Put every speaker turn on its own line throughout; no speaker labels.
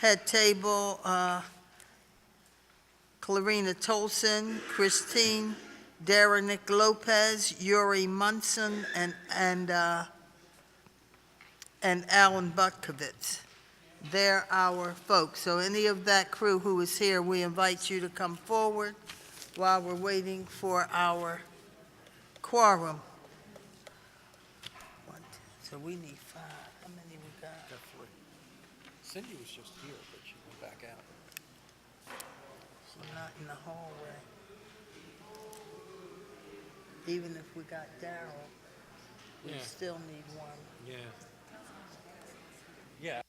Head table, Clarina Tolson, Christine Derenick Lopez, Yuri Munson, and Alan Butkovitz. They're our folks. So any of that crew who is here, we invite you to come forward while we're waiting for our quorum. So we need 5. How many we got?
Got 3. Cindy was just here, but she went back out.
She's not in the hallway. Even if we got Darryl, we
Yeah.
still need 1.
Yeah. Yeah.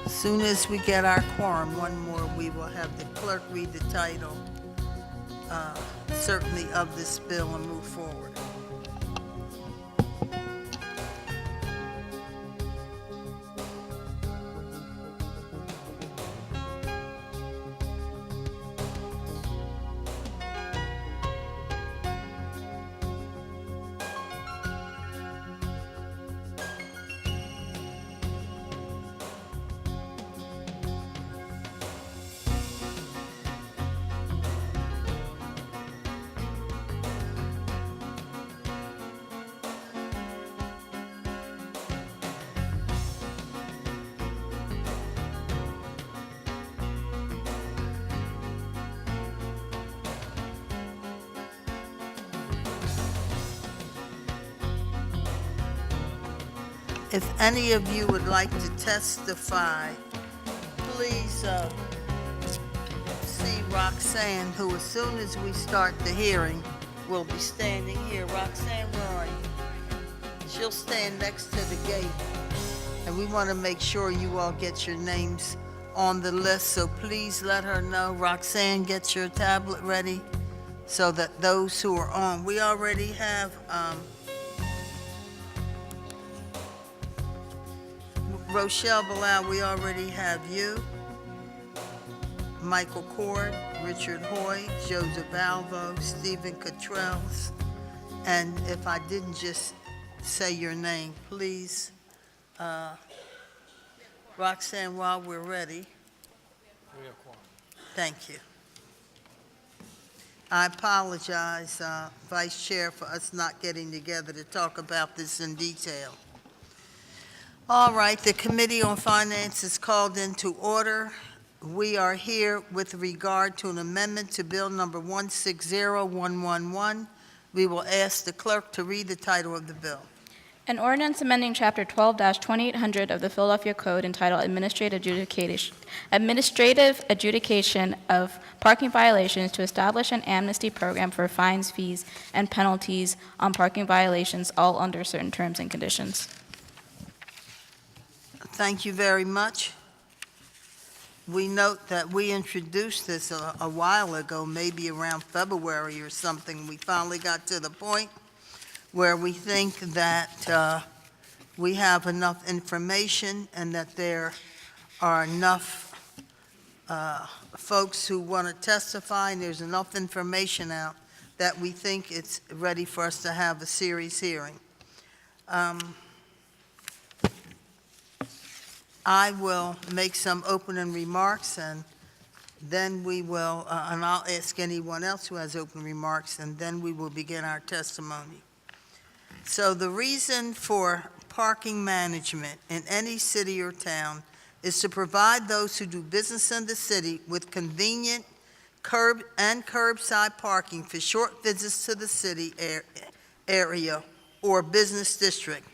As soon as we get our quorum, 1 more, we will have the clerk read the title, certainly of this bill, and move forward. If any of you would like to testify, please see Roxanne, who as soon as we start the hearing, will be standing here. Roxanne, where are you? She'll stand next to the gate. And we want to make sure you all get your names on the list, so please let her know. Roxanne, get your tablet ready so that those who are on, we already have Rochelle Bilal, we already have you. Michael Cord, Richard Hoy, Joseph Alvo, Stephen Cottrells. And if I didn't just say your name, please, Roxanne, while we're ready.
We have quorum.
Thank you. I apologize, Vice Chair, for us not getting together to talk about this in detail. All right, the Committee on Finance is called into order. We are here with regard to an amendment to Bill number 160111. We will ask the clerk to read the title of the bill.
An ordinance amending Chapter 12-2800 of the Philadelphia Code entitled Administrative Adjudication of Parking Violations to establish an amnesty program for fines, fees, and penalties on parking violations, all under certain terms and conditions.
Thank you very much. We note that we introduced this a while ago, maybe around February or something. We finally got to the point where we think that we have enough information and that there are enough folks who want to testify, and there's enough information out that we think it's ready for us to have a series hearing. I will make some opening remarks, and then we will, and I'll ask anyone else who has open remarks, and then we will begin our testimony. So the reason for parking management in any city or town is to provide those who do business in the city with convenient curb and curbside parking for short visits to the city area or business district.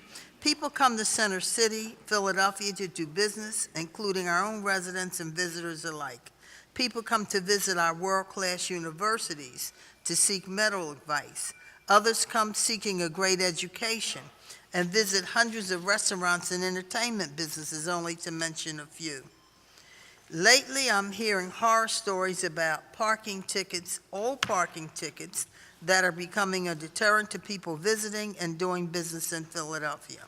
People come to Center City, Philadelphia, to do business, including our own residents and visitors alike. People come to visit our world-class universities to seek medical advice. Others come seeking a great education and visit hundreds of restaurants and entertainment businesses, only to mention a few. Lately, I'm hearing horror stories about parking tickets, old parking tickets, that are becoming a deterrent to people visiting and doing business in Philadelphia.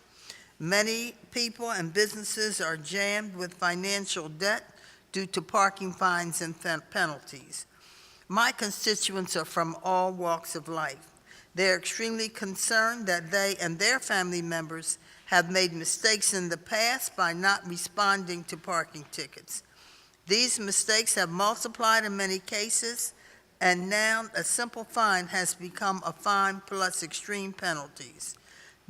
Many people and businesses are jammed with financial debt due to parking fines and penalties. My constituents are from all walks of life. They're extremely concerned that they and their family members have made mistakes in the past by not responding to parking tickets. These mistakes have multiplied in many cases, and now a simple fine has become a fine plus extreme penalties.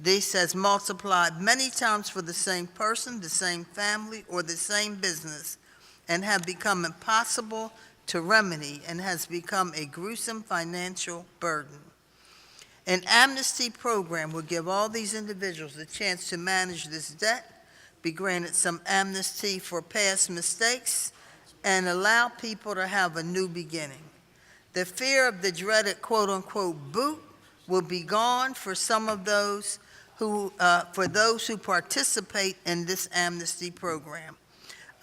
This has multiplied many times for the same person, the same family, or the same business, and have become impossible to remedy and has become a gruesome financial burden. An amnesty program will give all these individuals the chance to manage this debt, be granted some amnesty for past mistakes, and allow people to have a new beginning. The fear of the dreaded quote-unquote boot will be gone for some of those who participate in this amnesty program.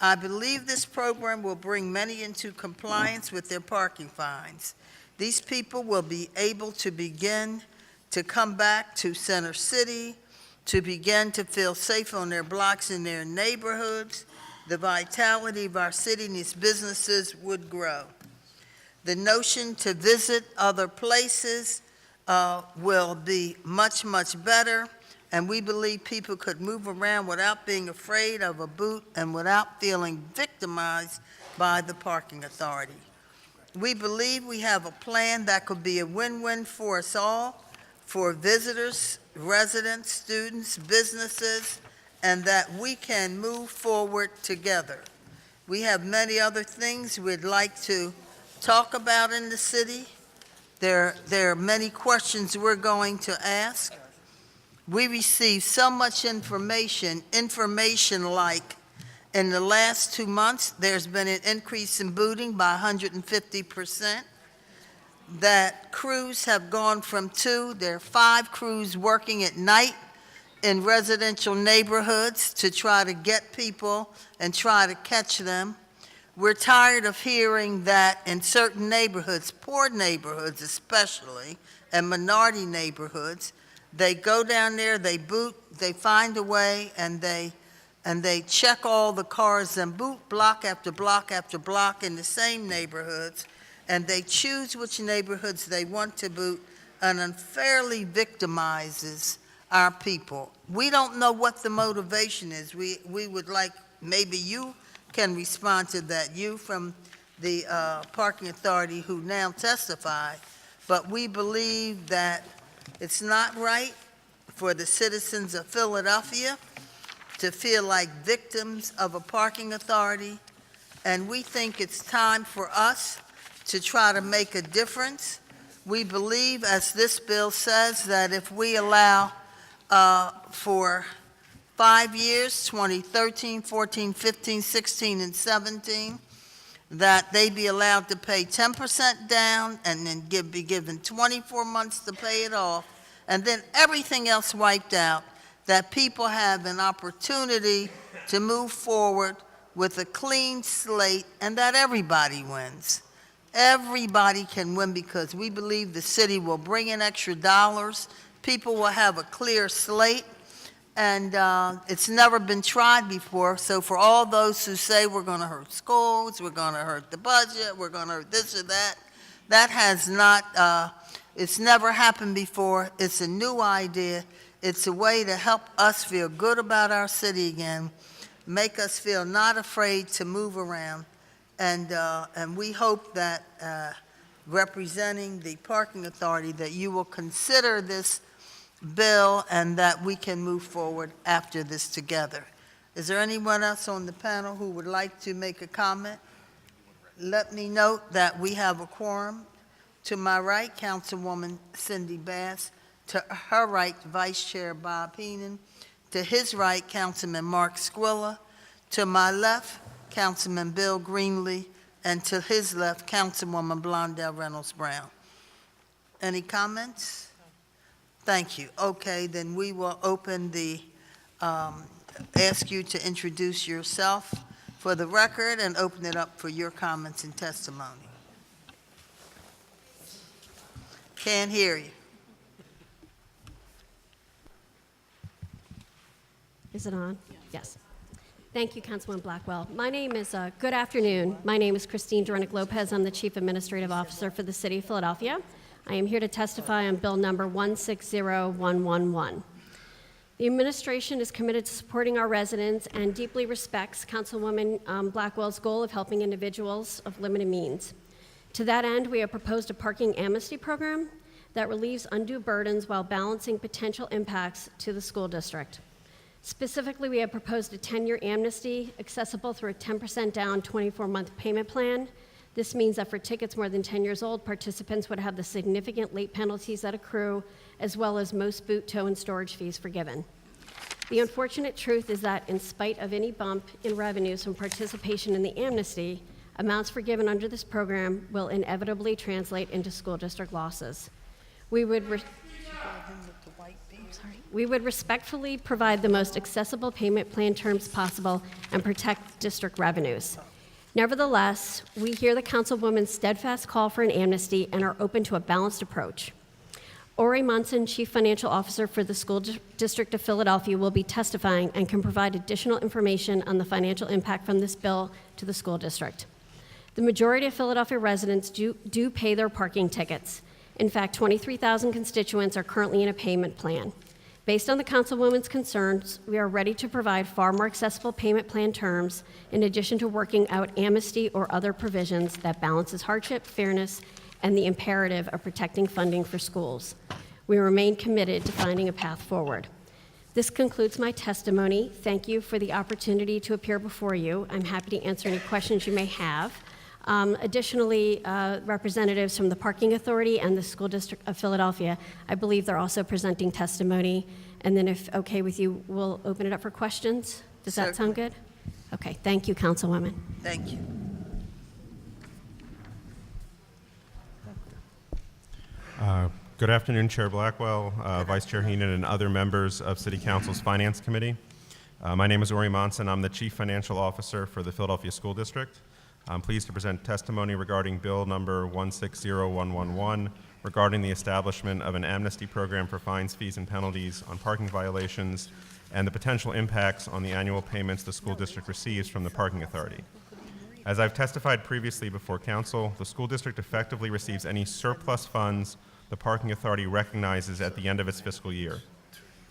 I believe this program will bring many into compliance with their parking fines. These people will be able to begin to come back to Center City, to begin to feel safe on their blocks in their neighborhoods. The vitality of our city and its businesses would grow. The notion to visit other places will be much, much better, and we believe people could move around without being afraid of a boot and without feeling victimized by the parking authority. We believe we have a plan that could be a win-win for us all, for visitors, residents, students, businesses, and that we can move forward together. We have many other things we'd like to talk about in the city. There are many questions we're going to ask. We receive so much information like in the last 2 months, there's been an increase in booting by 150%. That crews have gone from 2, there are 5 crews working at night in residential neighborhoods to try to get people and try to catch them. We're tired of hearing that in certain neighborhoods, poor neighborhoods especially, and minority neighborhoods, they go down there, they boot, they find a way, and they check all the cars and boot block after block after block in the same neighborhoods, and they choose which neighborhoods they want to boot, and unfairly victimizes our people. We don't know what the motivation is. We would like, maybe you can respond to that, you from the parking authority who now testify, but we believe that it's not right for the citizens of Philadelphia to feel like victims of a parking authority, and we think it's time for us to try to make a difference. We believe, as this bill says, that if we allow for 5 years, 2013, 14, 15, 16, and 17, that they be allowed to pay 10% down and then be given 24 months to pay it off, and then everything else wiped out, that people have an opportunity to move forward with a clean slate, and that everybody wins. Everybody can win because we believe the city will bring in extra dollars, people will have a clear slate, and it's never been tried before. So for all those who say we're going to hurt schools, we're going to hurt the budget, we're going to hurt this or that, that has not, it's never happened before. It's a new idea. It's a way to help us feel good about our city again, make us feel not afraid to move around. And we hope that representing the parking authority, that you will consider this bill and that we can move forward after this together. Is there anyone else on the panel who would like to make a comment? Let me note that we have a quorum. To my right, Councilwoman Cindy Bass. To her right, Vice Chair Bob Henon. To his right, Councilman Mark Squilla. To my left, Councilman Bill Greenlee. And to his left, Councilwoman Blondell Reynolds Brown. Any comments? Thank you. Okay, then we will open the, ask you to introduce yourself for the record and open it up for your comments and testimony. Can't hear you.
Is it on? Yes. Thank you, Councilwoman Blackwell. My name is, good afternoon. My name is Christine Dornick Lopez. I'm the Chief Administrative Officer for the City of Philadelphia. I am here to testify on Bill number 160111. The administration is committed to supporting our residents and deeply respects Councilwoman Blackwell's goal of helping individuals of limited means. To that end, we have proposed a parking amnesty program that relieves undue burdens while balancing potential impacts to the school district. Specifically, we have proposed a 10-year amnesty accessible through a 10% down 24-month payment plan. This means that for tickets more than 10 years old, participants would have the significant late penalties that accrue, as well as most boot, tow, and storage fees forgiven. The unfortunate truth is that in spite of any bump in revenues from participation in the amnesty, amounts forgiven under this program will inevitably translate into school district losses. We would respectfully provide the most accessible payment plan terms possible and protect district revenues. Nevertheless, we hear the Councilwoman's steadfast call for an amnesty and are open to a balanced approach. Ori Monson, Chief Financial Officer for the School District of Philadelphia, will be testifying and can provide additional information on the financial impact from this bill to the school district. The majority of Philadelphia residents do pay their parking tickets. In fact, 23,000 constituents are currently in a payment plan. Based on the Councilwoman's concerns, we are ready to provide far more accessible payment plan terms in addition to working out amnesty or other provisions that balances hardship, fairness, and the imperative of protecting funding for schools. We remain committed to finding a path forward. This concludes my testimony. Thank you for the opportunity to appear before you. I'm happy to answer any questions you may have. Additionally, representatives from the Parking Authority and the School District of Philadelphia, I believe they're also presenting testimony. And then if okay with you, we'll open it up for questions. Does that sound good? Okay, thank you, Councilwoman.
Thank you.
Good afternoon, Chair Blackwell, Vice Chair Henon, and other members of City Council's Finance Committee. My name is Ori Monson. I'm the Chief Financial Officer for the Philadelphia School District. I'm pleased to present testimony regarding Bill number 160111 regarding the establishment of an amnesty program for fines, fees, and penalties on parking violations and the potential impacts on the annual payments the school district receives from the Parking Authority. As I've testified previously before Council, the school district effectively receives any surplus funds the Parking Authority recognizes at the end of its fiscal year.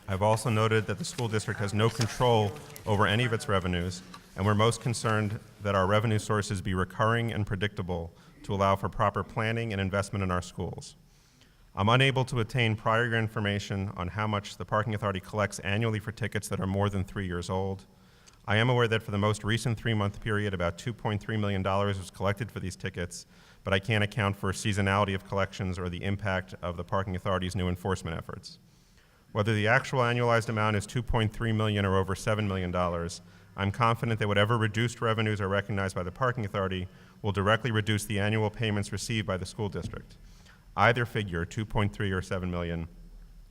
I've also noted that the school district has no control over any of its revenues, and we're most concerned that our revenue sources be recurring and predictable to allow for proper planning and investment in our schools. I'm unable to obtain prior year information on how much the parking authority collects annually for tickets that are more than 3 years old. I am aware that for the most recent 3-month period, about $2.3 million was collected for these tickets, but I can't account for seasonality of collections or the impact of the parking authority's new enforcement efforts. Whether the actual annualized amount is $2.3 million or over $7 million, I'm confident that whatever reduced revenues are recognized by the parking authority will directly reduce the annual payments received by the school district. Either figure, 2.3 or 7 million,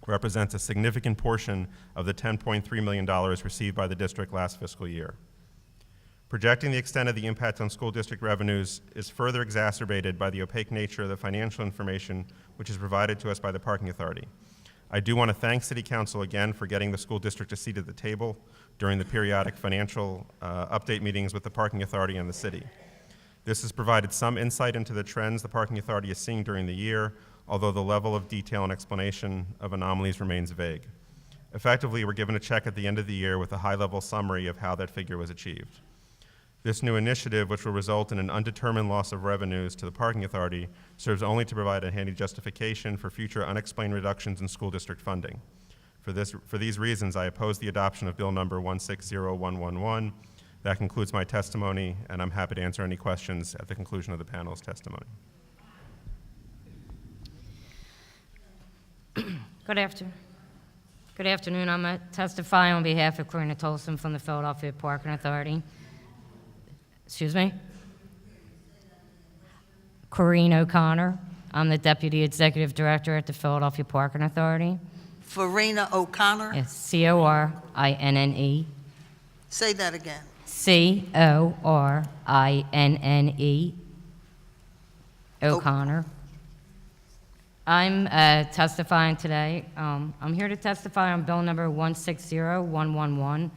represents a significant portion of the $10.3 million received by the district last fiscal year. Projecting the extent of the impact on school district revenues is further exacerbated by the opaque nature of the financial information which is provided to us by the parking authority. I do want to thank City Council again for getting the school district a seat at the table during the periodic financial update meetings with the parking authority and the city. This has provided some insight into the trends the parking authority is seeing during the year, although the level of detail and explanation of anomalies remains vague. Effectively, we're given a check at the end of the year with a high-level summary of how that figure was achieved. This new initiative, which will result in an undetermined loss of revenues to the parking authority, serves only to provide a handy justification for future unexplained reductions in school district funding. For these reasons, I oppose the adoption of Bill number 160111. That concludes my testimony, and I'm happy to answer any questions at the conclusion of the panel's testimony.
Good afternoon. I'm testifying on behalf of Karina Tolson from the Philadelphia Parking Authority. Excuse me? Corrine O'Connor. I'm the Deputy Executive Director at the Philadelphia Parking Authority.
Farina O'Connor?
It's C-O-R-I-N-N-E.
Say that again.
C-O-R-I-N-N-E. O'Connor. I'm testifying today. I'm here to testify on bill number 160111.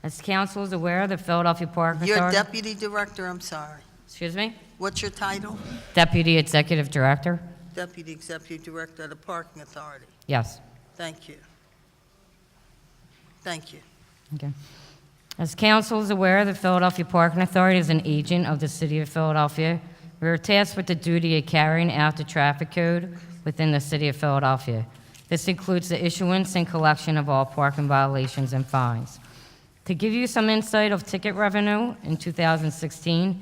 As council is aware, the Philadelphia Parking
You're
Authority...
Deputy Director, I'm sorry.
Excuse me?
What's your title?
Deputy Executive Director?
Deputy Executive Director of the Parking Authority.
Yes.
Thank you. Thank you.
Okay. As council is aware, the Philadelphia Parking Authority is an agent of the City of Philadelphia. We are tasked with the duty of carrying out the traffic code within the City of Philadelphia. This includes the issuance and collection of all parking violations and fines. To give you some insight of ticket revenue, in 2016,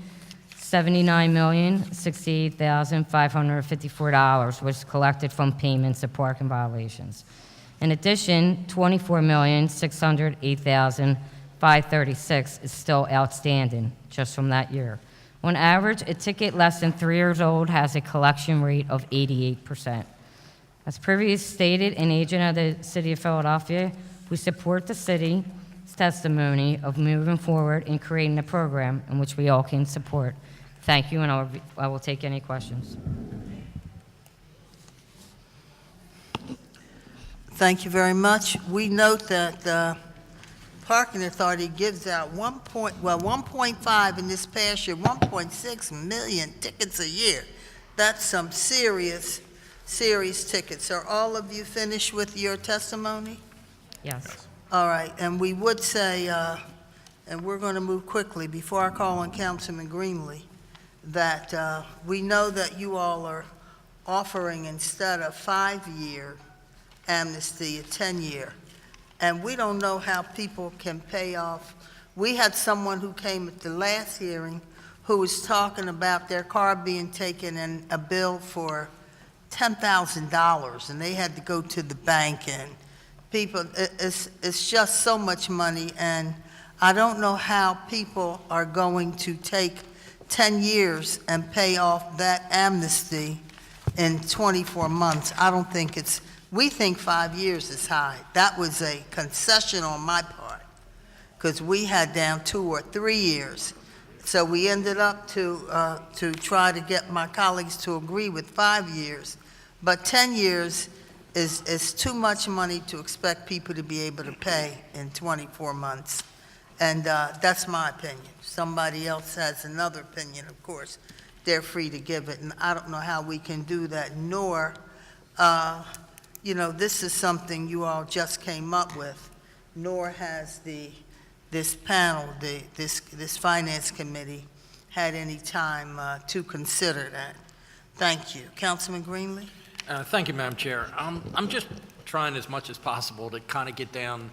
$79,068,554 was collected from payments of parking violations. In addition, $24,608,536 is still outstanding just from that year. On average, a ticket less than 3 years old has a collection rate of 88%. As previously stated, an agent of the City of Philadelphia, we support the city's testimony of moving forward in creating a program in which we all can support. Thank you, and I will take any questions.
Thank you very much. We note that the Parking Authority gives out 1.5 in this past year, 1.6 million tickets a year. That's some serious tickets. Are all of you finished with your testimony?
Yes.
All right, and we would say, and we're going to move quickly before I call on Councilman Greenlee, that we know that you all are offering, instead of 5-year amnesty, a 10-year. And we don't know how people can pay off. We had someone who came at the last hearing who was talking about their car being taken and a bill for $10,000, and they had to go to the bank, and people, it's just so much money, and I don't know how people are going to take 10 years and pay off that amnesty in 24 months. I don't think it's, we think 5 years is high. That was a concession on my part, because we had down 2 or 3 years. So we ended up to try to get my colleagues to agree with 5 years. But 10 years is too much money to expect people to be able to pay in 24 months. And that's my opinion. Somebody else has another opinion, of course. They're free to give it, and I don't know how we can do that, nor, you know, this is something you all just came up with, nor has this panel, this finance committee, had any time to consider that. Thank you. Councilman Greenlee?
Thank you, Madam Chair. I'm just trying as much as possible to kind of get down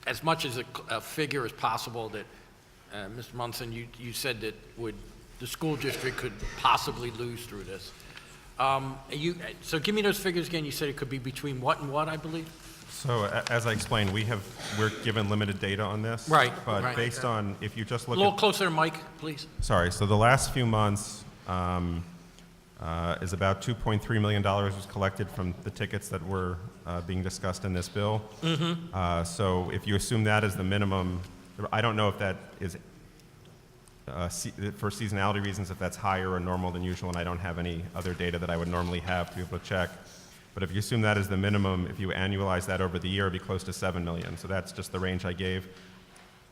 as much as a figure as possible that, Mr. Munson, you said that the school district could possibly lose through this. So give me those figures again. You said it could be between what and what, I believe?
So as I explained, we're given limited data on this.
Right,
But
right.
based on, if you just
A
look
little
at,
closer to Mike, please.
sorry, so the last few months is about $2.3 million was collected from the tickets that were being discussed in this bill. So if you assume that as the minimum, I don't know if that is, for seasonality reasons, if that's higher or normal than usual, and I don't have any other data that I would normally have to be able to check. But if you assume that as the minimum, if you annualize that over the year, it'd be close to 7 million. So that's just the range I gave.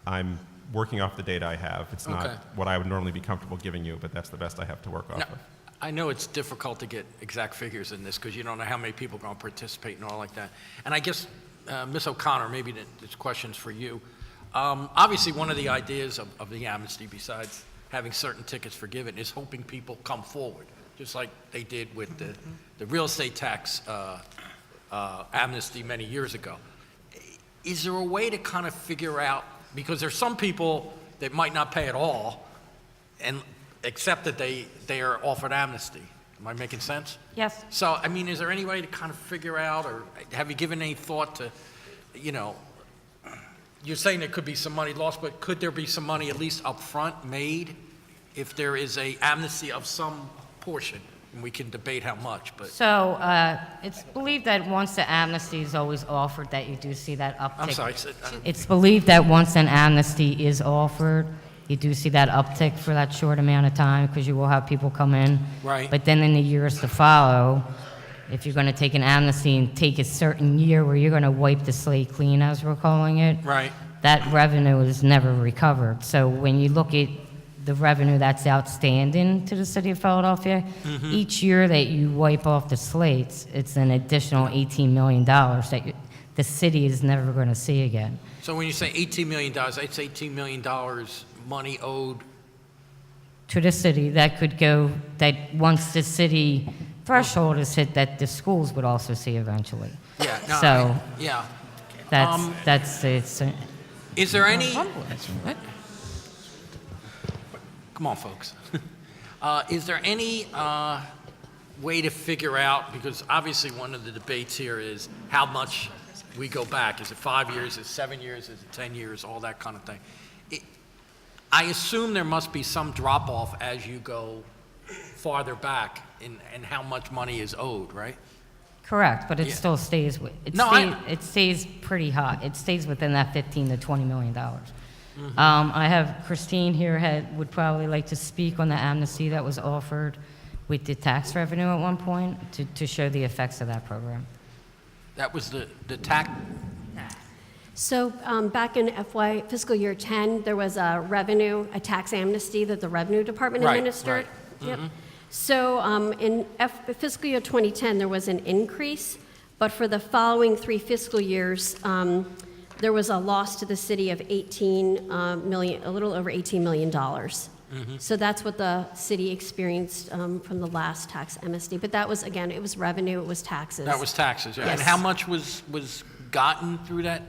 I'm working off the data I have. It's not
Okay.
what I would normally be comfortable giving you, but that's the best I have to work off
Now,
of.
I know it's difficult to get exact figures in this because you don't know how many people are going to participate and all like that. And I guess, Ms. O'Connor, maybe this question's for you. Obviously, one of the ideas of the amnesty, besides having certain tickets forgiven, is hoping people come forward, just like they did with the real estate tax amnesty many years ago. Is there a way to kind of figure out, because there's some people that might not pay at all, and except that they are offered amnesty. Am I making sense?
Yes.
So, I mean, is there any way to kind of figure out, or have you given any thought to, you're saying there could be some money lost, but could there be some money at least up front made if there is a amnesty of some portion? And we can debate how much, but,
So it's believed that once the amnesty is always offered, that you do see that uptick.
I'm sorry.
It's believed that once an amnesty is offered, you do see that uptick for that short amount of time because you will have people come in.
Right.
But then in the years to follow, if you're going to take an amnesty and take a certain year where you're going to wipe the slate clean, as we're calling it,
Right.
that revenue is never recovered. So when you look at the revenue that's outstanding to the city of Philadelphia, each year that you wipe off the slates, it's an additional $18 million that the city is never going to see again.
So when you say $18 million, that's $18 million money owed.
To the city, that could go, that once the city threshold is hit, that the schools would also see eventually.
Yeah. No,
So
yeah.
that's it's.
Is there any? Come on, folks. Is there any way to figure out, because obviously one of the debates here is how much we go back. Is it 5 years? Is it 7 years? Is it 10 years? All that kind of thing. I assume there must be some drop-off as you go farther back in how much money is owed, right?
Correct, but it
Yeah.
still stays, it stays pretty high. It stays within that $15 to $20 million. I have Christine here would probably like to speak on the amnesty that was offered with the tax revenue at one point to show the effects of that program.
That was the tax.
So back in fiscal year 10, there was a tax amnesty that the Revenue Department
Right,
administered.
right.
Yep. So in fiscal year 2010, there was an increase, but for the following 3 fiscal years, there was a loss to the city of 18 million, a little over $18 million. So that's what the city experienced from the last tax amnesty. But that was, again, it was revenue, it was taxes.
That was taxes, yeah. And
Yes.
how much was gotten through that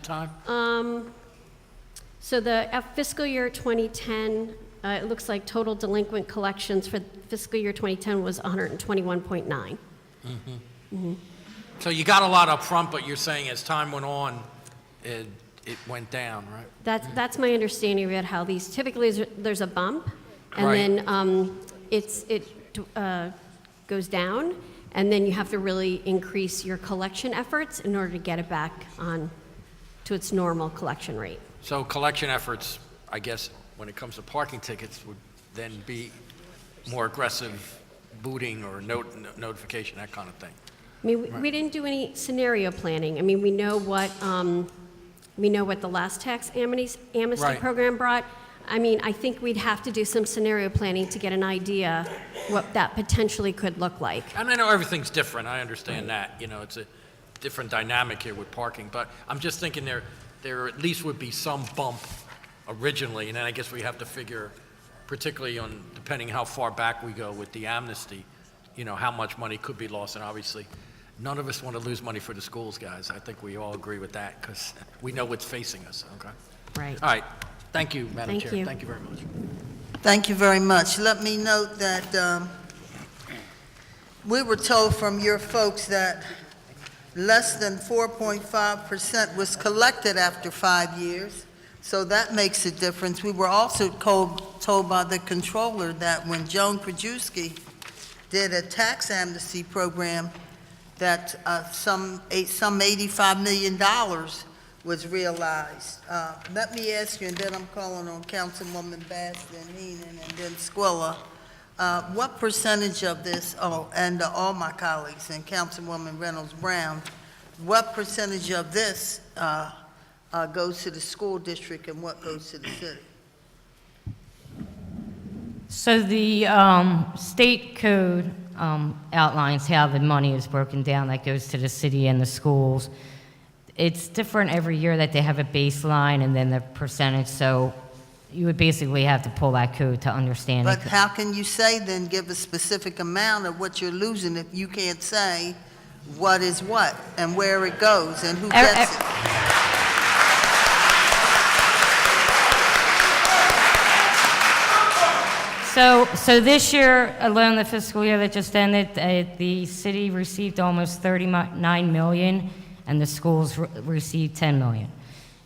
time?
So the fiscal year 2010, it looks like total delinquent collections for fiscal year 2010 was 121.9.
So you got a lot up front, but you're saying as time went on, it went down, right?
That's my understanding of it, how these, typically there's a bump, and
Right.
then it goes down, and then you have to really increase your collection efforts in order to get it back on to its normal collection rate.
So collection efforts, I guess, when it comes to parking tickets, would then be more aggressive booting or notification, that kind of thing.
I mean, we didn't do any scenario planning. I mean, we know what the last tax amnesty
Right.
program brought. I mean, I think we'd have to do some scenario planning to get an idea what that potentially could look like.
And I know everything's different, I understand that, it's a different dynamic here with parking, but I'm just thinking there at least would be some bump originally, and then I guess we have to figure, particularly on, depending how far back we go with the amnesty, you know, how much money could be lost, and obviously, none of us want to lose money for the schools, guys. I think we all agree with that, because we know what's facing us, okay?
Right.
All right, thank you, Madam
Thank
Chair.
you.
Thank you very much.
Thank you very much. Let me note that we were told from your folks that less than 4.5% was collected after 5 years, so that makes a difference. We were also told by the controller that when Joan Krajewski did a tax amnesty program, that some $85 million was realized. Let me ask you, and then I'm calling on Councilwoman Bass, then Henon, and then Squilla. What percentage of this, and all my colleagues, and Councilwoman Reynolds Brown, what percentage of this goes to the school district and what goes to the city?
So the state code outlines how the money is broken down that goes to the city and the schools. It's different every year that they have a baseline and then the percentage, so you would basically have to pull that code to understand it.
But how can you say then, give a specific amount of what you're losing if you can't say what is what and where it goes and who gets it?
So this year alone, the fiscal year that just ended, the city received almost 39 million, and the schools received 10 million.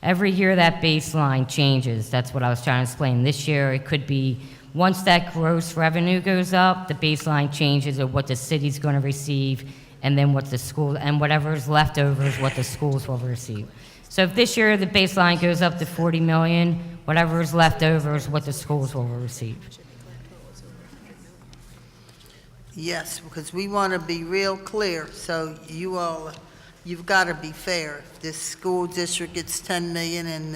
Every year that baseline changes. That's what I was trying to explain. This year it could be, once that gross revenue goes up, the baseline changes of what the city's going to receive, and then what the school, and whatever is left over is what the schools will receive. So if this year the baseline goes up to 40 million, whatever is left over is what the schools will receive.
Yes, because we want to be real clear, so you all, you've got to be fair. If this school district gets 10 million and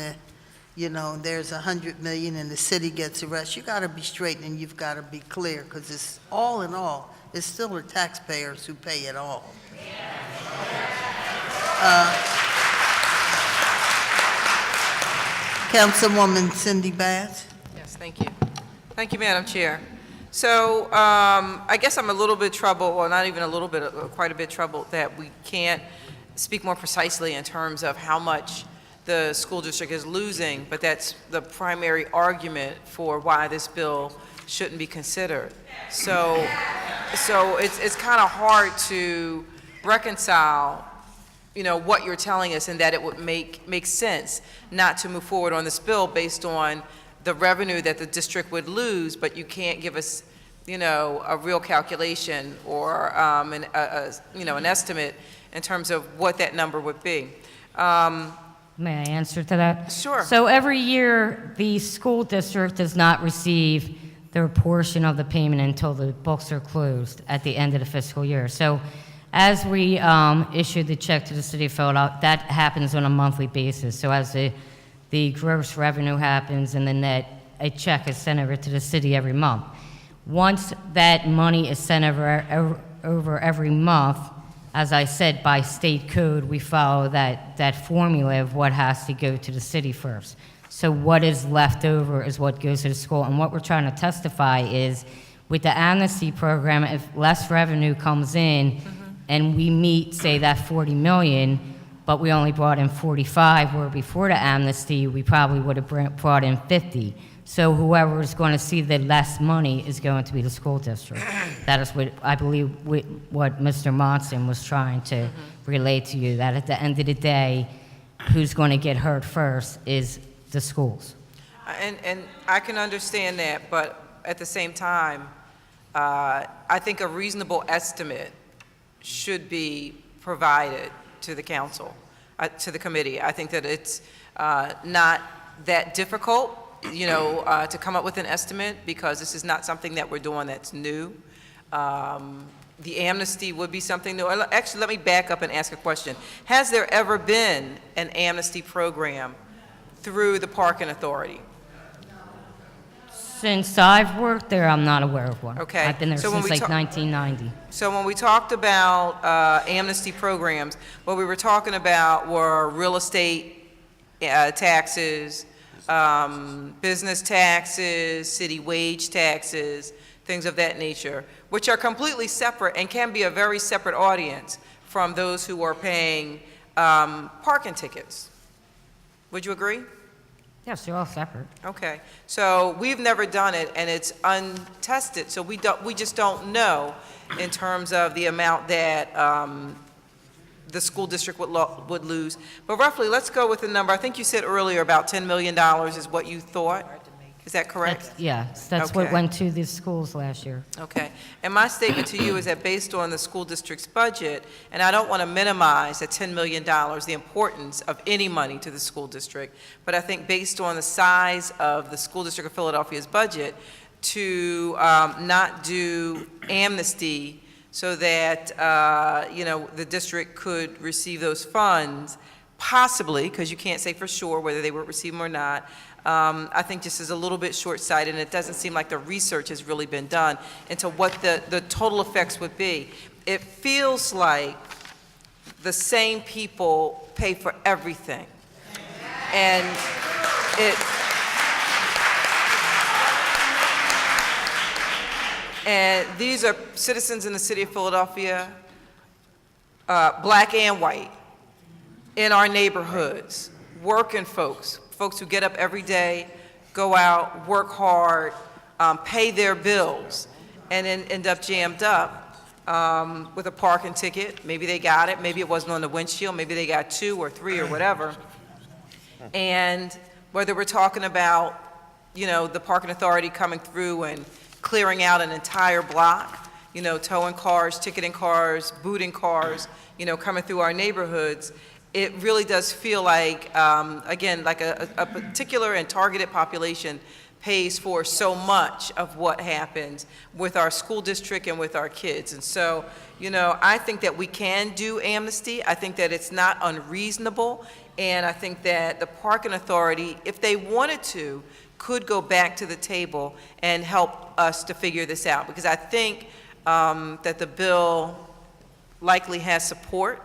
there's 100 million and the city gets the rest, you got to be straight and you've got to be clear, because it's all in all, it's still the taxpayers who pay it all. Councilwoman Cindy Bass.
Yes, thank you. Thank you, Madam Chair. So I guess I'm a little bit troubled, well, not even a little bit, quite a bit troubled that we can't speak more precisely in terms of how much the school district is losing, but that's the primary argument for why this bill shouldn't be considered. So it's kind of hard to reconcile, what you're telling us, and that it would make sense not to move forward on this bill based on the revenue that the district would lose, but you can't give us, a real calculation or an estimate in terms of what that number would be.
May I answer to that?
Sure.
So every year, the school district does not receive their portion of the payment until the books are closed at the end of the fiscal year. So as we issue the check to the city of Philadelphia, that happens on a monthly basis. So as the gross revenue happens and the net, a check is sent over to the city every month. Once that money is sent over every month, as I said, by state code, we follow that formula of what has to go to the city first. So what is left over is what goes to the school. And what we're trying to testify is, with the amnesty program, if less revenue comes in and we meet, say, that 40 million, but we only brought in 45, where before the amnesty, we probably would have brought in 50. So whoever is going to see the less money is going to be the school district. That is what I believe what Mr. Monson was trying to relate to you, that at the end of the day, who's going to get hurt first is the schools.
And I can understand that, but at the same time, I think a reasonable estimate should be provided to the council, to the committee. I think that it's not that difficult, to come up with an estimate, because this is not something that we're doing that's new. The amnesty would be something new. Actually, let me back up and ask a question. Has there ever been an amnesty program through the Parking Authority?
Since I've worked there, I'm not aware of one.
Okay.
I've been there
So when
since
we
like 1990.
So when we talked about amnesty programs, what we were talking about were real estate taxes, business taxes, city wage taxes, things of that nature, which are completely separate and can be a very separate audience from those who are paying parking tickets. Would you agree?
Yes, they're all separate.
Okay, so we've never done it, and it's untested, so we just don't know in terms of the amount that the school district would lose. But roughly, let's go with the number. I think you said earlier about $10 million is what you thought. Is that correct?
That's what
Okay.
went to the schools last year.
Okay, and my statement to you is that based on the school district's budget, and I don't want to minimize at $10 million the importance of any money to the school district, but I think based on the size of the school district of Philadelphia's budget, to not do amnesty so that, the district could receive those funds, possibly, because you can't say for sure whether they will receive them or not, I think this is a little bit short-sighted, and it doesn't seem like the research has really been done into what the total effects would be. It feels like the same people pay for everything. And these are citizens in the city of Philadelphia, black and white, in our neighborhoods, working folks who get up every day, go out, work hard, pay their bills, and then end up jammed up with a parking ticket. Maybe they got it, maybe it wasn't on the windshield, maybe they got 2 or 3 or whatever. And whether we're talking about, the parking authority coming through and clearing out an entire block, towing cars, ticketing cars, booting cars, coming through our neighborhoods, it really does feel like, again, like a particular and targeted population pays for so much of what happens with our school district and with our kids. And so, I think that we can do amnesty. I think that it's not unreasonable. And I think that the parking authority, if they wanted to, could go back to the table and help us to figure this out. Because I think that the bill likely has support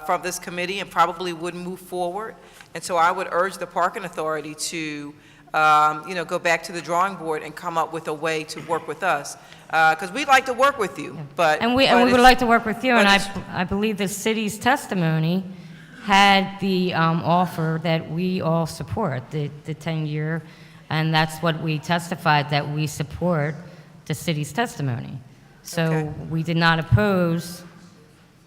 from this committee and probably would move forward. And so I would urge the parking authority to, go back to the drawing board and come up with a way to work with us. Because we'd like to work with you, but...
And we would like to work with you, and I believe the city's testimony had the offer that we all support, the 10-year, and that's what we testified, that we support the city's testimony. So
Okay.
we did not oppose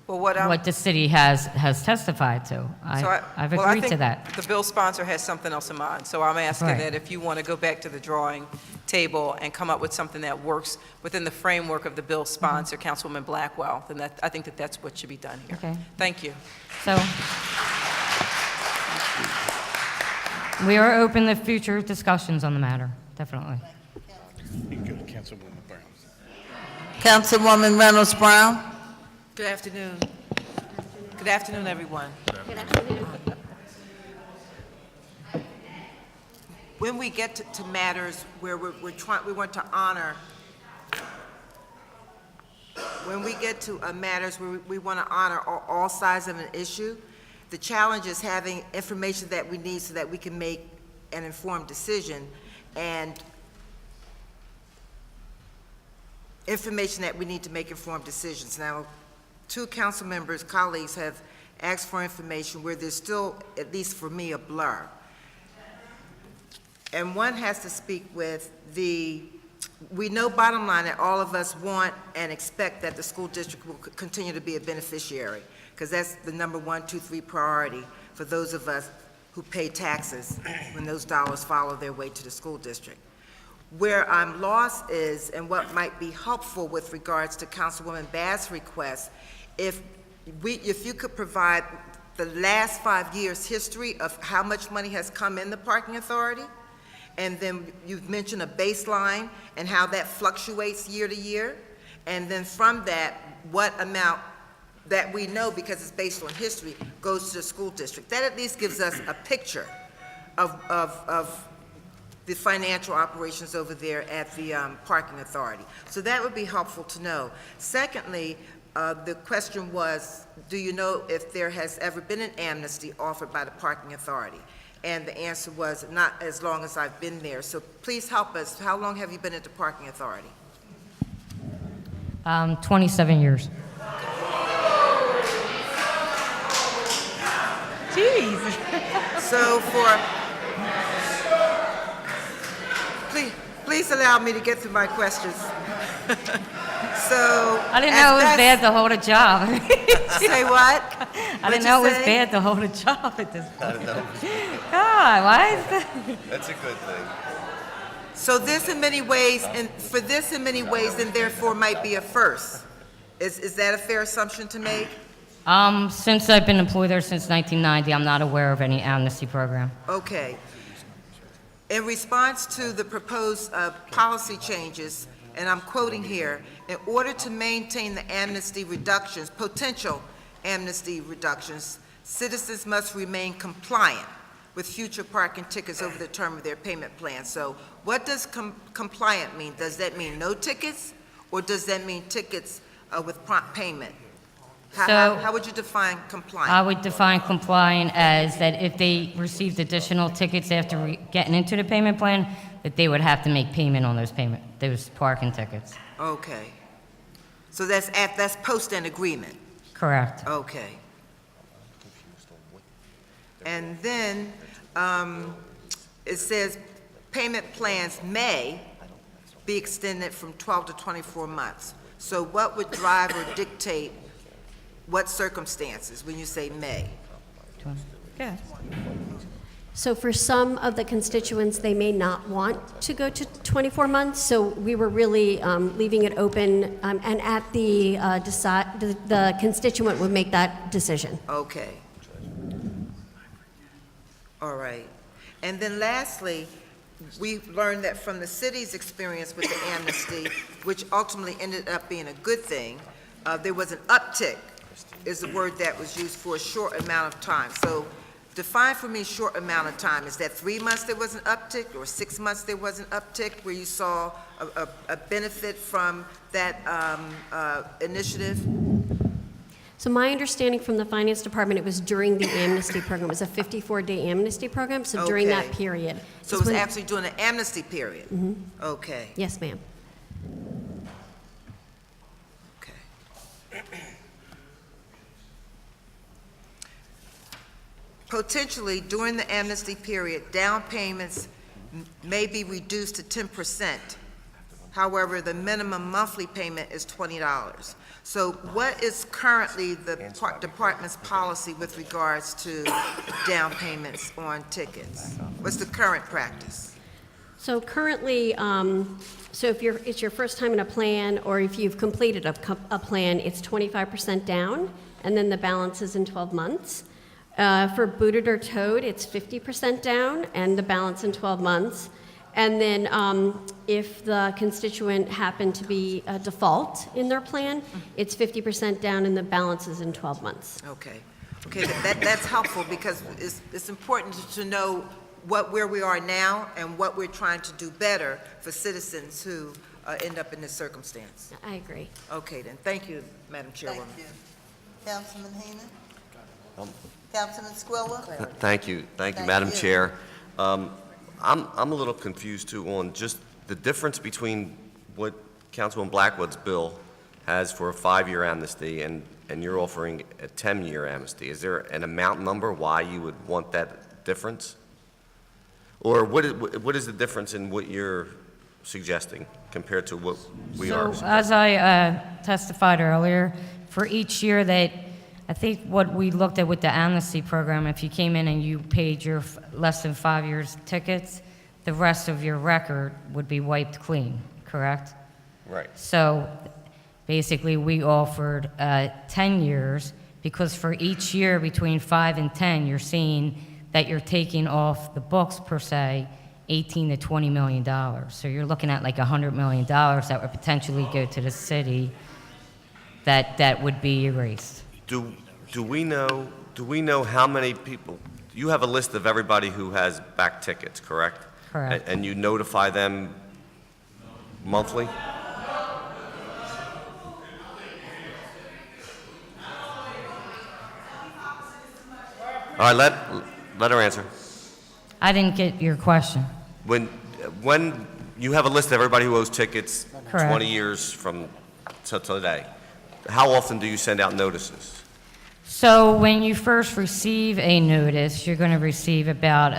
Well,
what the city has testified to. I've agreed to that.
The bill sponsor has something else in mind, so I'm asking
Right.
that if you want to go back to the drawing table and come up with something that works within the framework of the bill sponsor, Councilwoman Blackwell, then I think that that's what should be done here.
Okay.
Thank you.
So we are open to future discussions on the matter, definitely.
Councilwoman Reynolds Brown?
Good afternoon. Good afternoon, everyone. When we get to matters where we want to honor, when we get to matters where we want to honor all sides of an issue, the challenge is having information that we need so that we can make an informed decision, and information that we need to make informed decisions. Now, 2 council members, colleagues, have asked for information where there's still, at least for me, a blur. And one has to speak with we know bottom line that all of us want and expect that the school district will continue to be a beneficiary, because that's the number 1, 2, 3 priority for those of us who pay taxes when those dollars follow their way to the school district. Where I'm lost is, and what might be helpful with regards to Councilwoman Bass's request, if you could provide the last 5 years' history of how much money has come in the parking authority, and then you've mentioned a baseline and how that fluctuates year to year, and then from that, what amount that we know, because it's based on history, goes to the school district. That at least gives us a picture of the financial operations over there at the parking authority. So that would be helpful to know. Secondly, the question was, do you know if there has ever been an amnesty offered by the parking authority? And the answer was, not as long as I've been there. So please help us. How long have you been at the parking authority?
27 years.
So please allow me to get through my questions. So.
I didn't know it was
as
bad to hold a job.
Say what?
I didn't know it was bad to hold a job at this point. God, why is that?
That's a good thing.
So this in many ways, and for this in many ways, then therefore might be a first. Is that a fair assumption to make?
Since I've been employed there since 1990, I'm not aware of any amnesty program.
Okay. In response to the proposed policy changes, and I'm quoting here, in order to maintain the amnesty reductions, potential amnesty reductions, citizens must remain compliant with future parking tickets over the term of their payment plan. So what does compliant mean? Does that mean no tickets, or does that mean tickets with prompt payment? How would you define compliant?
I would define compliant as that if they received additional tickets after getting into the payment plan, that they would have to make payment on those parking tickets.
Okay. So that's post an agreement?
Correct.
Okay. And then it says payment plans may be extended from 12 to 24 months. So what would drive or dictate what circumstances when you say may?
Yeah.
So for some of the constituents, they may not want to go to 24 months, so we were really leaving it open, and at the constituent would make that decision.
Okay. All right. And then lastly, we learned that from the city's experience with the amnesty, which ultimately ended up being a good thing, there was an uptick, is the word that was used, for a short amount of time. So define for me short amount of time. Is that 3 months there was an uptick, or 6 months there was an uptick, where you saw a benefit from that initiative?
So my understanding from the finance department, it was during the amnesty program. It was a 54-day amnesty program, so during that
Okay.
period.
So it was actually during the amnesty period?
Mm-hmm.
Okay.
Yes, ma'am.
Okay. Potentially, during the amnesty period, down payments may be reduced to 10%. However, the minimum monthly payment is $20. So what is currently the department's policy with regards to down payments on tickets? What's the current practice?
So currently, so if it's your first time in a plan, or if you've completed a plan, it's 25% down, and then the balance is in 12 months. For booted or towed, it's 50% down, and the balance in 12 months. And then if the constituent happened to be a default in their plan, it's 50% down, and the balance is in 12 months.
Okay. Okay, that's helpful, because it's important to know where we are now and what we're trying to do better for citizens who end up in this circumstance.
I agree.
Okay, then. Thank you, Madam Chairwoman.
Thank you. Councilman Henon? Councilman Squilla?
Thank you, Madam Chair. I'm a little confused too on just the difference between what Councilwoman Blackwood's bill has for a 5-year amnesty and you're offering a 10-year amnesty. Is there an amount number why you would want that difference? Or what is the difference in what you're suggesting compared to what we are?
So, as I testified earlier, for each year that, I think what we looked at with the amnesty program, if you came in and you paid your less than 5 years tickets, the rest of your record would be wiped clean, correct?
Right.
So basically, we offered 10 years, because for each year between 5 and 10, you're seeing that you're taking off the books, per se, $18 to $20 million. So you're looking at like $100 million that would potentially go to the city that would be erased.
Do we know how many people, you have a list of everybody who has back tickets, correct?
Correct.
And you notify them monthly? All right, let her answer.
I didn't get your question.
When you have a list of everybody who owes tickets,
Correct.
20 years from to today, how often do you send out notices?
So when you first receive a notice, you're going to receive about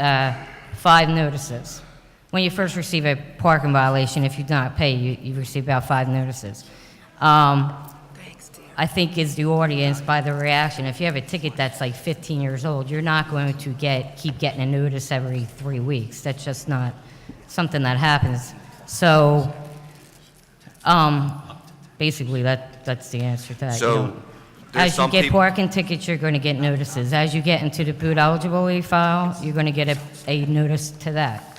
5 notices. When you first receive a parking violation, if you do not pay, you receive about 5 notices. I think is the audience by the reaction. If you have a ticket that's like 15 years old, you're not going to keep getting a notice every 3 weeks. That's just not something that happens. So basically, that's the answer to that.
So there's
As you
some
get
people,
parking tickets, you're going to get notices. As you get into the boot eligibility file, you're going to get a notice to that.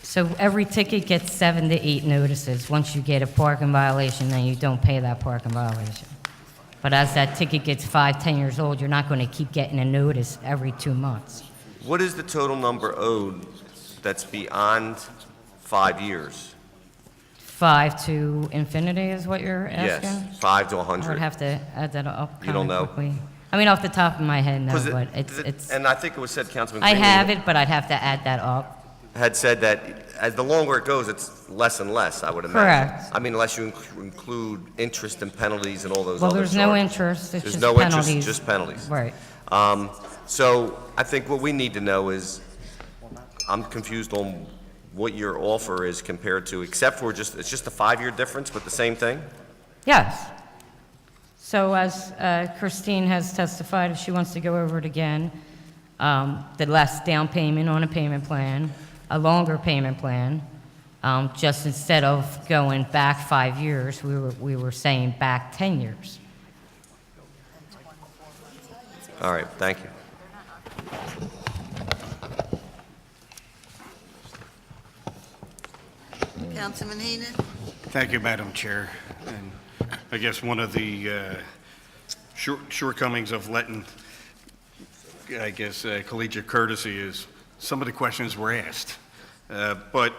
So every ticket gets 7 to 8 notices. Once you get a parking violation, then you don't pay that parking violation. But as that ticket gets 5, 10 years old, you're not going to keep getting a notice every 2 months.
what is the total number owed that's beyond 5 years?
5 to infinity is what you're asking?
Yes, 5 to
I would
100.
have to add that up
You don't
kinda
know?
quickly. I mean, off the top of my head, no,
'Cause
but it's,
and I think it was said, Councilman
I
Greenlee
have it, but I'd have to add that up.
had said that as the longer it goes, it's less and less, I would imagine.
Correct.
I mean, unless you include interest and penalties and all those
Well,
other
there's no
charges.
interest, it's
There's
just
no interest,
penalties.
just penalties.
Right.
So I think what we need to know is, I'm confused on what your offer is compared to, except for it's just a 5-year difference with the same thing?
Yes. So as Christine has testified, if she wants to go over it again, the less down payment on a payment plan, a longer payment plan, just instead of going back 5 years, we were saying back 10 years.
All right, thank you.
Councilman Henon?
Thank you, Madam Chair. And I guess one of the shortcomings of letting, I guess, collegiate courtesy is some of the questions were asked. But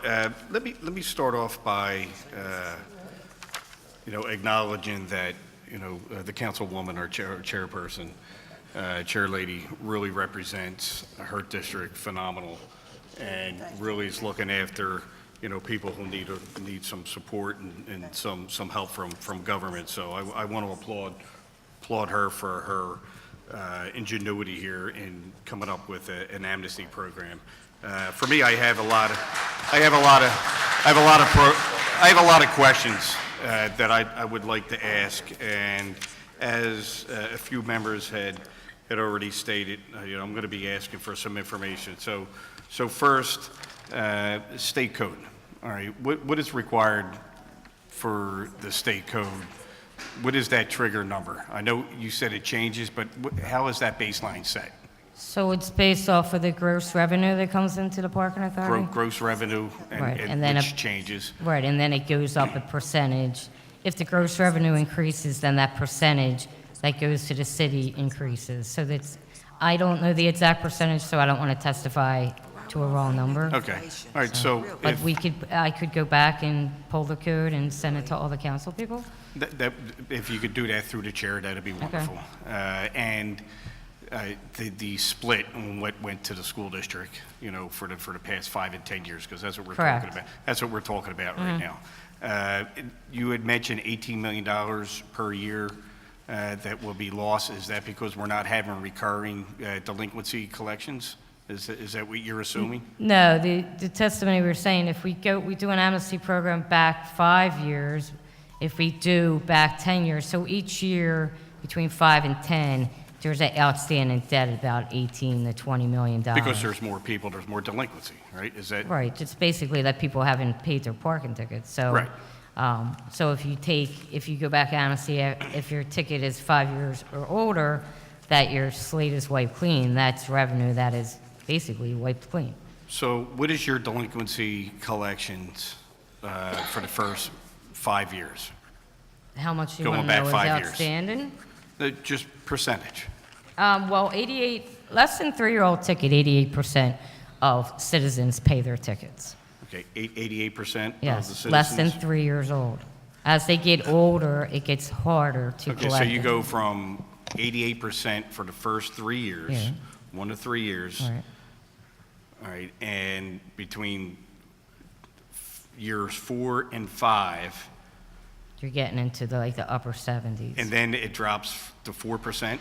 let me start off by, acknowledging that, the Councilwoman, our chairperson, chair lady, really represents her district phenomenal, and really is looking after people who need some support and some help from government. So I want to applaud her for her ingenuity here in coming up with an amnesty program. For me, I have a lot of questions that I would like to ask, and as a few members had already stated, I'm going to be asking for some information. So first, state code. All right, what is required for the state code? What is that trigger number? I know you said it changes, but how is that baseline set?
So it's based off of the gross revenue that comes into the parking authority?
Gross revenue
Right,
and
and then
which changes?
Right, and then it goes up a percentage. If the gross revenue increases, then that percentage that goes to the city increases. So that's, I don't know the exact percentage, so I don't want to testify to a wrong number.
Okay, all right, so
But I could go back and pull the code and send it to all the council people?
if you could do that through the chair, that'd be wonderful. And the split on what went to the school district, for the past 5 and 10 years, because that's what we're talking
Correct.
about. That's what we're talking about right now. You had mentioned $18 million per year that will be lost. Is that because we're not having recurring delinquency collections? Is that what you're assuming?
No, the testimony we were saying, if we do an amnesty program back 5 years, if we do back 10 years, so each year between 5 and 10, there's an outstanding debt of about $18 to $20 million.
Because there's more people, there's more delinquency, right? Is that?
Right, it's basically that people haven't paid their parking tickets, so.
Right.
So if you go back amnesty, if your ticket is 5 years or older, that your slate is wiped clean, that's revenue that is basically wiped clean.
So what is your delinquency collections for the first 5 years?
How much you
Going
want to know
back
is
5 years.
outstanding?
Just percentage.
Well, less than 3-year-old ticket, 88% of citizens pay their tickets.
Okay, 88% of the
Yes,
citizens?
less than 3 years old. As they get older, it gets harder to collect.
Okay, so you
them.
go from 88% for the first 3 years,
Yeah.
1 to 3 years.
All right.
All right, and between years 4 and 5,
you're getting into the upper 70s.
And then it drops to 4%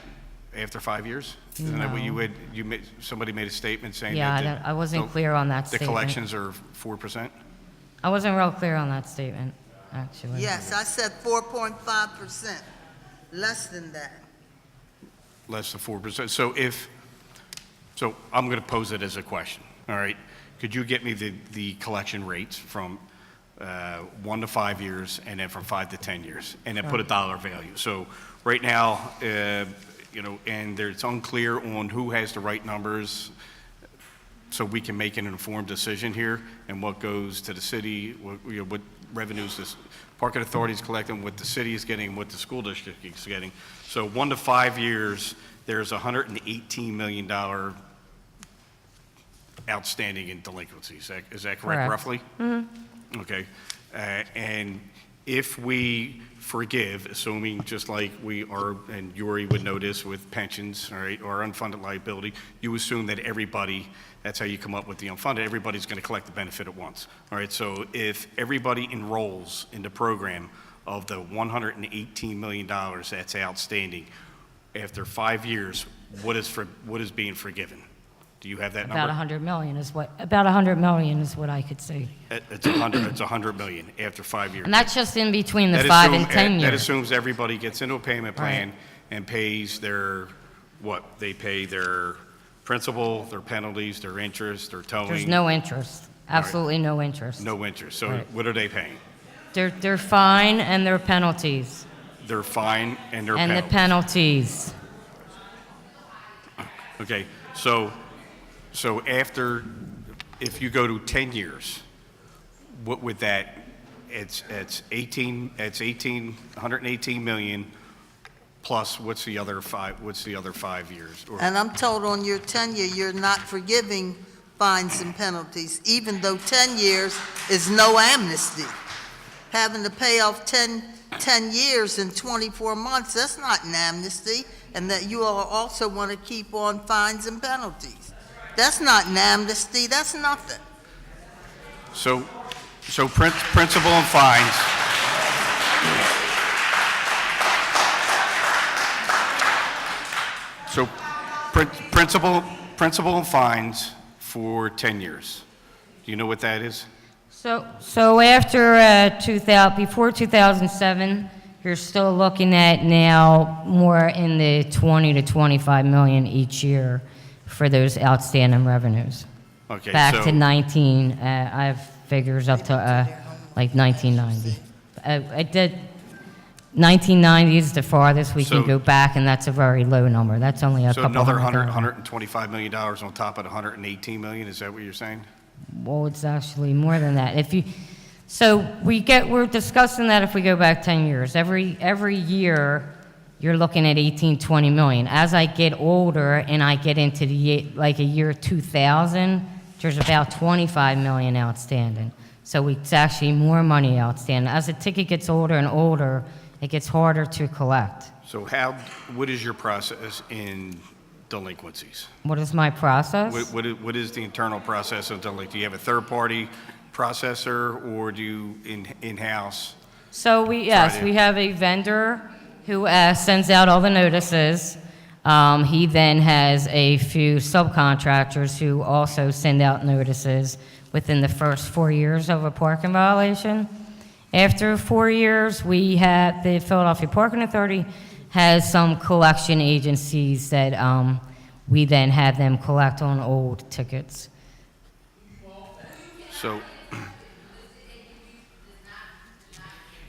after 5 years? Isn't that what you
No.
would, somebody made a statement saying
Yeah,
that?
I wasn't clear on that
The
statement.
collections are 4%?
I wasn't real clear on that statement, actually.
Yes, I said 4.5%, less than that.
Less than 4%. So I'm going to pose it as a question, all right? Could you get me the collection rates from 1 to 5 years and then from 5 to 10 years? And then put a dollar value. So right now, and it's unclear on who has the right numbers, so we can make an informed decision here, and what goes to the city, what revenues this parking authority is collecting, what the city is getting, what the school district is getting. So 1 to 5 years, there's $118 million outstanding in delinquencies. Is that correct,
Correct.
roughly? Mm-hmm. Okay. And if we forgive, assuming just like we are, and Yuri would know this with pensions, all right, or unfunded liability, you assume that everybody, that's how you come up with the unfunded, everybody's going to collect the benefit at once. All right, so if everybody enrolls in the program of the $118 million that's outstanding, after 5 years, what is being forgiven? Do you have that number?
About 100 million is what I could see.
It's 100 million after 5 years.
And that's just in between the
That
5 and 10
That
years.
assumes everybody gets into a payment plan
Right.
and pays their, what? They pay their principal, their penalties, their interest, their towing.
There's no interest, absolutely no interest.
No interest. So
Right.
what are they paying?
They're fine and their penalties.
Their fine and their
And the
penalties.
penalties.
Okay, so after, if you go to 10 years, what would that, it's 118 million, plus what's the other 5 years? Or-
And I'm told on your tenure, you're not forgiving fines and penalties, even though 10 years is no amnesty. Having to pay off 10 years in 24 months, that's not an amnesty, and that you all also want to keep on fines and penalties. That's not an amnesty, that's nothing.
So principal and fines. So principal and fines for 10 years. Do you know what that is?
So after before 2007, you're still looking at now more in the 20 to 25 million each year for those outstanding revenues.
Okay,
Back
so-
to 19, I have figures up to like 1990. I did, 1990 is the farthest we can
So-
go back, and that's a very low number. That's only a
So
couple
another
hundred.
$125 million on top of the 118 million, is that what you're saying?
Well, it's actually more than that. We're discussing that if we go back 10 years. Every year, you're looking at 18, 20 million. As I get older and I get into a year 2000, there's about 25 million outstanding. So it's actually more money outstanding. As the ticket gets older and older, it gets harder to collect.
So what is your process in delinquencies?
What is my process?
What is the internal process of delinquency? Do you have a third-party processor, or do you in-house?
So we have a vendor who sends out all the notices. He then has a few subcontractors who also send out notices within the first 4 years of a parking violation. After 4 years, we have the Philadelphia Parking Authority has some collection agencies that we then have them collect on old tickets.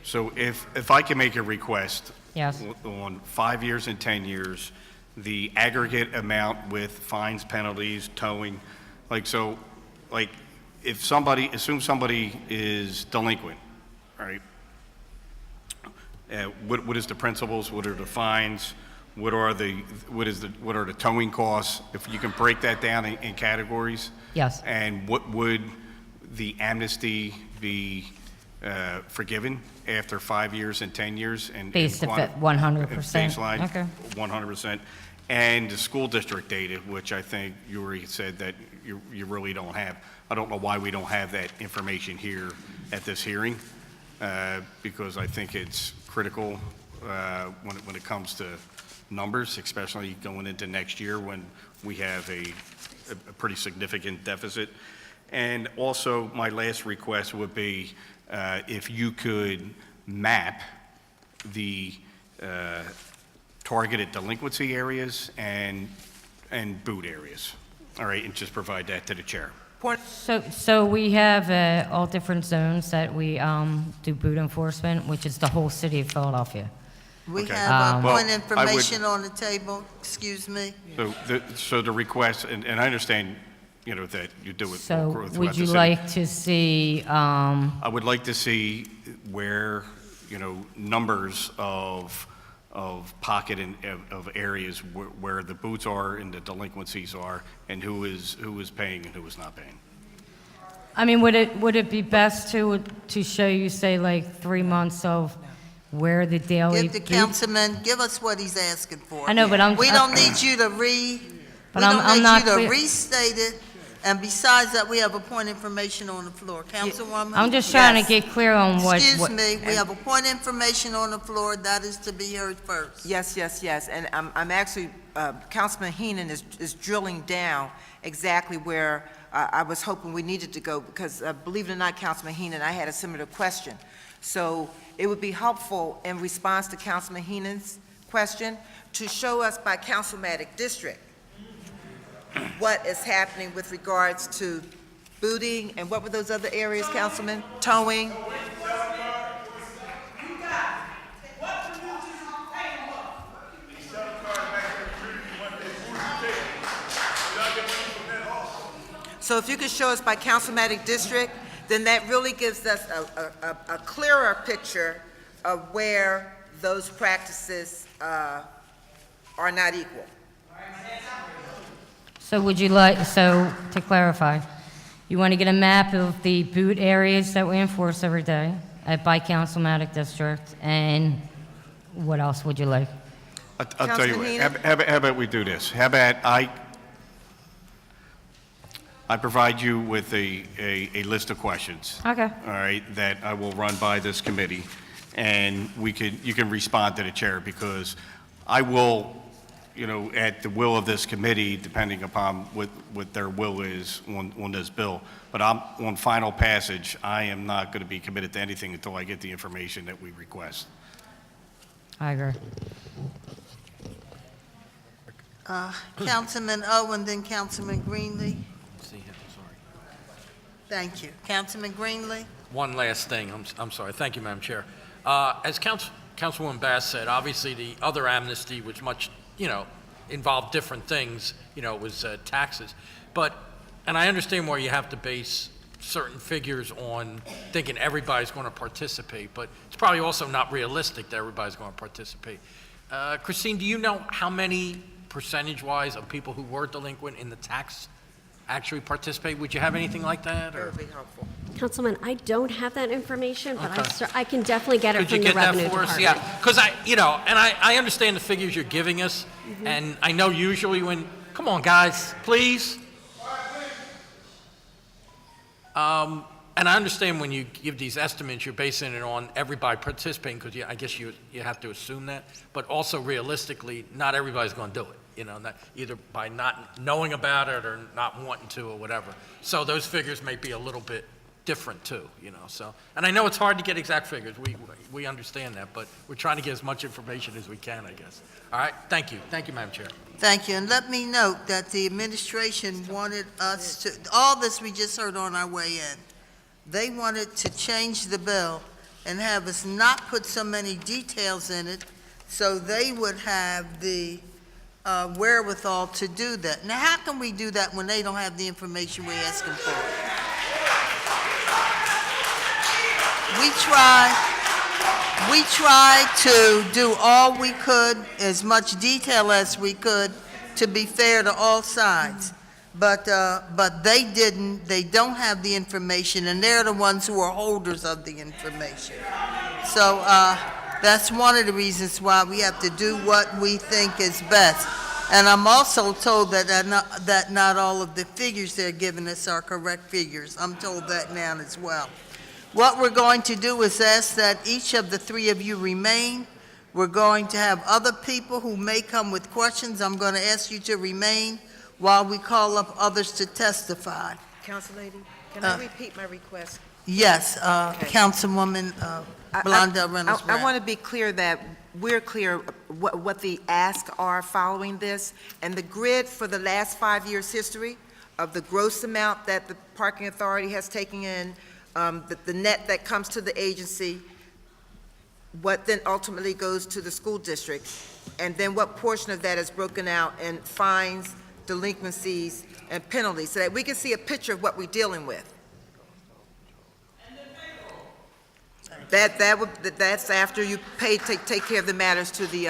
So if I can make a request.
Yes.
On 5 years and 10 years, the aggregate amount with fines, penalties, towing, assume somebody is delinquent, right? What is the principles, what are the fines, what are the towing costs? If you can break that down in categories?
Yes.
And what would the amnesty be forgiven after 5 years and 10 years?
Based at 100%.
Baseline,
Okay.
100%. And the school district data, which I think Yuri said that you really don't have. I don't know why we don't have that information here at this hearing. because I think it's critical when it comes to numbers, especially going into next year when we have a pretty significant deficit. And also, my last request would be if you could map the targeted delinquency areas and boot areas, all right, and just provide that to the chair.
So we have all different zones that we do boot enforcement, which is the whole city of Philadelphia.
We
Okay.
have
Well,
point
I would-
information on the table, excuse me.
So the request, and I understand, that you do it
So
throughout the
would you
city.
like to see,
I would like to see where, numbers of pocket and of areas where the boots are and the delinquencies are, and who is paying and who is not paying.
I mean, would it be best to show you, say, like 3 months of where the daily?
Give the councilman, give us what he's asking for.
I know, but
We don't need you to
But I'm not clear-
restate it, and besides that, we have a point information on the floor. Councilwoman?
I'm just trying to
Yes.
get clear on what.
Excuse me, we have a point information on the floor, that is to be heard first.
Yes, and I'm actually, Councilman Henon is drilling down exactly where I was hoping we needed to go, because believe it or not, Councilman Henon, I had a similar question. So it would be helpful in response to Councilman Henon's question to show us by councilmatic district what is happening with regards to booting, and what were those other areas, Councilman? Towing? So if you could show us by councilmatic district, then that really gives us a clearer picture of where those practices are not equal.
So would you like, so to clarify, you want to get a map of the boot areas that we enforce every day by councilmatic district, and what else would you like?
I'll tell you
Councilman
what, how about we do this? How about I provide you with a list of questions,
Okay.
all right, that I will run by this committee, and you can respond to the chair, because I will, at the will of this committee, depending upon what their will is on this bill, but on final passage, I am not going to be committed to anything until I get the information that we request.
I agree.
Councilman Owen, then Councilman Greenlee.
See him, sorry.
Thank you. Councilman Greenlee?
One last thing, I'm sorry. Thank you, Madam Chair. As Councilwoman Bass said, obviously the other amnesty was much, involved different things, it was taxes. And I understand why you have to base certain figures on thinking everybody's going to participate, but it's probably also not realistic that everybody's going to participate. Christine, do you know how many percentage-wise of people who were delinquent in the tax actually participate? Would you have anything like that?
That
Or
would be helpful.
Councilman, I don't have that information, but
Okay.
I can definitely get it
could you
from the
get that
revenue
for us?
department.
Yeah, because I understand the figures you're giving us, and I know usually when, come on, guys, please. And I understand when you give these estimates, you're basing it on everybody participating, because I guess you have to assume that. But also realistically, not everybody's going to do it, either by not knowing about it or not wanting to or whatever. So those figures may be a little bit different too, so. And I know it's hard to get exact figures. We understand that, but we're trying to get as much information as we can, I guess. All right, thank you. Thank you, Madam Chair.
Thank you, and let me note that the administration wanted us to, all this we just heard on our way in, they wanted to change the bill and have us not put so many details in it, so they would have the wherewithal to do that. Now, how can we do that when they don't have the information we're asking for? We tried to do all we could, as much detail as we could, to be fair to all sides. But they didn't, they don't have the information, and they're the ones who are holders of the information. So, that's one of the reasons why we have to do what we think is best. And I'm also told that not all of the figures they're giving us are correct figures. I'm told that now as well. What we're going to do is ask that each of the three of you remain. We're going to have other people who may come with questions. I'm going to ask you to remain while we call up others to testify.
Council lady, can I repeat my request?
Yes,
Okay.
Councilwoman Blondell Reynolds
I
Brown.
want to be clear that we're clear what the asks are following this, and the grid for the last 5 years' history of the gross amount that the parking authority has taken in, the net that comes to the agency, what then ultimately goes to the school district, and then what portion of that is broken out in fines, delinquencies, and penalties, so that we can see a picture of what we're dealing with. That's after you pay, take care of the matters to the,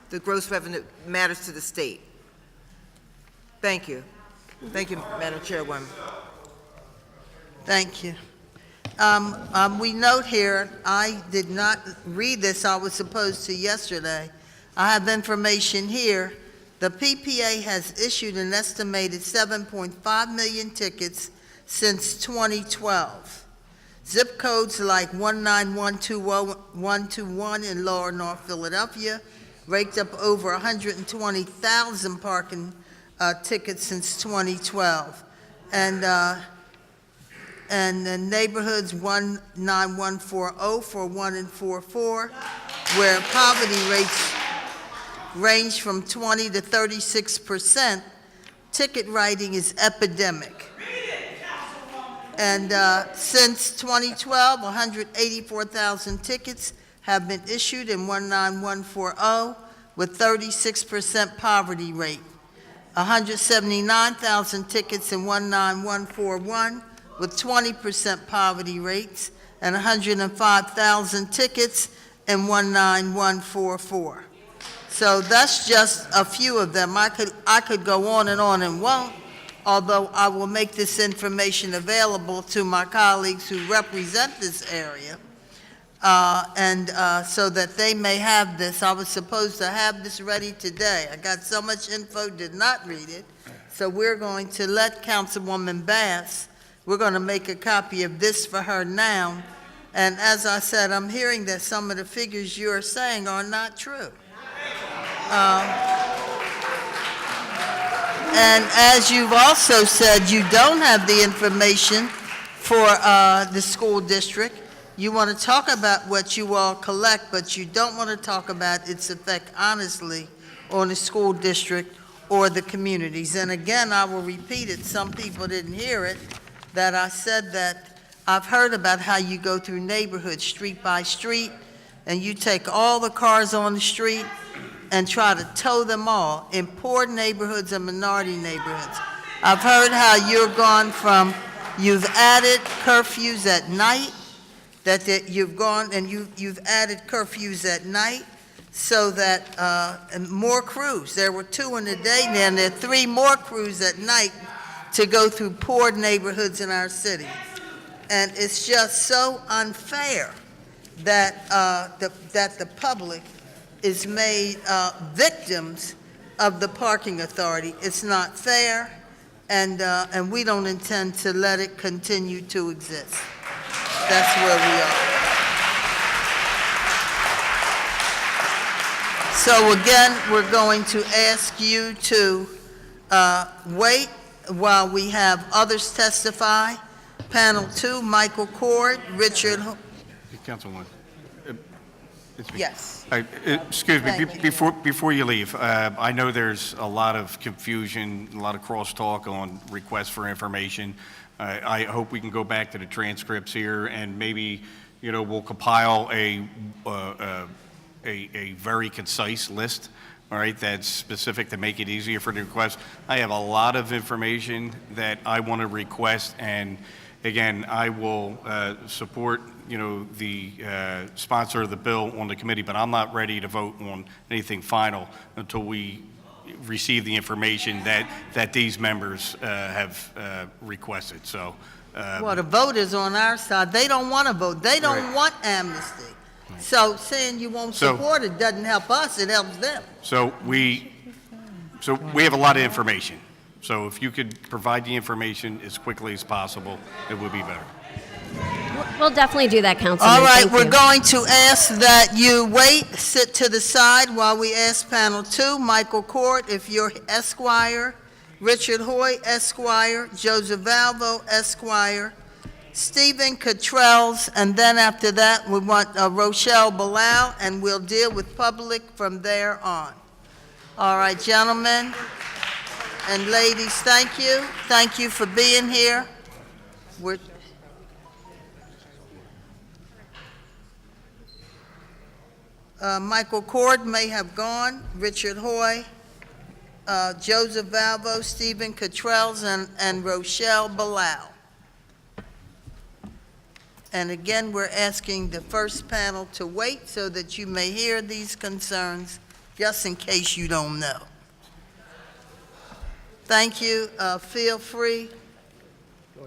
the gross revenue, matters to the state. Thank you. Thank you, Madam Chairwoman.
Thank you. We note here, I did not read this, I was supposed to yesterday. I have information here. The PPA has issued an estimated 7.5 million tickets since 2012. Zip codes like 19121 in Lower North Philadelphia raked up over 120,000 parking tickets since 2012. And the neighborhoods 19140 for 1 and 44, where poverty rates range from 20 to 36%, ticket writing is epidemic. And since 2012, 184,000 tickets have been issued in 19140 with 36% poverty rate. 179,000 tickets in 19141 with 20% poverty rates, and 105,000 tickets in 19144. So that's just a few of them. I could go on and won't, although I will make this information available to my colleagues who represent this area, so that they may have this. I was supposed to have this ready today. I got so much info, did not read it. So we're going to let Councilwoman Bass, we're going to make a copy of this for her now. And as I said, I'm hearing that some of the figures you're saying are not true. And as you've also said, you don't have the information for the school district. You want to talk about what you all collect, but you don't want to talk about its effect honestly on the school district or the communities. And again, I will repeat it, some people didn't hear it, that I said that I've heard about how you go through neighborhoods, street by street, and you take all the cars on the street and try to tow them all in poor neighborhoods and minority neighborhoods. I've heard how you've gone from, you've added curfews at night, you've added curfews at night so that, and more crews. There were 2 in the day, and there are 3 more crews at night to go through poor neighborhoods in our city. And it's just so unfair that, that the public is made victims of the parking authority. It's not fair, and we don't intend to let it continue to exist. That's where we are. So again, we're going to ask you to wait while we have others testify. Panel 2, Michael Cord, Richard.
Councilwoman.
Yes.
Excuse me,
Thank you.
before you leave, I know there's a lot of confusion, a lot of crosstalk on requests for information. I hope we can go back to the transcripts here and maybe, we'll compile a very concise list, all right, that's specific to make it easier for the request. I have a lot of information that I want to request, and again, I will support, the sponsor of the bill on the committee, but I'm not ready to vote on anything final until we receive the information that these members have requested. So,
Well, the voters on our side, they don't want to vote. They don't
Right.
want amnesty. So saying you won't support it doesn't help us, it helps them.
So we have a lot of information. So if you could provide the information as quickly as possible, it would be better.
We'll definitely do that, Councilman.
All right,
Thank
we're
you.
going to ask that you wait, sit to the side while we ask panel 2, Michael Court, if you're Esquire, Richard Hoy, Esquire, Joseph Valvo, Esquire, Stephen Cottrells, and then after that, we want Rochelle Bilal, and we'll deal with public from there on. All right, gentlemen and ladies, thank you. Thank you for being here. Michael Cord may have gone, Richard Hoy, Joseph Valvo, Stephen Cottrells, and Rochelle Bilal. And again, we're asking the first panel to wait so that you may hear these concerns, just in case you don't know. Thank you. Feel free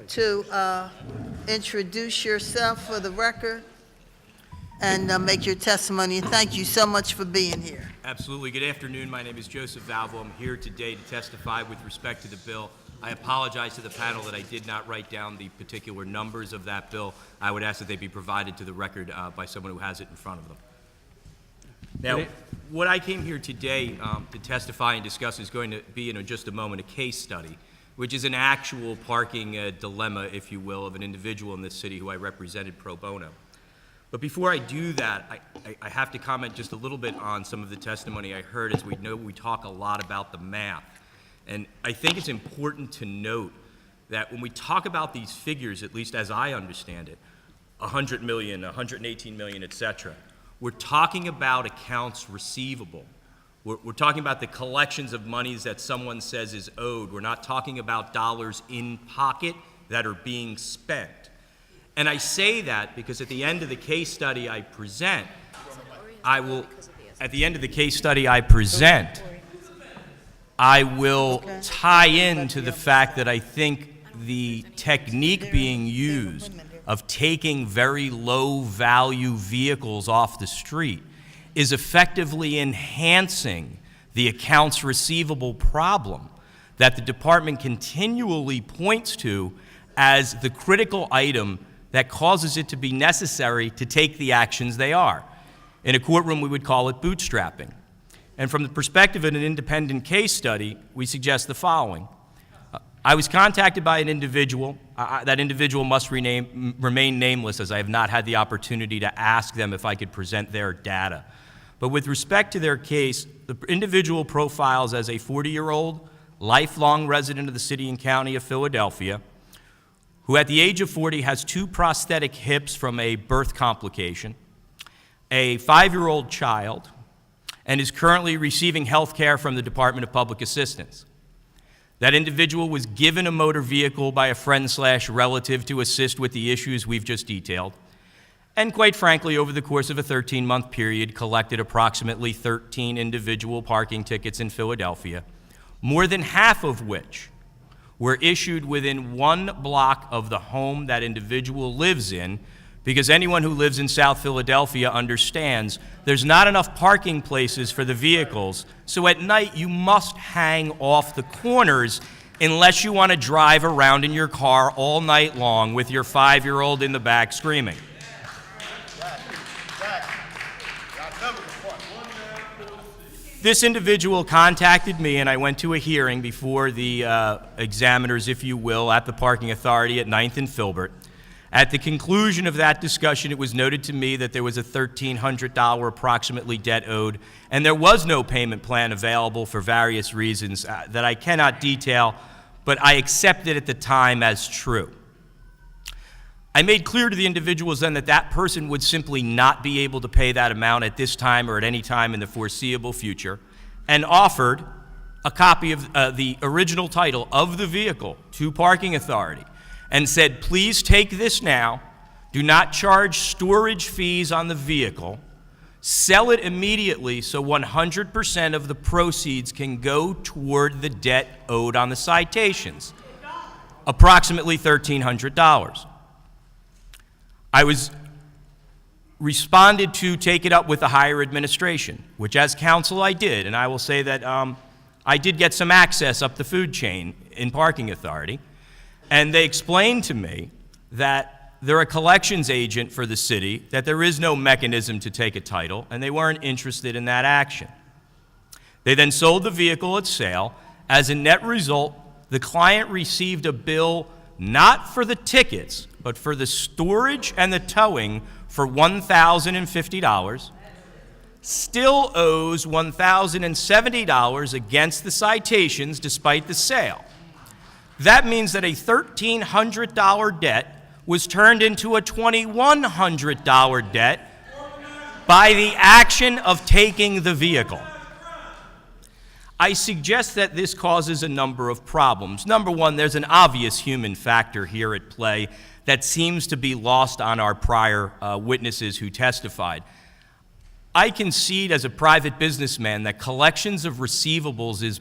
to introduce yourself for the record and make your testimony. And thank you so much for being here.
Absolutely. Good afternoon. My name is Joseph Valvo. I'm here today to testify with respect to the bill. I apologize to the panel that I did not write down the particular numbers of that bill. I would ask that they be provided to the record by someone who has it in front of them. Now, what I came here today to testify and discuss is going to be, in just a moment, a case study, which is an actual parking dilemma, if you will, of an individual in this city who I represented pro bono. But before I do that, I have to comment just a little bit on some of the testimony I heard. As we know, we talk a lot about the math. And I think it's important to note that when we talk about these figures, at least as I understand it, 100 million, 118 million, et cetera, we're talking about accounts receivable. We're talking about the collections of monies that someone says is owed. We're not talking about dollars in pocket that are being spent. And I say that because at the end of the case study I present, I will tie into the fact that I think the technique being used of taking very low-value vehicles off the street is effectively enhancing the accounts receivable problem that the department continually points to as the critical item that causes it to be necessary to take the actions they are. In a courtroom, we would call it bootstrapping. And from the perspective of an independent case study, we suggest the following. I was contacted by an individual. That individual must remain nameless, as I have not had the opportunity to ask them if I could present their data. But with respect to their case, the individual profiles as a 40-year-old, lifelong resident of the city and county of Philadelphia, who at the age of 40 has 2 prosthetic hips from a birth complication, a 5-year-old child, and is currently receiving health care from the Department of Public Assistance. That individual was given a motor vehicle by a friend/relative to assist with the issues we've just detailed, and quite frankly, over the course of a 13-month period, collected approximately 13 individual parking tickets in Philadelphia, more than half of which were issued within 1 block of the home that individual lives in, because anyone who lives in South Philadelphia understands there's not enough parking places for the vehicles, so at night you must hang off the corners unless you want to drive around in your car all night long with your 5-year-old in the back screaming. This individual contacted me, and I went to a hearing before the examiners, if you will, at the Parking Authority at 9th and Filbert. At the conclusion of that discussion, it was noted to me that there was a $1,300 approximately debt owed, and there was no payment plan available for various reasons that I cannot detail, but I accepted at the time as true. I made clear to the individuals then that that person would simply not be able to pay that amount at this time or at any time in the foreseeable future, and offered a copy of the original title of the vehicle to Parking Authority, and said, please take this now, do not charge storage fees on the vehicle, sell it immediately so 100% of the proceeds can go toward the debt owed on the citations, approximately $1,300. I was responded to take it up with the higher administration, which as counsel I did, and I will say that I did get some access up the food chain in Parking Authority, and they explained to me that they're a collections agent for the city, that there is no mechanism to take a title, and they weren't interested in that action. They then sold the vehicle at sale. As a net result, the client received a bill not for the tickets, but for the storage and the towing for $1,050, still owes $1,070 against the citations despite the sale. That means that a $1,300 debt was turned into a $2,100 debt by the action of taking the vehicle. I suggest that this causes a number of problems. Number one, there's an obvious human factor here at play that seems to be lost on our prior witnesses who testified. I concede as a private businessman that collections of receivables is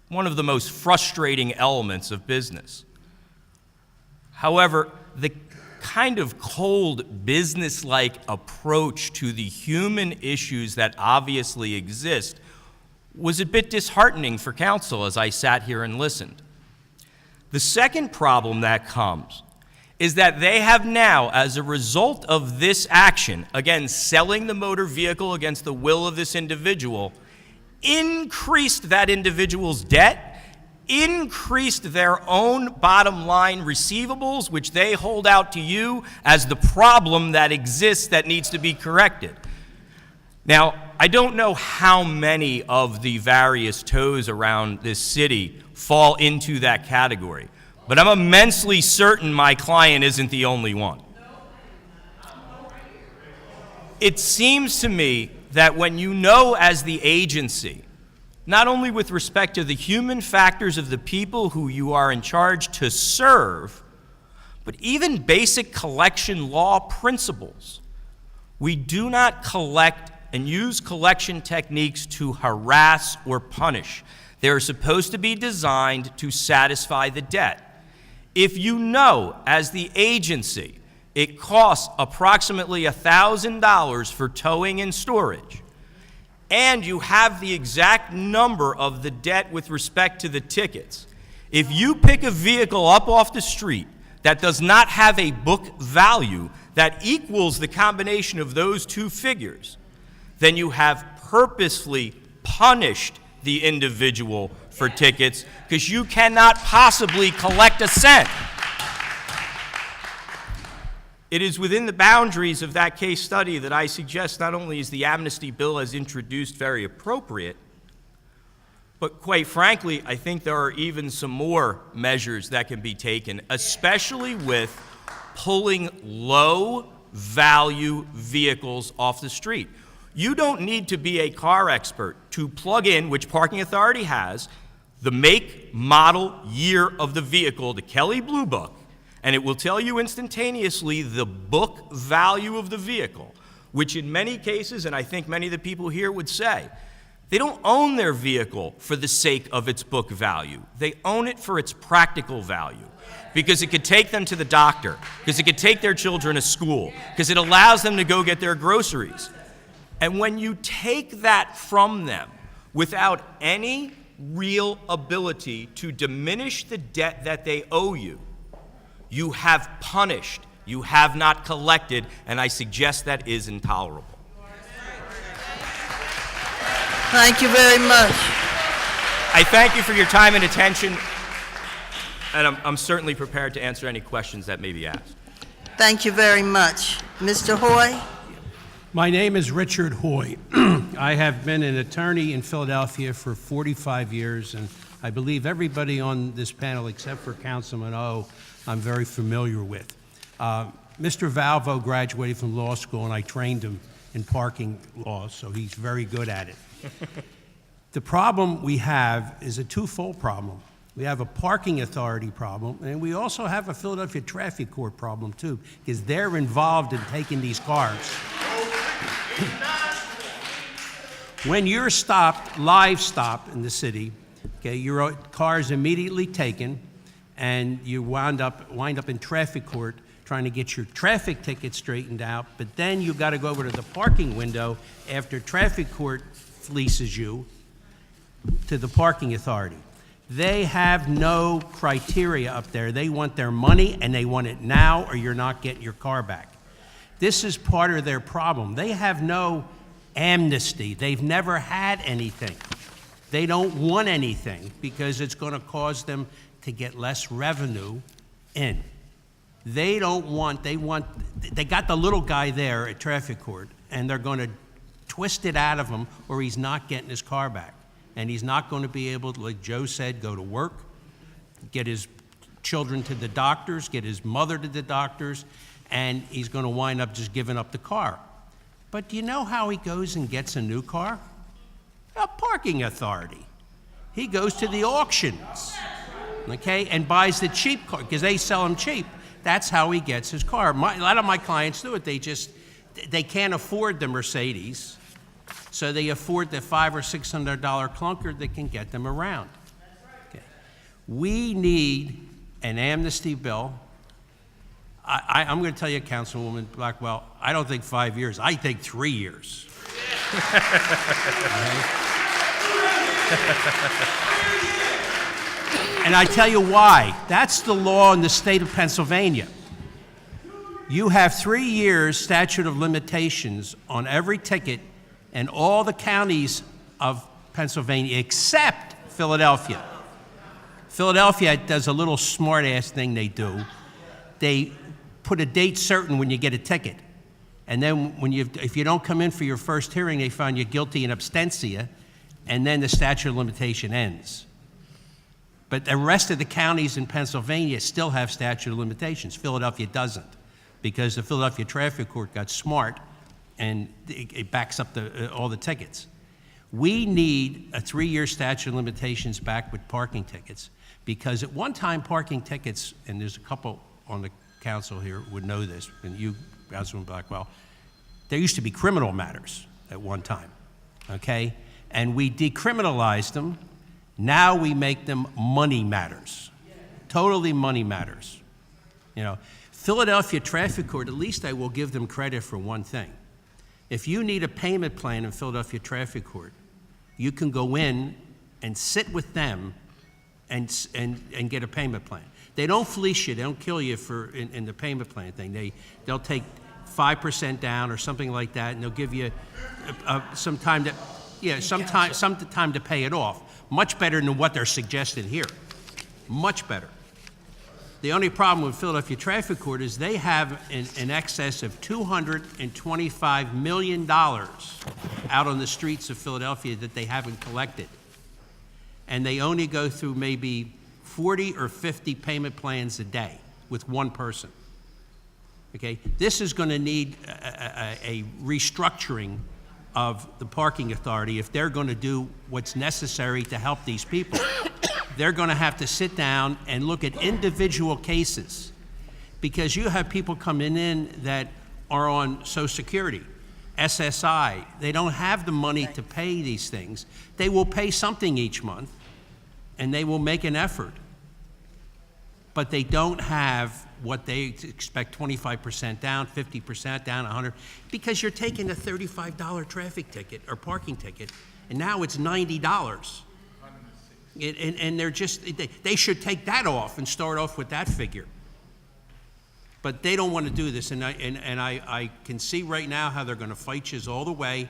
one of the most frustrating elements of business. However, the kind of cold, business-like approach to the human issues that obviously exist was a bit disheartening for council as I sat here and listened. The second problem that comes is that they have now, as a result of this action, again, selling the motor vehicle against the will of this individual, increased that individual's debt, increased their own bottom line receivables, which they hold out to you as the problem that exists that needs to be corrected. Now, I don't know how many of the various tows around this city fall into that category, but I'm immensely certain my client isn't the only one. It seems to me that when you know as the agency, not only with respect to the human factors of the people who you are in charge to serve, but even basic collection law principles, we do not collect and use collection techniques to harass or punish. They are supposed to be designed to satisfy the debt. If you know, as the agency, it costs approximately $1,000 for towing and storage, and you have the exact number of the debt with respect to the tickets, if you pick a vehicle up off the street that does not have a book value that equals the combination of those two figures, then you have purposefully punished the individual for tickets because you cannot possibly collect a cent. It is within the boundaries of that case study that I suggest not only is the amnesty bill as introduced very appropriate, but quite frankly, I think there are even some more measures that can be taken, especially with pulling low-value vehicles off the street. You don't need to be a car expert to plug in, which Parking Authority has, the make, model, year of the vehicle, the Kelley Blue Book, and it will tell you instantaneously the book value of the vehicle, which in many cases, and I think many of the people here would say, they don't own their vehicle for the sake of its book value. They own it for its practical value, because it could take them to the doctor, because it could take their children to school, because it allows them to go get their groceries. And when you take that from them without any real ability to diminish the debt that they owe you, you have punished, you have not collected, and I suggest that is intolerable.
Thank you very much.
I thank you for your time and attention, and I'm certainly prepared to answer any questions that may be asked.
Thank you very much. Mr. Hoy?
My name is Richard Hoy. I have been an attorney in Philadelphia for 45 years, and I believe everybody on this panel, except for Councilman O, I'm very familiar with. Mr. Valvo graduated from law school, and I trained him in parking law, so he's very good at it. The problem we have is a twofold problem. We have a parking authority problem, and we also have a Philadelphia traffic court problem, too, because they're involved in taking these cars. When you're stopped, live stopped in the city, okay, your car is immediately taken, and you wind up in traffic court trying to get your traffic ticket straightened out, but then you got to go over to the parking window after traffic court fleeces you to the parking authority. They have no criteria up there. They want their money, and they want it now, or you're not getting your car back. This is part of their problem. They have no amnesty. They've never had anything. They don't want anything because it's going to cause them to get less revenue in. They got the little guy there at traffic court, and they're going to twist it out of him, or he's not getting his car back. And he's not going to be able to, like Joe said, go to work, get his children to the doctors, get his mother to the doctors, and he's going to wind up just giving up the car. But do you know how he goes and gets a new car? A parking authority. He goes to the auctions, okay, and buys the cheap car, because they sell them cheap. That's how he gets his car. A lot of my clients do it. They can't afford the Mercedes, so they afford the $500 or $600 clunker that can get them around. Okay. We need an amnesty bill. I'm going to tell you, Councilwoman Blackwell, I don't think 5 years. I think 3 years. And I tell you why. That's the law in the state of Pennsylvania. You have 3 years statute of limitations on every ticket in all the counties of Pennsylvania except Philadelphia. Philadelphia does a little smart-ass thing they do. They put a date certain when you get a ticket. And then if you don't come in for your first hearing, they find you guilty in absentia, and then the statute of limitation ends. But the rest of the counties in Pennsylvania still have statute of limitations. Philadelphia doesn't, because the Philadelphia Traffic Court got smart, and it backs up all the tickets. We need a 3-year statute of limitations back with parking tickets, because at one time parking tickets, and there's a couple on the council here would know this, and you, Councilman Blackwell, there used to be criminal matters at one time, okay? And we decriminalized them. Now we make them money matters, totally money matters. You know, Philadelphia Traffic Court, at least I will give them credit for one thing. If you need a payment plan in Philadelphia Traffic Court, you can go in and sit with them and get a payment plan. They don't fleece you, they don't kill you in the payment plan thing. They'll take 5% down or something like that, and they'll give you some time to pay it off. Much better than what they're suggesting here. Much better. The only problem with Philadelphia Traffic Court is they have in excess of $225 million out on the streets of Philadelphia that they haven't collected. And they only go through maybe 40 or 50 payment plans a day with one person. Okay? This is going to need a restructuring of the parking authority if they're going to do what's necessary to help these people. They're going to have to sit down and look at individual cases, because you have people coming in that are on Social Security, SSI. They don't have the money to pay these things. They will pay something each month, and they will make an effort. But they don't have what they expect, 25% down, 50% down, 100, because you're taking a $35 traffic ticket or parking ticket, and now it's $90. And they're just, they should take that off and start off with that figure. But they don't want to do this, and I can see right now how they're going to fight you all the way,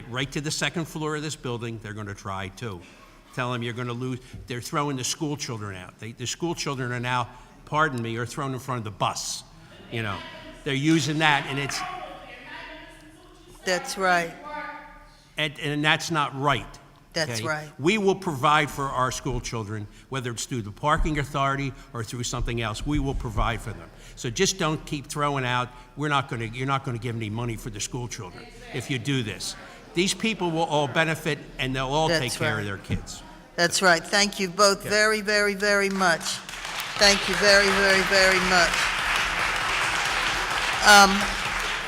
right to the second floor of this building. They're going to try too. Tell them you're going to lose. They're throwing the school children out. The school children are now, pardon me, are thrown in front of the bus. You know, they're using that, and it's.
That's right.
And that's not right.
That's
okay?
right.
We will provide for our school children, whether it's through the parking authority or through something else. We will provide for them. So just don't keep throwing out, you're not going to give any money for the school children if you do this. These people will all benefit, and they'll all take care of their kids.
That's right. Thank you both very, very, very much. Thank you very, very, very much.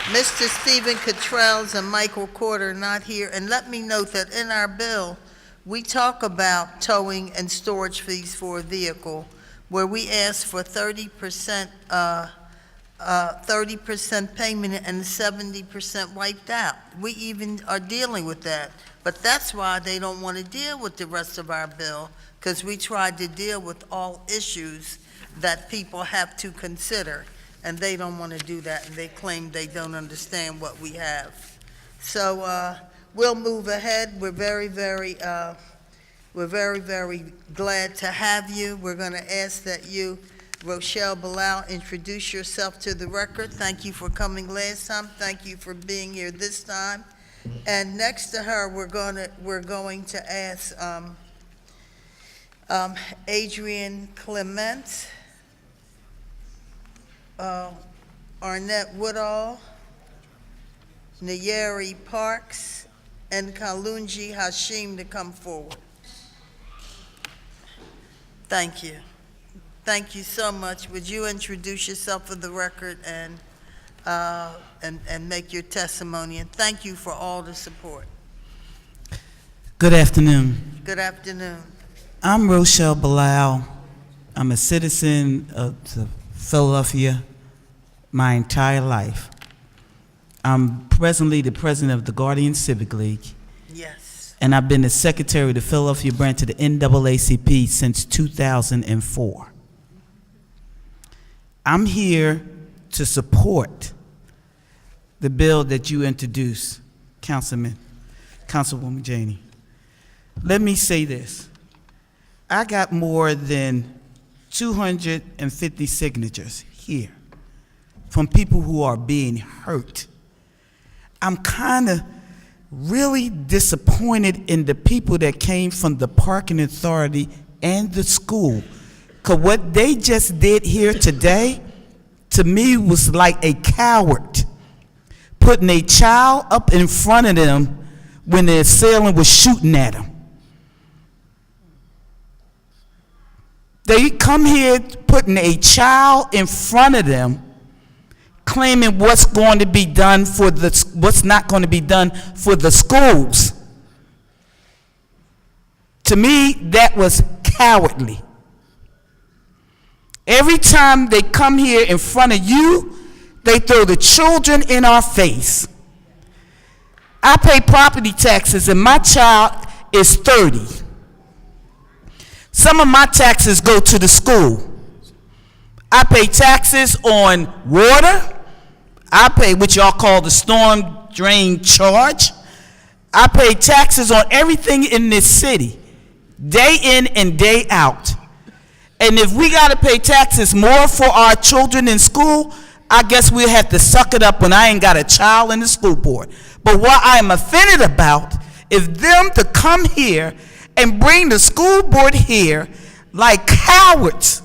Mr. Stephen Cottrell and Michael Corder are not here, and let me note that in our bill, we talk about towing and storage fees for a vehicle, where we ask for 30% 30% payment and 70% wiped out. We even are dealing with that. But that's why they don't want to deal with the rest of our bill, because we tried to deal with all issues that people have to consider, and they don't want to do that, and they claim they don't understand what we have. So we'll move ahead. We're very, very glad to have you. We're going to ask that you, Rochelle Bilal, introduce yourself to the record. Thank you for coming last time. Thank you for being here this time. And next to her, we're going to ask Adrian Clement, Arnett Woodall, Nayeri Parks, and Kalunji Hashim to come forward. Thank you. Thank you so much. Would you introduce yourself for the record and make your testimony? And thank you for all the support.
Good afternoon.
Good afternoon.
I'm Rochelle Bilal. I'm a citizen of Philadelphia my entire life. I'm presently the president of the Guardian Civic League.
Yes.
And I've been the secretary of the Philadelphia branch of the NAACP since 2004. I'm here to support the bill that you introduced, Councilwoman Jannie. Let me say this. I got more than 250 signatures here from people who are being hurt. I'm kind of really disappointed in the people that came from the parking authority and the school. Because what they just did here today, to me, was like a coward putting a child up in front of them when the assailant was shooting at them. They come here putting a child in front of them, claiming what's going to be done for what's not going to be done for the schools. To me, that was cowardly. Every time they come here in front of you, they throw the children in our face. I pay property taxes and my child is 30. Some of my taxes go to the school. I pay taxes on water. I pay what y'all call the storm drain charge. I pay taxes on everything in this city, day in and day out. And if we got to pay taxes more for our children in school, I guess we'll have to suck it up when I ain't got a child in the school board. But what I'm offended about is them to come here and bring the school board here like cowards,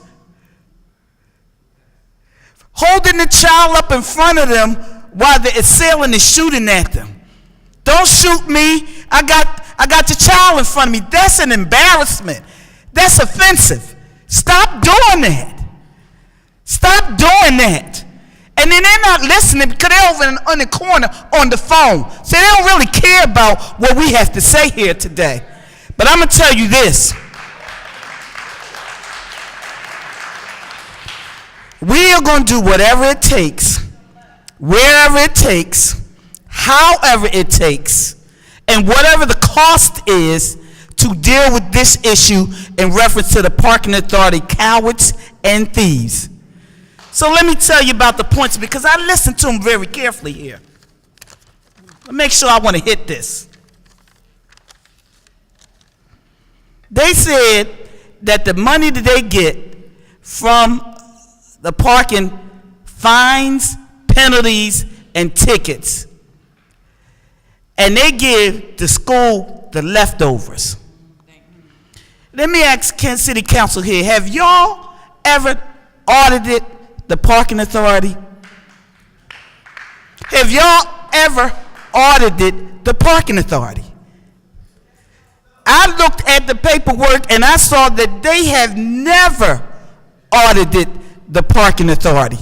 holding the child up in front of them while the assailant is shooting at them. Don't shoot me. I got your child in front of me. That's an embarrassment. That's offensive. Stop doing that. Stop doing that. And then they're not listening because they're over in the corner on the phone. So they don't really care about what we have to say here today. But I'm going to tell you this. We are going to do whatever it takes, wherever it takes, however it takes, and whatever the cost is to deal with this issue in reference to the parking authority cowards and thieves. So let me tell you about the points, because I listened to them very carefully here. Make sure I want to hit this. They said that the money that they get from the parking fines, penalties, and tickets, and they give the school the leftovers. Let me ask Kansas City Council here, have y'all ever audited the parking authority? Have y'all ever audited the parking authority? I looked at the paperwork and I saw that they have never audited the parking authority.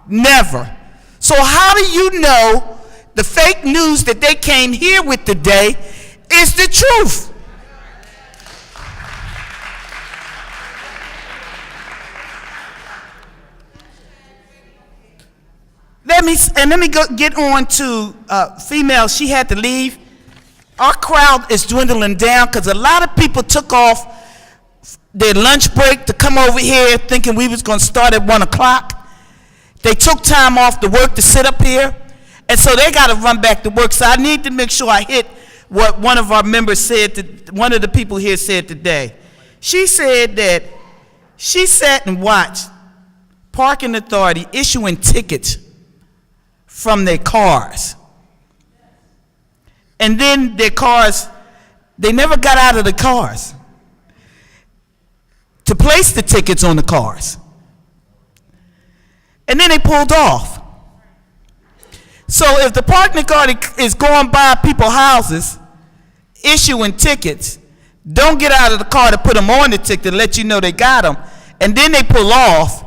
Never. So how do you know the fake news that they came here with today is the truth? Let me get on to female. She had to leave. Our crowd is dwindling down because a lot of people took off their lunch break to come over here thinking we was going to start at 1 o'clock. They took time off to work to sit up here, and so they got to run back to work. So I need to make sure I hit what one of our members said, one of the people here said today. She said that she sat and watched parking authority issuing tickets from their cars. And then their cars, they never got out of the cars to place the tickets on the cars. And then they pulled off. So if the parking authority is going by people's houses, issuing tickets, don't get out of the car to put them on the ticket to let you know they got them, and then they pull off,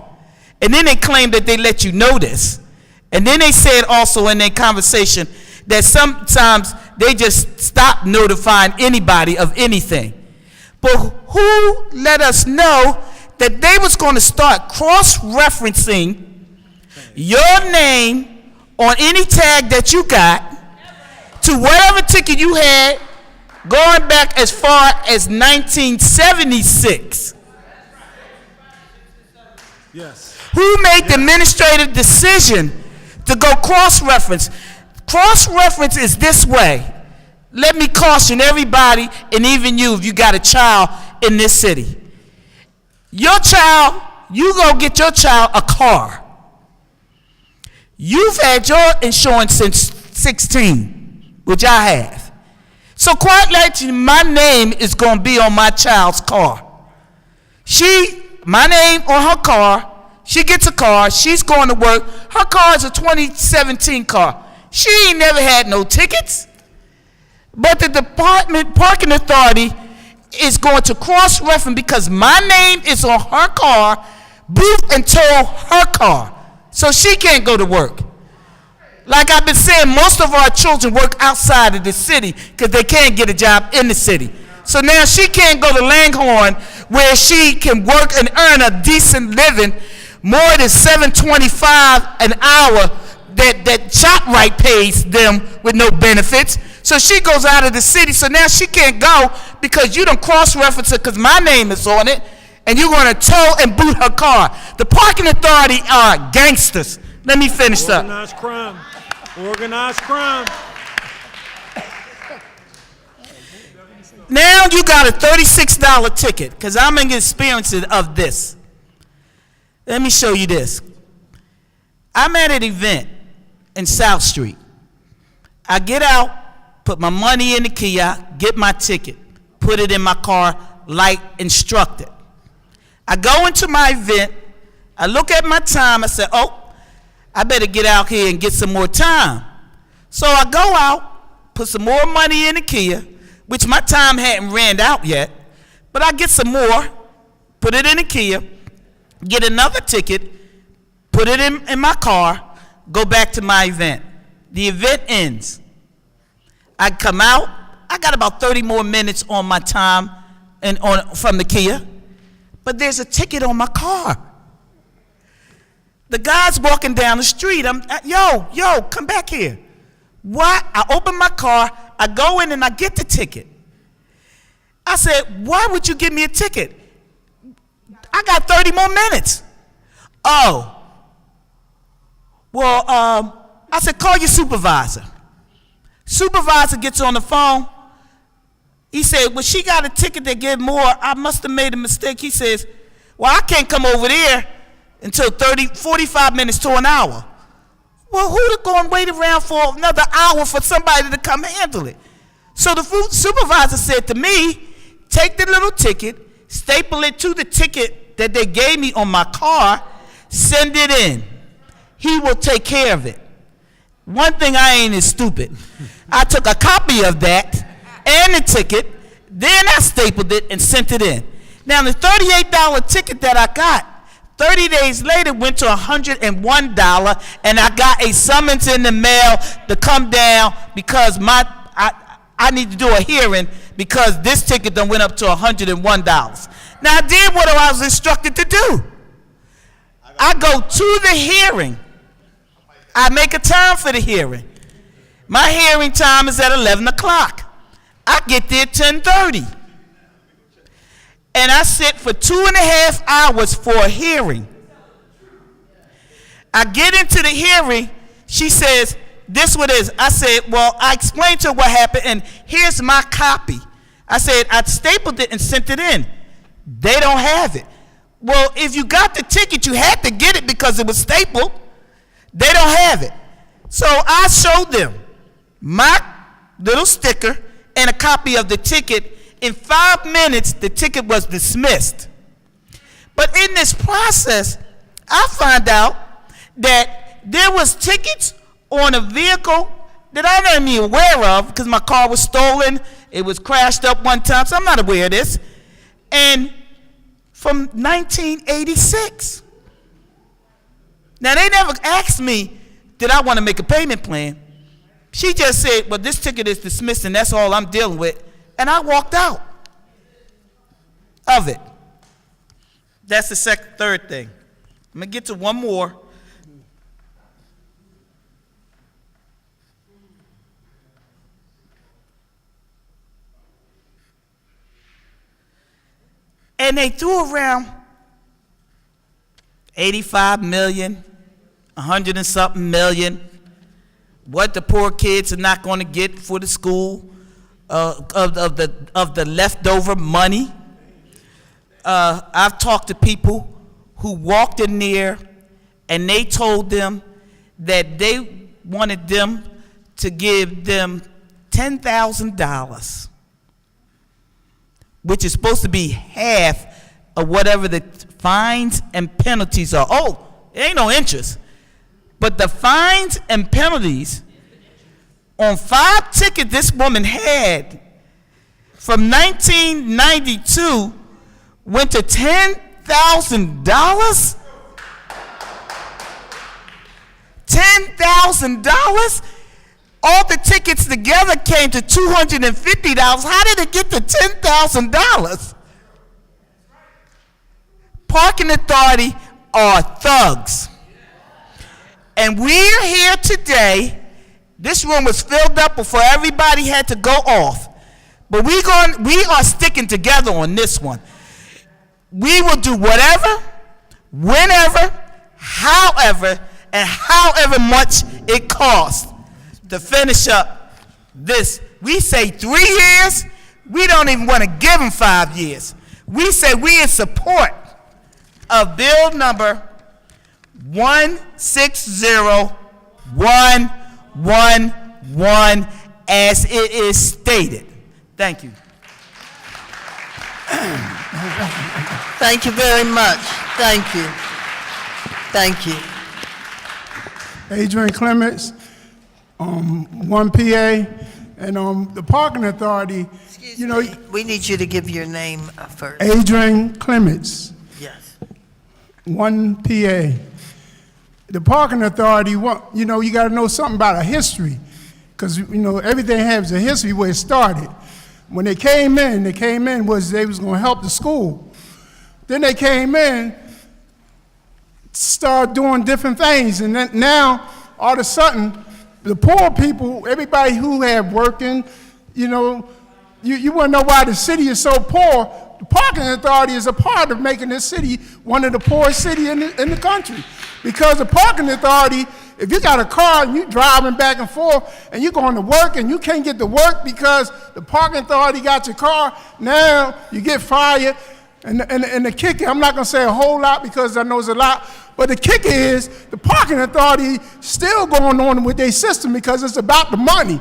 and then they claim that they let you know this. And then they said also in their conversation that sometimes they just stop notifying anybody of anything. But who let us know that they was going to start cross-referencing your name on any tag that you got to whatever ticket you had going back as far as 1976?
Yes.
Who made the administrative decision to go cross-reference? Cross-reference is this way. Let me caution everybody, and even you, if you got a child in this city. Your child, you go get your child a car. You've had your insurance since 16, which I have. So quite likely, my name is going to be on my child's car. My name on her car, she gets a car, she's going to work. Her car is a 2017 car. She ain't never had no tickets. But the department parking authority is going to cross-reference because my name is on her car, booth and tow her car. So she can't go to work. Like I've been saying, most of our children work outside of the city because they can't get a job in the city. So now she can't go to Langhorne where she can work and earn a decent living, more than $7.25 an hour that ShopRite pays them with no benefits. So she goes out of the city, so now she can't go because you don't cross-reference it because my name is on it, and you're going to tow and boot her car. The parking authority are gangsters. Let me finish up.
Organized crime. Organized crime.
Now you got a $36 ticket because I'm in experience of this. Let me show you this. I'm at an event in South Street. I get out, put my money in the kiosk, get my ticket, put it in my car, like instructed. I go into my event, I look at my time, I say, oh, I better get out here and get some more time. So I go out, put some more money in the kiosk, which my time hadn't ran out yet, but I get some more, put it in the kiosk, get another ticket, put it in my car, go back to my event. The event ends. I come out, I got about 30 more minutes on my time from the Kia, but there's a ticket on my car. The guy's walking down the street. Yo, come back here. What? I open my car, I go in and I get the ticket. I said, why would you give me a ticket? I got 30 more minutes. Oh. Well, I said, call your supervisor. Supervisor gets on the phone. He said, well, she got a ticket that gave more. I must have made a mistake. He says, well, I can't come over there until 45 minutes to an hour. Well, who's going to wait around for another hour for somebody to come handle it? So the supervisor said to me, take the little ticket, staple it to the ticket that they gave me on my car, send it in. He will take care of it. One thing I ain't is stupid. I took a copy of that and the ticket, then I stapled it and sent it in. Now the $38 ticket that I got, 30 days later went to $101, and I got a summons in the mail to come down because I need to do a hearing because this ticket done went up to $101. Now I did what I was instructed to do. I go to the hearing. I make a time for the hearing. My hearing time is at 11 o'clock. I get there at 10:30. And I sit for 2.5 hours for a hearing. I get into the hearing, she says, this what it is. I said, well, I explained to her what happened, and here's my copy. I said, I stapled it and sent it in. They don't have it. Well, if you got the ticket, you had to get it because it was stapled. They don't have it. So I showed them my little sticker and a copy of the ticket. In 5 minutes, the ticket was dismissed. But in this process, I found out that there was tickets on a vehicle that I'm not even aware of because my car was stolen. It was crashed up one time, so I'm not aware of this. And from 1986. Now, they never asked me, did I want to make a payment plan? She just said, well, this ticket is dismissed, and that's all I'm dealing with. And I walked out of it. That's the third thing. I'm going to get to one more. And they threw around 85 million, 100 and something million, what the poor kids are not going to get for the school, of the leftover money. I've talked to people who walked in there and they told them that they wanted them to give them $10,000. Which is supposed to be half of whatever the fines and penalties are. Oh, it ain't no interest. But the fines and penalties on 5 tickets this woman had from 1992 went to $10,000? $10,000? All the tickets together came to $250. How did it get to $10,000? Parking Authority are thugs. And we're here today. This room was filled up before everybody had to go off. But we are sticking together on this one. We will do whatever, whenever, however, and however much it costs to finish up this. We say 3 years. We don't even want to give them 5 years. We say we in support of bill number 160111 as it is stated. Thank you.
Thank you very much. Thank you. Thank you.
Adrian Clements, 1 PA, and the Parking Authority,
Excuse me. We need you to give your name first.
Adrian Clements,
Yes.
1 PA. The Parking Authority, you got to know something about a history, because, everything has a history where it started. When they came in was they was going to help the school. Then they came in, started doing different things, and then now, all of a sudden, the poor people, everybody who had working, you want to know why the city is so poor. The Parking Authority is a part of making this city one of the poorest cities in the country. Because the Parking Authority, if you got a car and you're driving back and forth and you're going to work and you can't get to work because the Parking Authority got your car, now you get fired. And the kicker, I'm not going to say a whole lot because I know it's a lot, but the kicker is the Parking Authority still going on with their system because it's about the money.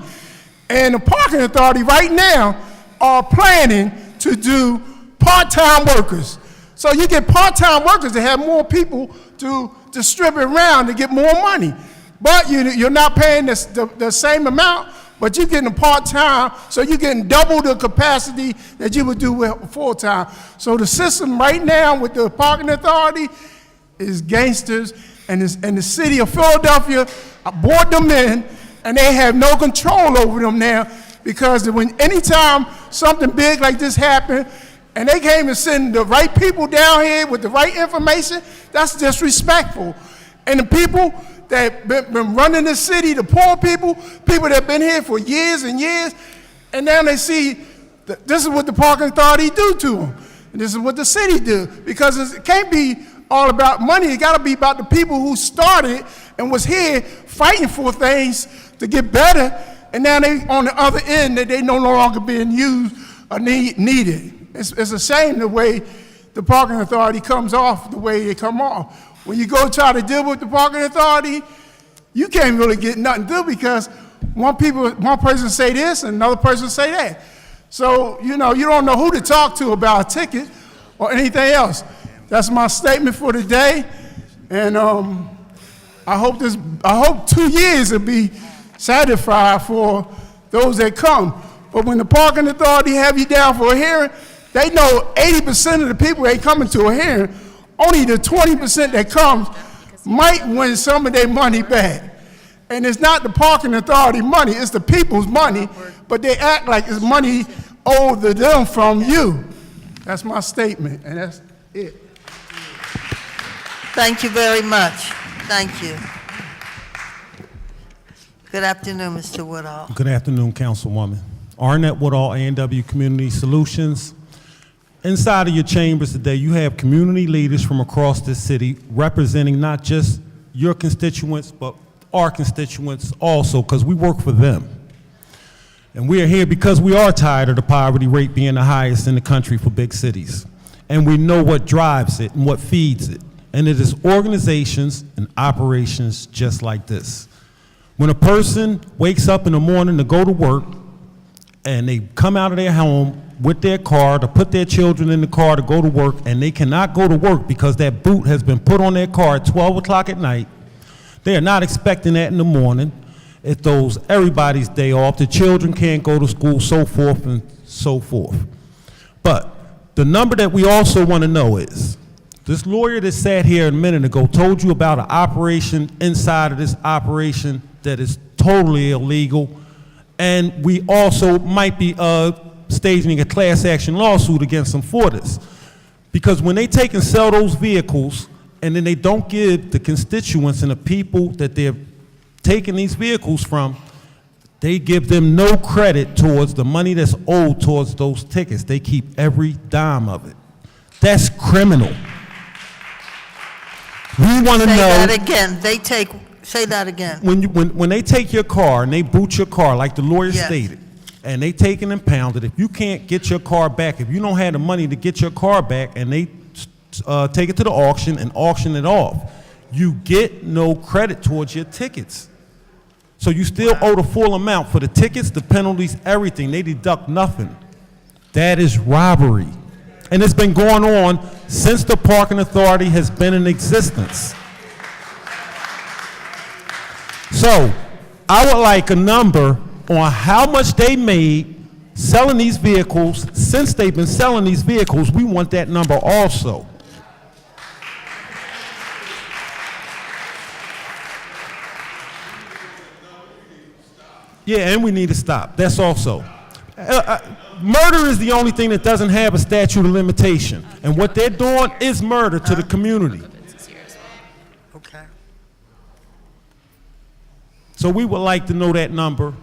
And the Parking Authority right now are planning to do part-time workers. So you get part-time workers to have more people to distribute around to get more money. But you're not paying the same amount, but you're getting a part-time, so you're getting double the capacity that you would do with full-time. So the system right now with the Parking Authority is gangsters, and the city of Philadelphia brought them in, and they have no control over them now, because anytime something big like this happened, and they came and send the right people down here with the right information, that's disrespectful. And the people, that been running the city, the poor people that have been here for years and years, and now they see that this is what the parking authority do to them. And this is what the city do. Because it can't be all about money. It got to be about the people who started and was here fighting for things to get better, and now they on the other end that they no longer being used or needed. It's a shame the way the parking authority comes off, the way they come off. When you go try to deal with the parking authority, you can't really get nothing to do because one person say this and another person say that. So, you don't know who to talk to about a ticket or anything else. That's my statement for today. And I hope 2 years will be satisfied for those that come. But when the parking authority have you down for a hearing, they know 80% of the people ain't coming to a hearing. Only the 20% that comes might win some of their money back. And it's not the parking authority money, it's the people's money, but they act like it's money owed to them from you. That's my statement, and that's it.
Thank you very much. Thank you. Good afternoon, Mr. Woodall.
Good afternoon, Councilwoman. Arnett Woodall, A&W Community Solutions. Inside of your chambers today, you have community leaders from across this city representing not just your constituents, but our constituents also, because we work for them. And we are here because we are tired of the poverty rate being the highest in the country for big cities. And we know what drives it and what feeds it. And it is organizations and operations just like this. When a person wakes up in the morning to go to work and they come out of their home with their car to put their children in the car to go to work, and they cannot go to work because that boot has been put on their car at 12 o'clock at night, they are not expecting that in the morning. It throws everybody's day off. The children can't go to school, so forth and so forth. But the number that we also want to know is, this lawyer that sat here a minute ago told you about an operation inside of this operation that is totally illegal, and we also might be staging a class action lawsuit against them for this. Because when they take and sell those vehicles, and then they don't give the constituents and the people that they're taking these vehicles from, they give them no credit towards the money that's owed towards those tickets. They keep every dime of it. That's criminal. We want to know.
Say that again. Say that again.
When they take your car and they boot your car, like the lawyer stated, and they take and impound it, if you can't get your car back, if you don't have the money to get your car back, and they take it to the auction and auction it off, you get no credit towards your tickets. So you still owe the full amount for the tickets, the penalties, everything. They deduct nothing. That is robbery. And it's been going on since the parking authority has been in existence. So I would like a number on how much they made selling these vehicles. Since they've been selling these vehicles, we want that number also. Yeah, and we need to stop. That's also. Murder is the only thing that doesn't have a statute of limitation. And what they're doing is murder to the community.
Okay.
So we would like to know that number.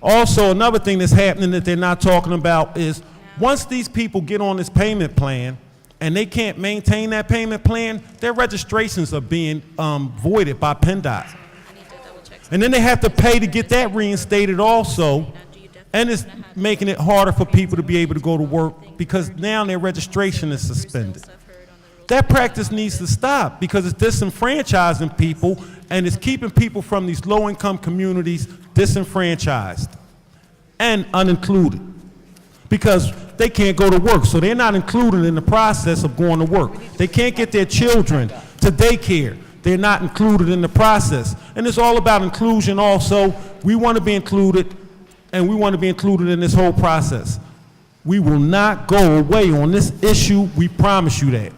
Also, another thing that's happening that they're not talking about is once these people get on this payment plan and they can't maintain that payment plan, their registrations are being voided by PennDOT. And then they have to pay to get that reinstated also. And it's making it harder for people to be able to go to work because now their registration is suspended. That practice needs to stop because it's disenfranchising people and it's keeping people from these low-income communities disenfranchised and unincluded because they can't go to work, so they're not included in the process of going to work. They can't get their children to daycare. They're not included in the process. And it's all about inclusion also. We want to be included, and we want to be included in this whole process. We will not go away on this issue. We promise you that.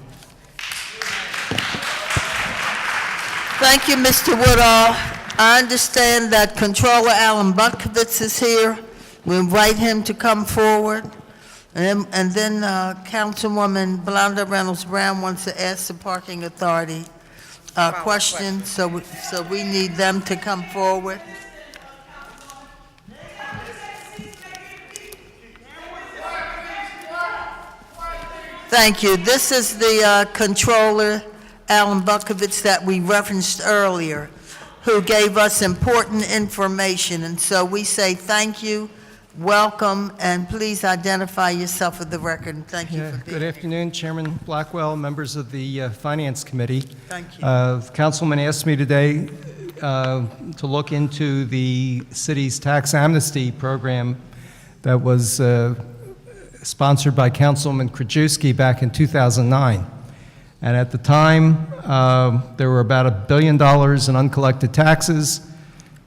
Thank you, Mr. Woodall. I understand that Controller Alan Buckowitz is here. We invite him to come forward. And then Councilwoman Blonda Reynolds Brown wants to ask the Parking Authority question, so we need them to come forward. Thank you. This is the controller, Alan Bukovitz, that we referenced earlier, who gave us important information. And so we say thank you, welcome, and please identify yourself for the record. And thank you for being
Good afternoon, Chairman Blackwell, members of the Finance Committee.
Thank you.
The Councilman asked me today to look into the city's tax amnesty program that was sponsored by Councilman Krajewski back in 2009. And at the time, there were about $1 billion in uncollected taxes.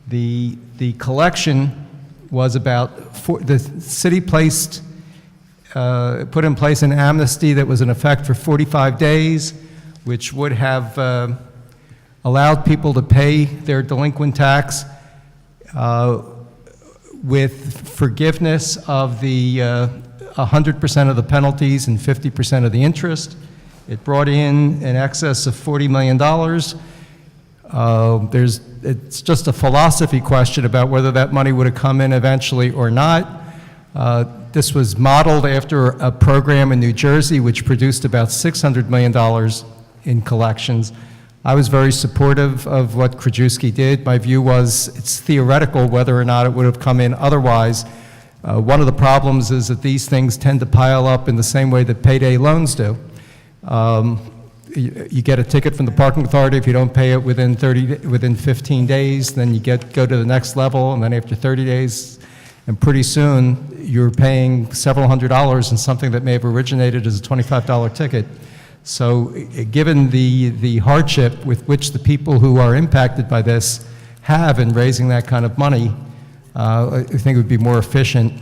The collection was the city put in place an amnesty that was in effect for 45 days, which would have allowed people to pay their delinquent tax with forgiveness of the 100% of the penalties and 50% of the interest. It brought in excess of $40 million. It's just a philosophy question about whether that money would have come in eventually or not. This was modeled after a program in New Jersey which produced about $600 million in collections. I was very supportive of what Krajewski did. My view was it's theoretical whether or not it would have come in otherwise. One of the problems is that these things tend to pile up in the same way that payday loans do. You get a ticket from the parking authority. If you don't pay it within 15 days, then you go to the next level, and then after 30 days, and pretty soon you're paying several $100s on something that may have originated as a $25 ticket. So given the hardship with which the people who are impacted by this have in raising that kind of money, I think it would be more efficient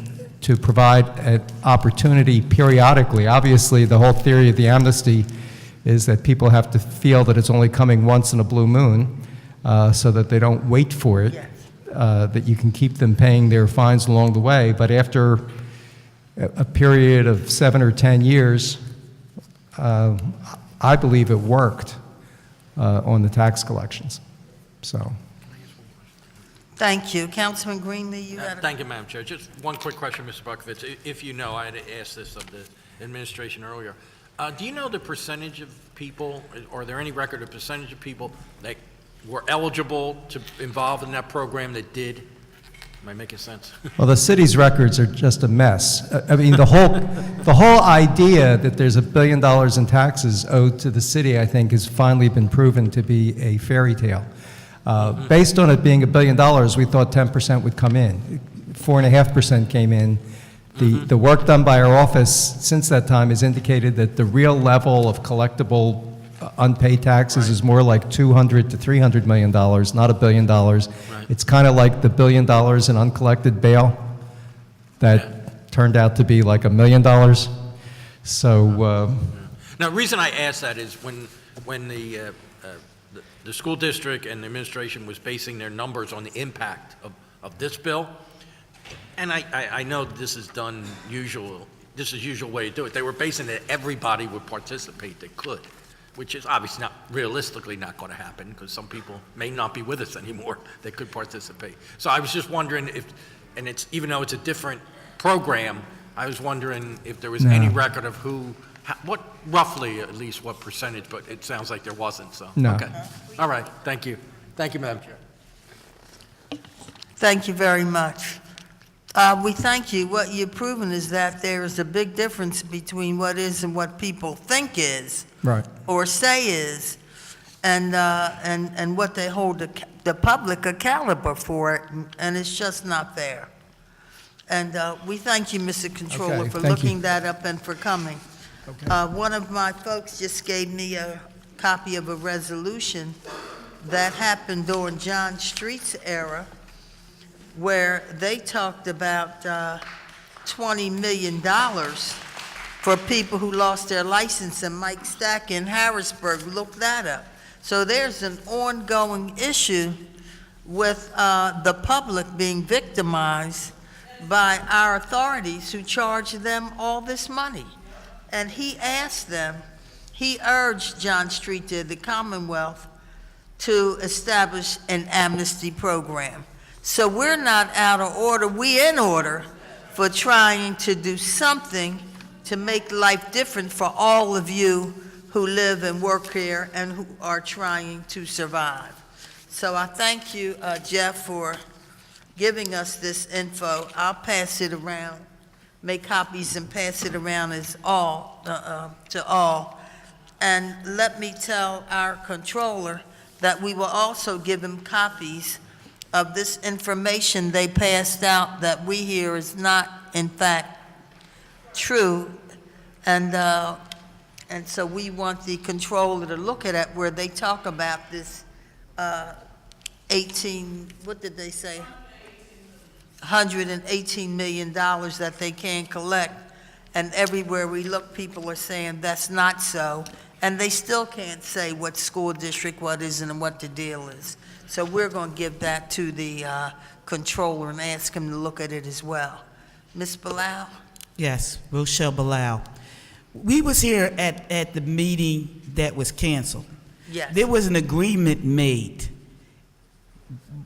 to provide an opportunity periodically. Obviously, the whole theory of the amnesty is that people have to feel that it's only coming once in a blue moon, so that they don't wait for it, that you can keep them paying their fines along the way. But after a period of 7 or 10 years, I believe it worked on the tax collections. So.
Thank you. Councilman Greenlee, you had a...
Thank you, Madam Chair. Just one quick question, Mr. Bukovitz. If you know, I had asked this of the administration earlier. Do you know the percentage of people, or are there any record of percentage of people that were eligible to involve in that program that did? Am I making sense?
Well, the city's records are just a mess. I mean, the whole idea that there's $1 billion in taxes owed to the city, I think, has finally been proven to be a fairy tale. Based on it being $1 billion, we thought 10% would come in. 4.5% came in. The work done by our office since that time has indicated that the real level of collectible unpaid taxes is more like $200 to $300 million, not $1 billion. It's kind of like the $1 billion in uncollected bail that turned out to be like $1 million. So.
Now, the reason I ask that is when the school district and the administration was basing their numbers on the impact of this bill, and I know this is usual way to do it. They were basing it everybody would participate that could, which is obviously realistically not going to happen because some people may not be with us anymore that could participate. So I was just wondering even though it's a different program, I was wondering if there was any record of what roughly at least what percentage, but it sounds like there wasn't, so.
No.
Okay. All right, thank you. Thank you, Madam Chair.
Thank you very much. We thank you. What you've proven is that there is a big difference between what is and what people think is,
Right.
or say is, and what they hold the public accountable for it, and it's just not there. And we thank you, Mr. Controller,
Okay,
for
thank
looking
you.
that up and for coming.
Okay.
One of my folks just gave me a copy of a resolution that happened during John Street's era, where they talked about $20 million for people who lost their license, and Mike Stack in Harrisburg looked that up. So there's an ongoing issue with the public being victimized by our authorities who charge them all this money. And he asked them, he urged John Street, the Commonwealth, to establish an amnesty program. So we're not out of order, we in order for trying to do something to make life different for all of you who live and work here and who are trying to survive. So I thank you, Jeff, for giving us this info. I'll pass it around, make copies and pass it around as all, to all. And let me tell our controller that we will also give him copies of this information they passed out that we hear is not, in fact, true. And so we want the controller to look at it where they talk about this 18, what did they say? $118 million that they can't collect. And everywhere we look, people are saying that's not so. And they still can't say what school district, what isn't, and what the deal is. So we're going to give that to the controller and ask him to look at it as well. Ms. Bilal?
Yes, Rochelle Bilal. We was here at the meeting that was canceled.
Yes.
There was an agreement made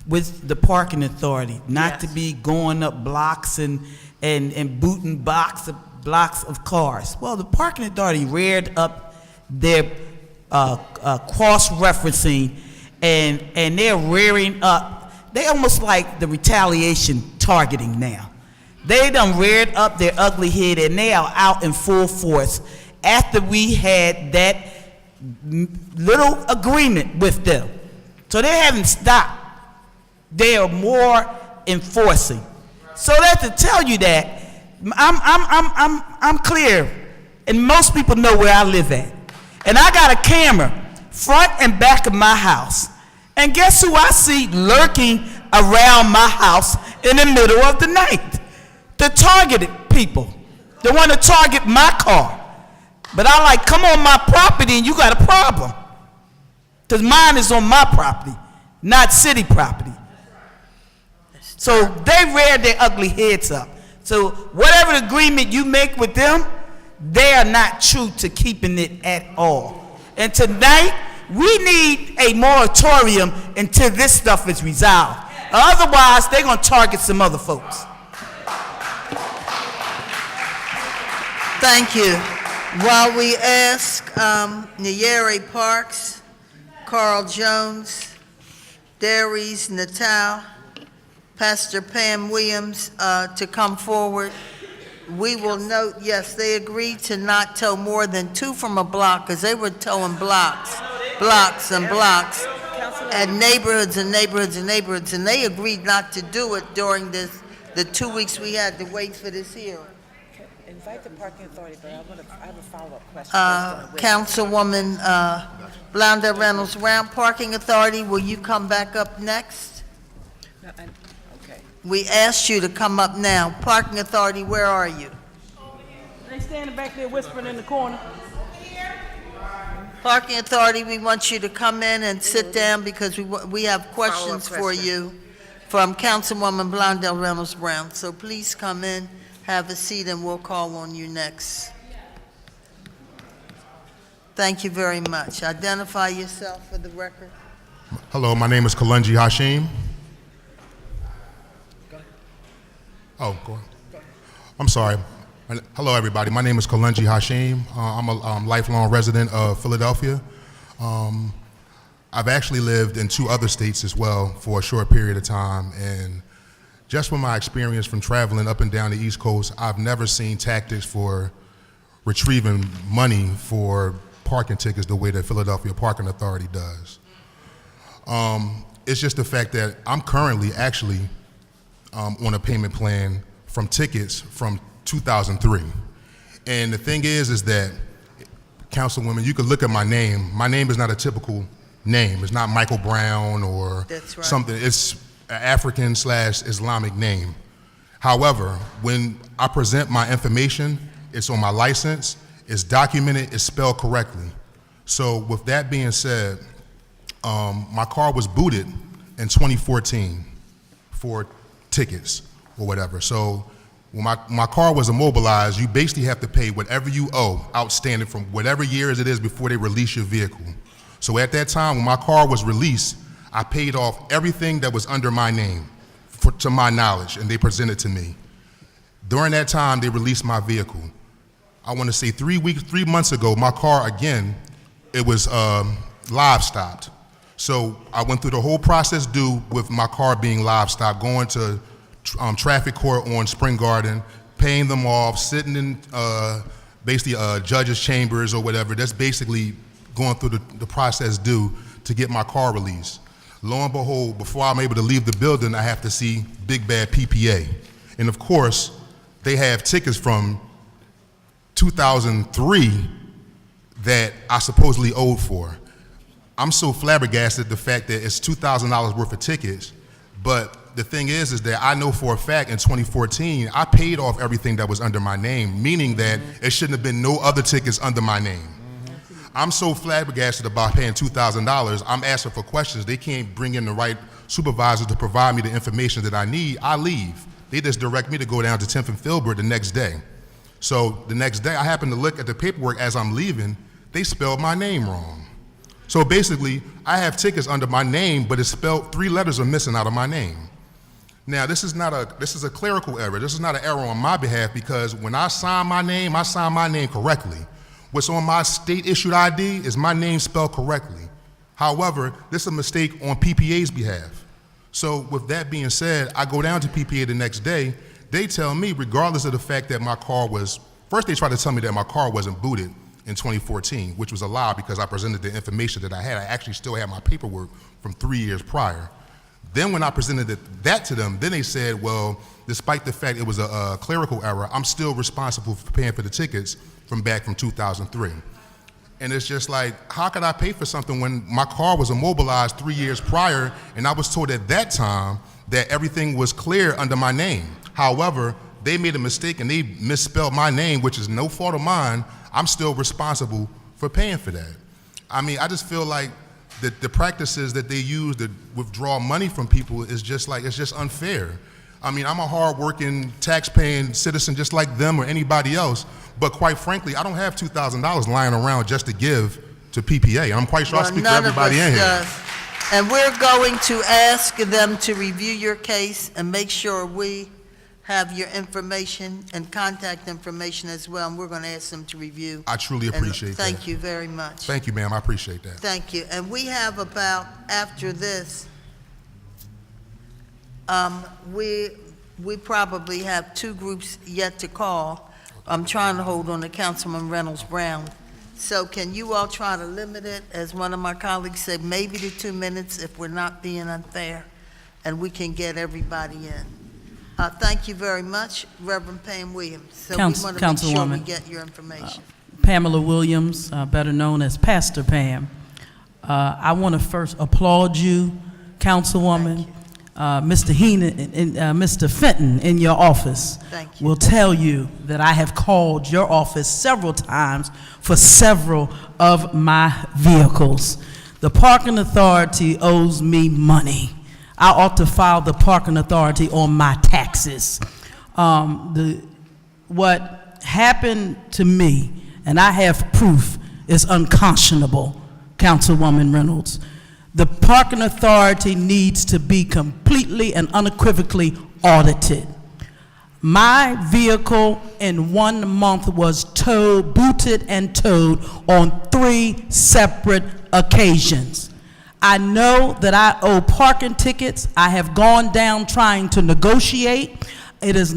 with the parking authority not to be going up blocks and booting blocks of cars. Well, the parking authority reared up their cross-referencing and they're rearing up. They almost like the retaliation targeting now. They done reared up their ugly head and they are out in full force after we had that little agreement with them. So they haven't stopped. They are more enforcing. So that to tell you that, I'm clear, and most people know where I live at. And I got a camera front and back of my house. And guess who I see lurking around my house in the middle of the night? The targeted people. They want to target my car. But I like, come on my property and you got a problem. Because mine is on my property, not city property. So they reared their ugly heads up. So whatever agreement you make with them, they are not true to keeping it at all. And tonight, we need a moratorium until this stuff is resolved. Otherwise, they're going to target some other folks.
Thank you. While we ask Nyeri Parks, Carl Jones, Darius Natal, Pastor Pam Williams to come forward, we will note, yes, they agreed to not tow more than 2 from a block because they were towing blocks and blocks and neighborhoods and neighborhoods and neighborhoods, and they agreed not to do it during the 2 weeks we had to wait for this hearing.
Invite the parking authority, but I have a follow-up question.
Councilwoman Blondell Reynolds, Round Parking Authority, will you come back up next?
No, okay.
We asked you to come up now. Parking Authority, where are you?
They standing back there whispering in the corner.
Parking Authority, we want you to come in and sit down because we have questions for you from Councilwoman Blondell Reynolds Brown. So please come in, have a seat, and we'll call on you next. Thank you very much. Identify yourself for the record.
Hello, my name is Kalunji Hashim. Oh, go on. I'm sorry. Hello, everybody. My name is Kalunji Hashim. I'm a lifelong resident of Philadelphia. I've actually lived in 2 other states as well for a short period of time, and just from my experience from traveling up and down the East Coast, I've never seen tactics for retrieving money for parking tickets the way that Philadelphia Parking Authority does. It's just the fact that I'm currently actually on a payment plan from tickets from 2003. And the thing is that, Councilwoman, you could look at my name. My name is not a typical name. It's not Michael Brown or something. It's an African/Islamic name. However, when I present my information, it's on my license, it's documented, it's spelled correctly. So with that being said, my car was booted in 2014 for tickets or whatever. So when my car was immobilized, you basically have to pay whatever you owe outstanding from whatever years it is before they release your vehicle. So at that time, when my car was released, I paid off everything that was under my name, to my knowledge, and they presented to me. During that time, they released my vehicle. I want to say 3 months ago, my car again, it was live stopped. So I went through the whole process due with my car being live stopped, going to traffic court on Spring Garden, paying them off, sitting in basically judge's chambers or whatever. That's basically going through the process due to get my car released. Lo and behold, before I'm able to leave the building, I have to see Big Bad PPA. And of course, they have tickets from 2003 that I supposedly owed for. I'm so flabbergasted the fact that it's $2,000 worth of tickets, but the thing is that I know for a fact in 2014, I paid off everything that was under my name, meaning that it shouldn't have been no other tickets under my name. I'm so flabbergasted about paying $2,000, I'm asking for questions. They can't bring in the right supervisor to provide me the information that I need. I leave. They just direct me to go down to 10th and Filbert the next day. So the next day, I happen to look at the paperwork as I'm leaving, they spelled my name wrong. So basically, I have tickets under my name, but it's spelled, 3 letters are missing out of my name. Now, this is a clerical error. This is not an error on my behalf, because when I sign my name correctly. What's on my state-issued ID is my name spelled correctly. However, this is a mistake on PPA's behalf. So with that being said, I go down to PPA the next day. They tell me, regardless of the fact that my car was, first they tried to tell me that my car wasn't booted in 2014, which was a lie because I presented the information that I had. I actually still had my paperwork from 3 years prior. Then when I presented that to them, then they said, well, despite the fact it was a clerical error, I'm still responsible for paying for the tickets from 2003. And it's just like, how could I pay for something when my car was immobilized 3 years prior, and I was told at that time that everything was clear under my name. However, they made a mistake and they misspelled my name, which is no fault of mine. I'm still responsible for paying for that. I mean, I just feel like the practices that they use to withdraw money from people is just like, it's just unfair. I mean, I'm a hard-working, tax-paying citizen just like them or anybody else, but quite frankly, I don't have $2,000 lying around just to give to PPA. And I'm quite sure I speak for everybody in here.
And we're going to ask them to review your case and make sure we have your information and contact information as well, and we're going to ask them to review.
I truly appreciate that.
Thank you very much.
Thank you, ma'am. I appreciate that.
Thank you. And we have about, after this, we probably have 2 groups yet to call. I'm trying to hold on to Councilman Reynolds Brown. So can you all try to limit it, as one of my colleagues said, maybe to 2 minutes if we're not being unfair, and we can get everybody in. Thank you very much, Reverend Pam Williams. So we want to make sure we get your information.
Pamela Williams, better known as Pastor Pam. I want to first applaud you, Councilwoman. Mr. Henon and Mr. Fenton in your office will tell you that I have called your office several times for several of my vehicles. The parking authority owes me money. I ought to file the parking authority on my taxes. What happened to me, and I have proof, is unconscionable, Councilwoman Reynolds. The parking authority needs to be completely and unequivocally audited. My vehicle in 1 month was towed, booted and towed on 3 separate occasions. I know that I owe parking tickets. I have gone down trying to negotiate. It is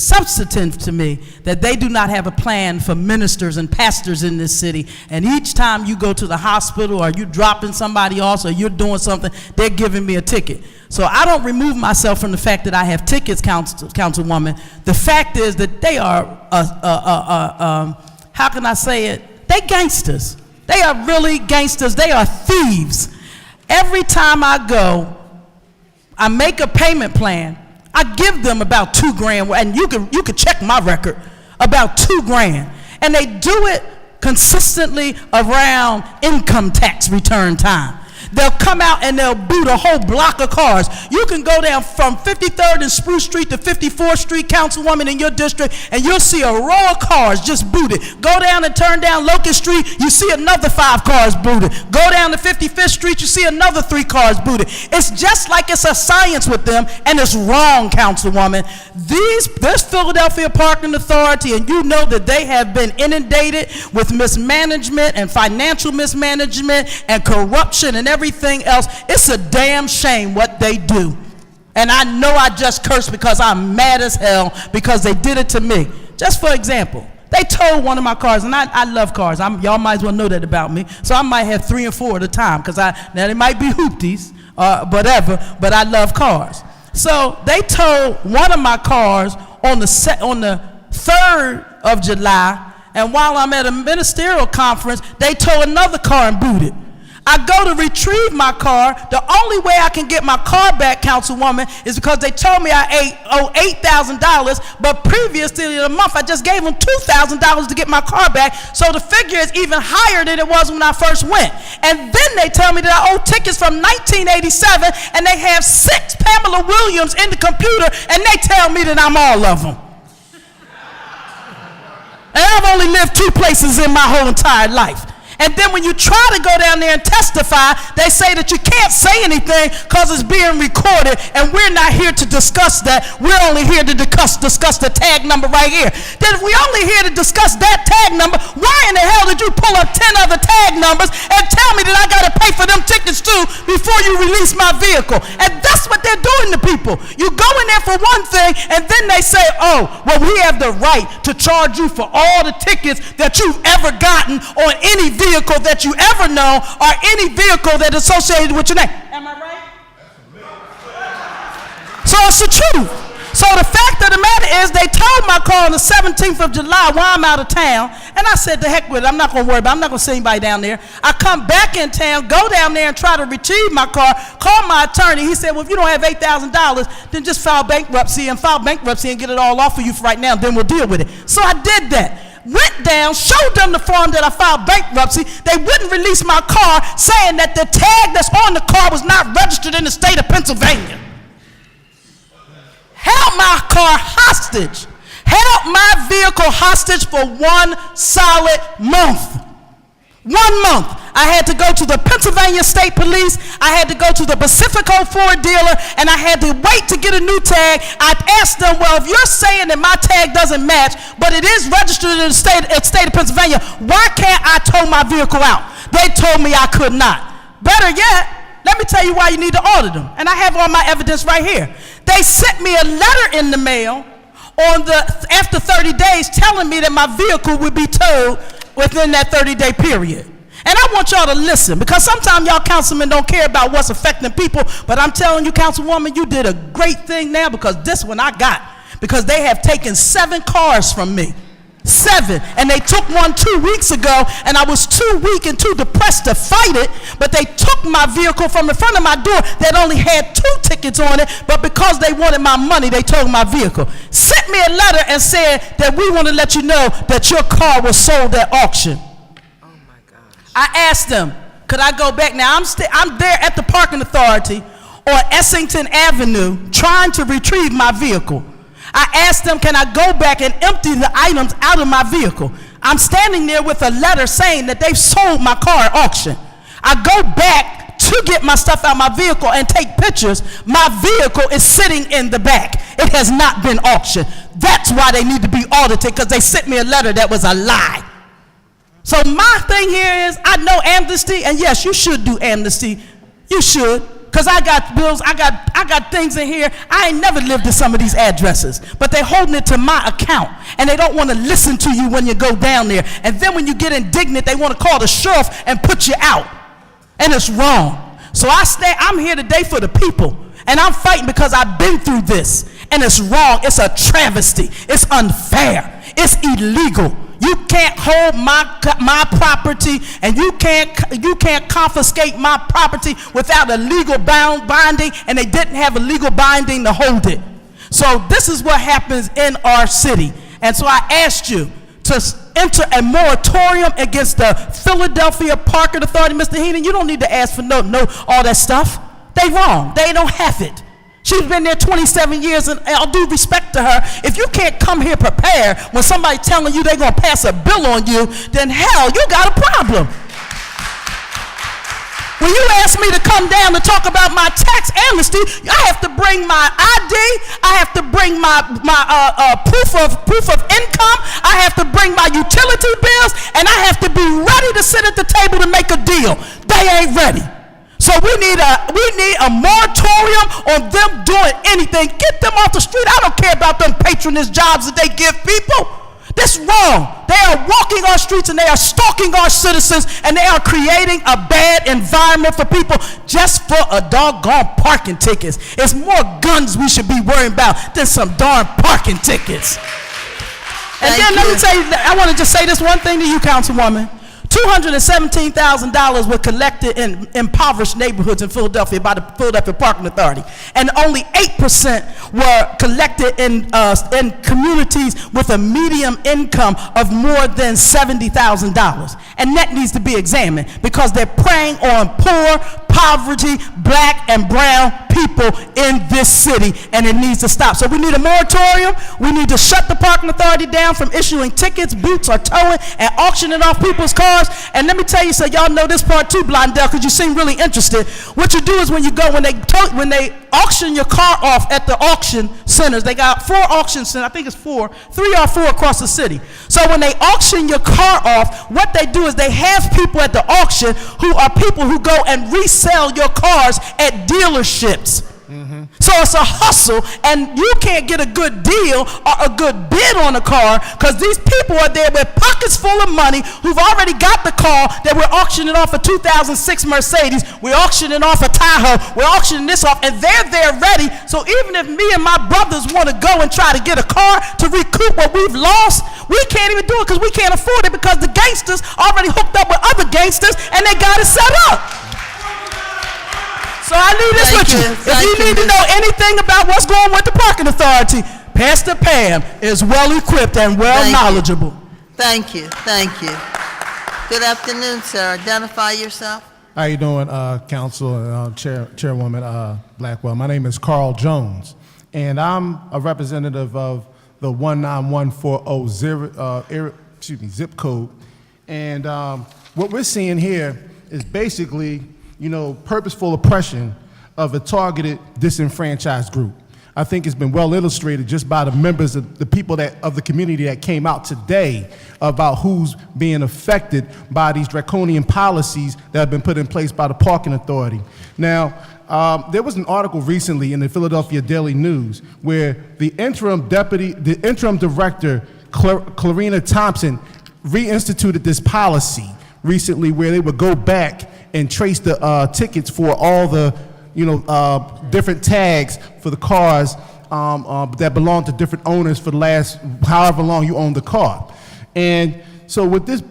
substantive to me that they do not have a plan for ministers and pastors in this city. And each time you go to the hospital or you're dropping somebody off or you're doing something, they're giving me a ticket. So I don't remove myself from the fact that I have tickets, Councilwoman. The fact is that they are, how can I say it? They gangsters. They are really gangsters. They are thieves. Every time I go, I make a payment plan. I give them about $2,000, and you can check my record, about $2,000. And they do it consistently around income tax return time. They'll come out and they'll boot a whole block of cars. You can go down from 53rd and Spruce Street to 54th Street, Councilwoman, in your district, and you'll see a row of cars just booted. Go down and turn down Locust Street, you see another 5 cars booted. Go down to 55th Street, you see another 3 cars booted. It's just like it's a science with them, and it's wrong, Councilwoman. This Philadelphia Parking Authority, and you know that they have been inundated with mismanagement and financial mismanagement and corruption and everything else. It's a damn shame what they do. And I know I just cursed because I'm mad as hell because they did it to me. Just for example, they towed one of my cars, and I love cars. Y'all might as well know that about me. So I might have 3 and 4 at a time, because now they might be hoopties, whatever, but I love cars. So they towed one of my cars on the 3rd of July, and while I'm at a ministerial conference, they towed another car and booted. I go to retrieve my car. The only way I can get my car back, Councilwoman, is because they told me I owe $8,000, but previously in the month, I just gave them $2,000 to get my car back, so the figure is even higher than it was when I first went. And then they tell me that I owe tickets from 1987, and they have 6 Pamela Williams in the computer, and they tell me that I'm all of them. And I've only lived 2 places in my whole entire life. And then when you try to go down there and testify, they say that you can't say anything because it's being recorded, and we're not here to discuss that. We're only here to discuss the tag number right here. Then if we're only here to discuss that tag number, why in the hell did you pull up 10 other tag numbers and tell me that I got to pay for them tickets too before you release my vehicle? And that's what they're doing to people. You go in there for one thing, and then they say, oh, well, we have the right to charge you for all the tickets that you've ever gotten on any vehicle that you ever know, or any vehicle that is associated with your name. Am I right? So it's the truth. So the fact of the matter is, they towed my car on the 17th of July while I'm out of town, and I said, the heck with it, I'm not going to worry about it, I'm not going to send anybody down there. I come back in town, go down there and try to retrieve my car, call my attorney. He said, well, if you don't have $8,000, then just file bankruptcy and get it all off for you for right now, and then we'll deal with it. So I did that. Went down, showed them the form that I filed bankruptcy. They wouldn't release my car, saying that the tag that's on the car was not registered in the state of Pennsylvania. Held my car hostage. Held my vehicle hostage for 1 solid month. 1 month. I had to go to the Pennsylvania State Police. I had to go to the Pacifico Ford dealer, and I had to wait to get a new tag. I asked them, well, if you're saying that my tag doesn't match, but it is registered in the state of Pennsylvania, why can't I tow my vehicle out? They told me I could not. Better yet, let me tell you why you need to audit them. And I have all my evidence right here. They sent me a letter in the mail after 30 days telling me that my vehicle would be towed within that 30-day period. And I want y'all to listen, because sometimes y'all councilmen don't care about what's affecting people, but I'm telling you, Councilwoman, you did a great thing now, because this one I got. Because they have taken 7 cars from me. 7. And they took one 2 weeks ago, and I was too weak and too depressed to fight it, but they took my vehicle from in front of my door that only had 2 tickets on it, but because they wanted my money, they took my vehicle. Sent me a letter and said that we want to let you know that your car was sold at auction. Oh my gosh. I asked them, could I go back? Now, I'm there at the parking authority on Essington Avenue trying to retrieve my vehicle. I asked them, can I go back and empty the items out of my vehicle? I'm standing there with a letter saying that they've sold my car at auction. I go back to get my stuff out of my vehicle and take pictures. My vehicle is sitting in the back. It has not been auctioned. That's why they need to be audited, because they sent me a letter that was a lie. So my thing here is, I know amnesty, and yes, you should do amnesty. You should. Because I got bills, I got things in here. I ain't never lived in some of these addresses, but they're holding it to my account, and they don't want to listen to you when you go down there. And then when you get indignant, they want to call the sheriff and put you out, and it's wrong. So I'm here today for the people, and I'm fighting because I've been through this, and it's wrong. It's a travesty. It's unfair. It's illegal. You can't hold my property, and you can't confiscate my property without a legal binding, and they didn't have a legal binding to hold it. So this is what happens in our city. And so I asked you to enter a moratorium against the Philadelphia Parking Authority, Mr. Henon. You don't need to ask for no all that stuff. They wrong. They don't have it. She's been there 27 years, and all due respect to her, if you can't come here prepared when somebody telling you they're going to pass a bill on you, then hell, you got a problem. When you ask me to come down to talk about my tax amnesty, I have to bring my ID, I have to bring my proof of income, I have to bring my utility bills, and I have to be ready to sit at the table to make a deal. They ain't ready. So we need a moratorium on them doing anything. Get them off the street. I don't care about them patronage jobs that they give people. That's wrong. They are walking our streets and they are stalking our citizens and they are creating a bad environment for people just for a doggone parking tickets. It's more guns we should be worrying about than some darn parking tickets. And then let me tell you, I want to just say this one thing to you, Councilwoman. $217,000 were collected in impoverished neighborhoods in Philadelphia by the Philadelphia Parking Authority, and only 8% were collected in communities with a median income of more than $70,000. And that needs to be examined because they're preying on poor, poverty, black and brown people in this city, and it needs to stop. So we need a moratorium. We need to shut the parking authority down from issuing tickets, boots, or towing, and auctioning off people's cars. And let me tell you, so y'all know this part too, Blondell, because you seem really interested. What you do is when they auction your car off at the auction centers, they got 4 auction centers, I think it's 3 or 4 across the city. So when they auction your car off, what they do is they have people at the auction who are people who go and resell your cars at dealerships. So it's a hustle, and you can't get a good deal or a good bid on a car because these people are there with pockets full of money who've already got the car that we're auctioning off a 2006 Mercedes, we're auctioning off a Tahoe, we're auctioning this off, and they're there ready. So even if me and my brothers want to go and try to get a car to recoup what we've lost, we can't even do it because we can't afford it because the gangsters already hooked up with other gangsters and they got it set up. So I leave this with you. If you need to know anything about what's going on with the parking authority, Pastor Pam is well equipped and well knowledgeable.
Thank you. Thank you. Good afternoon, sir. Identify yourself.
How you doing, Council and Chairwoman Blackwell? My name is Carl Jones, and I'm a representative of the 19140 zip code. And what we're seeing here is basically, purposeful oppression of a targeted disenfranchised group. I think it's been well illustrated just by the members of the people of the community that came out today about who's being affected by these draconian policies that have been put in place by the Parking Authority. Now, there was an article recently in the Philadelphia Daily News where the interim director, Clarina Thompson, reinstituted this policy recently where they would go back and trace the tickets for all the, different tags for the cars that belong to different owners for the last however long you own the car. And so what's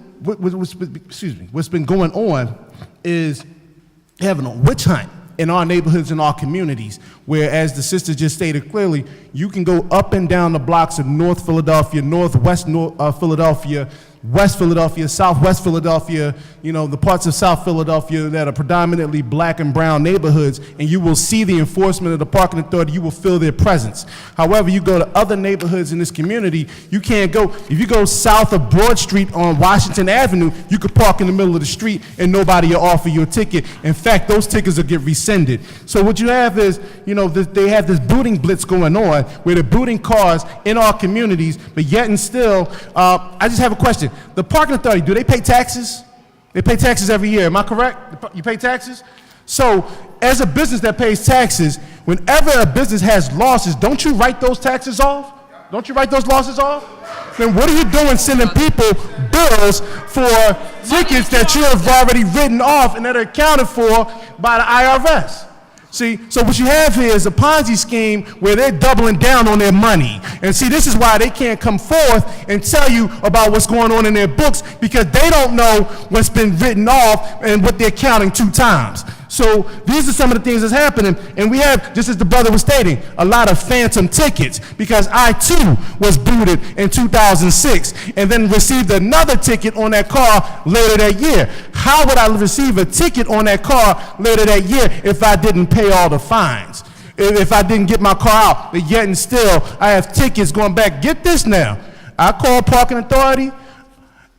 been going on is having a witch hunt in our neighborhoods and our communities, where, as the sister just stated clearly, you can go up and down the blocks of North Philadelphia, Northwest Philadelphia, West Philadelphia, Southwest Philadelphia, the parts of South Philadelphia that are predominantly black and brown neighborhoods, and you will see the enforcement of the parking authority, you will feel their presence. However, you go to other neighborhoods in this community, you can't go, if you go south of Broad Street on Washington Avenue, you could park in the middle of the street and nobody will offer you a ticket. In fact, those tickets will get rescinded. So what you have is, they have this booting blitz going on where they're booting cars in our communities, but yet and still, I just have a question. The parking authority, do they pay taxes? They pay taxes every year, am I correct? You pay taxes? So, as a business that pays taxes, whenever a business has losses, don't you write those taxes off? Don't you write those losses off? Then what are you doing sending people bills for tickets that you have already written off and that are accounted for by the IRS? See, so what you have here is a Ponzi scheme where they're doubling down on their money. And see, this is why they can't come forth and tell you about what's going on in their books, because they don't know what's been written off and what they're counting 2 times.
So these are some of the things that's happening, and we have, just as the brother was stating, a lot of phantom tickets, because I too was booted in 2006 and then received another ticket on that car later that year. How would I receive a ticket on that car later that year if I didn't pay all the fines? If I didn't get my car out, but yet and still I have tickets going back. Get this now. I called Parking Authority,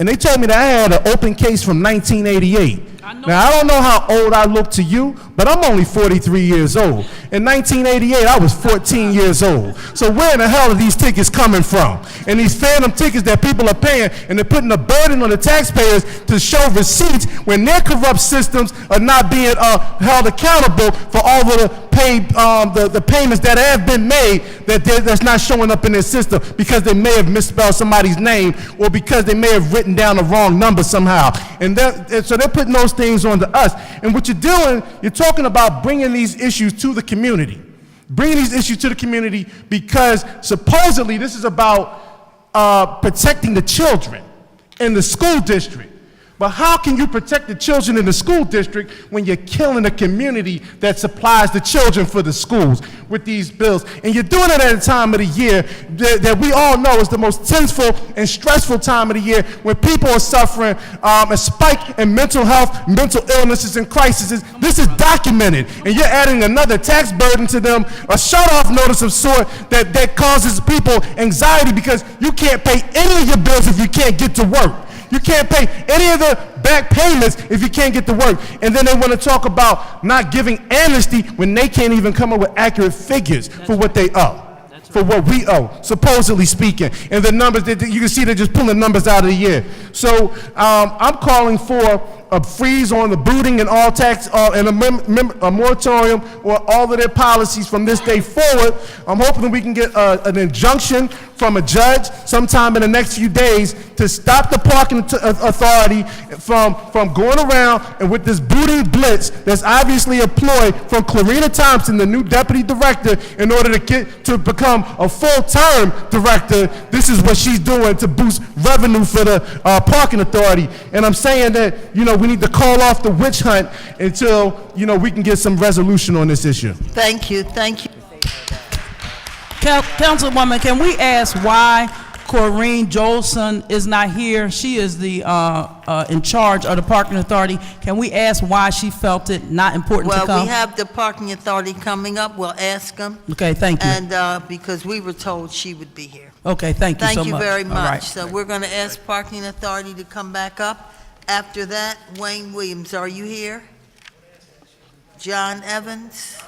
and they told me that I had an open case from 1988. Now, I don't know how old I look to you, but I'm only 43 years old. In 1988, I was 14 years old. So where in the hell are these tickets coming from? And these phantom tickets that people are paying, and they're putting a burden on the taxpayers to show receipts when their corrupt systems are not being held accountable for all of the payments that have been made that's not showing up in their system because they may have misspelled somebody's name or because they may have written down the wrong number somehow. And so they're putting those things onto us. And what you're doing, you're talking about bringing these issues to the community. Bringing these issues to the community because supposedly this is about protecting the children in the school district. But how can you protect the children in the school district when you're killing a community that supplies the children for the schools with these bills? And you're doing it at a time of the year that we all know is the most tenseful and stressful time of the year when people are suffering a spike in mental health, mental illnesses, and crises. This is documented. And you're adding another tax burden to them, a shut-off notice of sort that causes people anxiety because you can't pay any of your bills if you can't get to work. You can't pay any of the back payments if you can't get to work. And then they want to talk about not giving amnesty when they can't even come up with accurate figures for what they owe, for what we owe, supposedly speaking. And the numbers, you can see they're just pulling numbers out of the air. So I'm calling for a freeze on the booting and all tax, and a moratorium on all of their policies from this day forward. I'm hoping that we can get an injunction from a judge sometime in the next few days to stop the parking authority from going around and with this booting blitz that's obviously employed from Clarina Thompson, the new deputy director, in order to become a full-term director. This is what she's doing to boost revenue for the parking authority. And I'm saying that, we need to call off the witch hunt until, we can get some resolution on this issue.
Thank you.
Councilwoman, can we ask why Corrine Jolson is not here? She is the in charge of the parking authority. Can we ask why she felt it not important to come?
Well, we have the parking authority coming up. We'll ask them.
Okay, thank you.
And because we were told she would be here.
Okay, thank you so much.
Thank you very
All
much.
right.
So we're going to ask parking authority to come back up. After that, Wayne Williams, are you here? John Evans?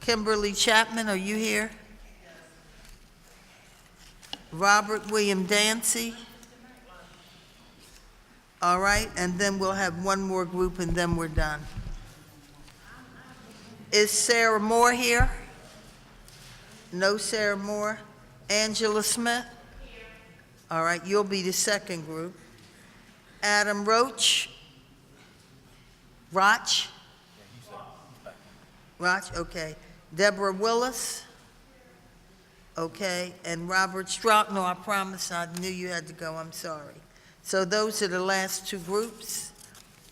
Kimberly Chapman, are you here? Robert William Dancy? All right, and then we'll have one more group and then we're done. Is Sarah Moore here? No Sarah Moore. Angela Smith? All right, you'll be the second group. Adam Roach? Roch, okay. Deborah Willis? Okay, and Robert Strout. No, I promise, I knew you had to go, I'm sorry. So those are the last two groups,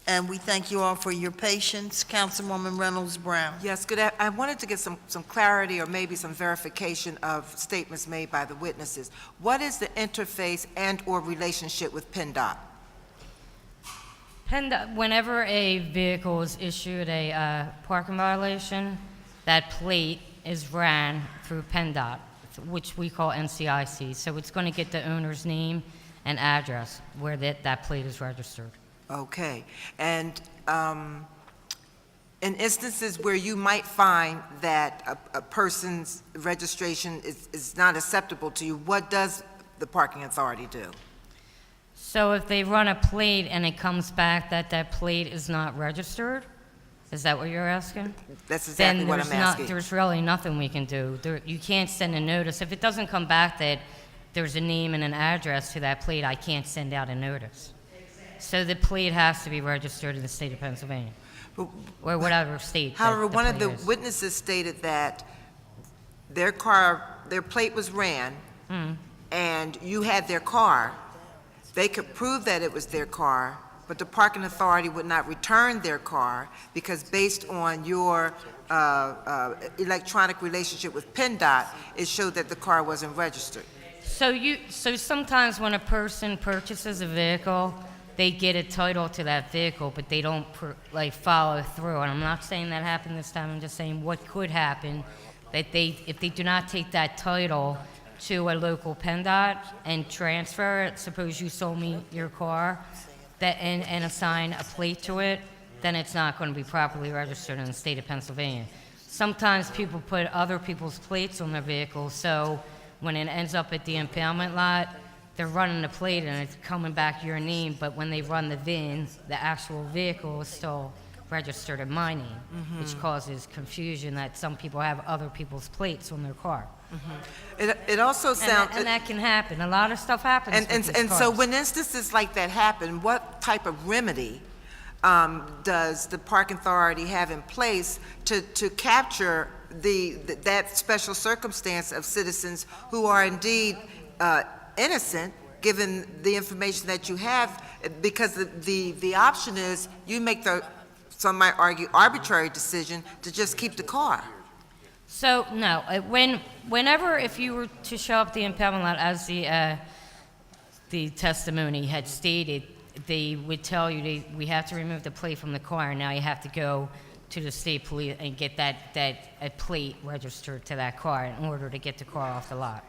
and we thank you all for your patience. Councilwoman Reynolds Brown.
Yes, good. I wanted to get some clarity or maybe some verification of statements made by the witnesses. What is the interface and/or relationship with PennDOT?
PennDOT, whenever a vehicle is issued a parking violation, that plate is ran through PennDOT, which we call NCIC. So it's going to get the owner's name and address where that plate is registered.
Okay. And in instances where you might find that a person's registration is not acceptable to you, what does the parking authority do?
So if they run a plate and it comes back that plate is not registered, is that what you're asking?
That's exactly what I'm asking.
There's really nothing we can do. You can't send a notice. If it doesn't come back that there's a name and an address to that plate, I can't send out a notice. So the plate has to be registered in the state of Pennsylvania, or whatever state.
However, one of the witnesses stated that their plate was ran, and you had their car. They could prove that it was their car, but the parking authority would not return their car because based on your electronic relationship with PennDOT, it showed that the car wasn't registered.
So sometimes when a person purchases a vehicle, they get a title to that vehicle, but they don't follow through. And I'm not saying that happened this time. I'm just saying what could happen, that if they do not take that title to a local PennDOT and transfer it, suppose you sold me your car, and assign a plate to it, then it's not going to be properly registered in the state of Pennsylvania. Sometimes people put other people's plates on their vehicles, so when it ends up at the impoundment lot, they're running the plate and it's coming back your name, but when they run the VIN, the actual vehicle is still registered in my name, which causes confusion that some people have other people's plates on their car.
It also sounds...
And that can happen. A lot of stuff happens with these
And so
cars.
when instances like that happen, what type of remedy does the parking authority have in place to capture that special circumstance of citizens who are indeed innocent, given the information that you have? Because the option is you make some might argue, arbitrary decision to just keep the car.
So, no, whenever, if you were to show up the impoundment lot, as the testimony had stated, they would tell you we have to remove the plate from the car, and now you have to go to the state police and get a plate registered to that car in order to get the car off the lot.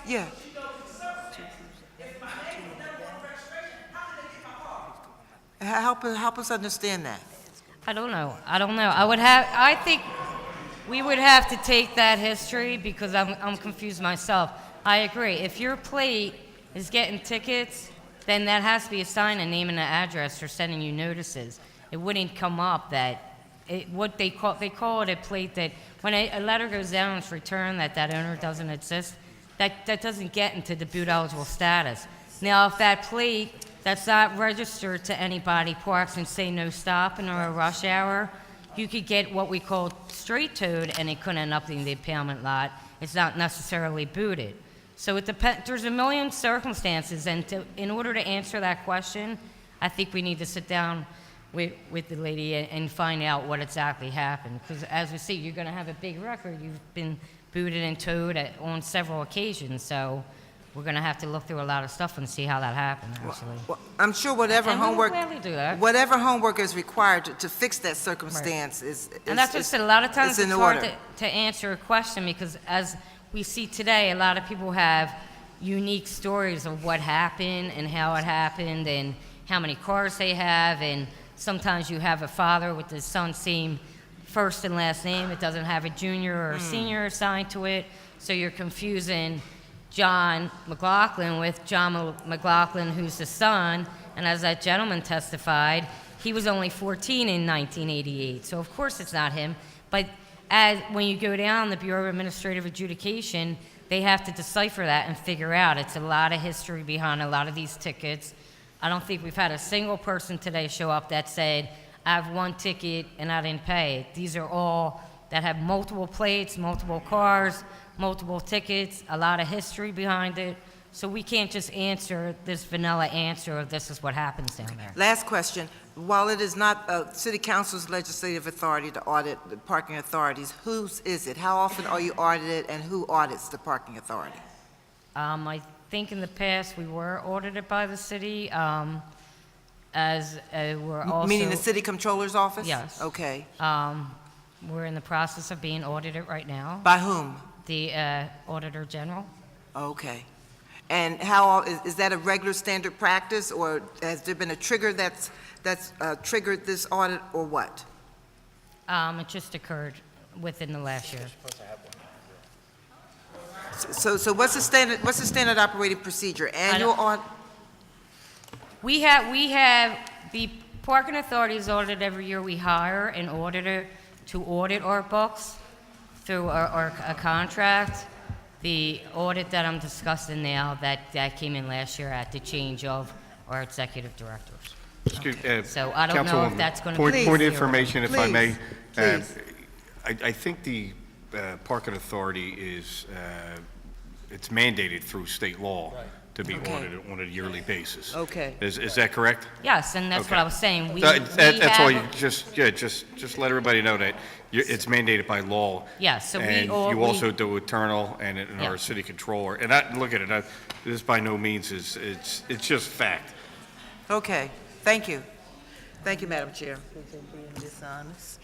Yeah. Help us understand that.
I don't know. I think we would have to take that history because I'm confused myself. I agree. If your plate is getting tickets, then that has to be assigned a name and an address for sending you notices. It wouldn't come up that they call it a plate that when a letter goes down and it's returned that owner doesn't exist, that doesn't get into the boot eligible status. Now, if that plate that's not registered to anybody parks and say no stopping or a rush hour, you could get what we call straight towed and it couldn't end up in the impoundment lot. It's not necessarily booted. So it depends. There's a million circumstances, and in order to answer that question, I think we need to sit down with the lady and find out what exactly happened. Because as we see, you're going to have a big record. You've been booted and towed on several occasions, so we're going to have to look through a lot of stuff and see how that happened, actually.
Well, I'm sure whatever
And we'll
homework,
gladly do that.
whatever homework is required to fix that circumstance is
And that's what I said, a lot of times
is in
it's hard
order.
to answer a question because as we see today, a lot of people have unique stories of what happened and how it happened and how many cars they have, and sometimes you have a father with the son's same first and last name. It doesn't have a junior or a senior assigned to it, so you're confusing John McLaughlin with John McLaughlin, who's the son, and as that gentleman testified, he was only 14 in 1988, so of course it's not him. But when you go down the Bureau of Administrative Adjudication, they have to decipher that and figure out. It's a lot of history behind a lot of these tickets. I don't think we've had a single person today show up that said, I have one ticket and I didn't pay it. These are all that have multiple plates, multiple cars, multiple tickets, a lot of history behind it. So we can't just answer this vanilla answer of this is what happens down there.
Last question. While it is not City Council's legislative authority to audit the parking authorities, whose is it? How often are you audited, and who audits the parking authority?
I think in the past we were audited by the city, as we're also...
Meaning the City Comptroller's Office?
Yes.
Okay.
We're in the process of being audited right now.
By whom?
The Auditor General.
Okay. And how is that a regular standard practice, or has there been a trigger that's triggered this audit, or what?
It just occurred within the last year.
So what's the standard operating procedure? Annual audit?
We have the parking authority is audited every year. We hire an auditor to audit our books through a contract. The audit that I'm discussing now, that came in last year at the change of our executive directors.
Excuse,
So I don't know if that's going to be...
Point of information, if I may.
Please.
I think the parking authority is, it's mandated through state law to be audited on a yearly basis.
Okay.
Is that correct?
Yes, and that's what I was saying.
That's all, you just let everybody know that it's mandated by law.
Yes, so
And you also do eternal and
Yeah.
our city controller, and look at it, this by no means it's just fact.
Okay, thank you. Thank you, Madam Chair.
Dishonest.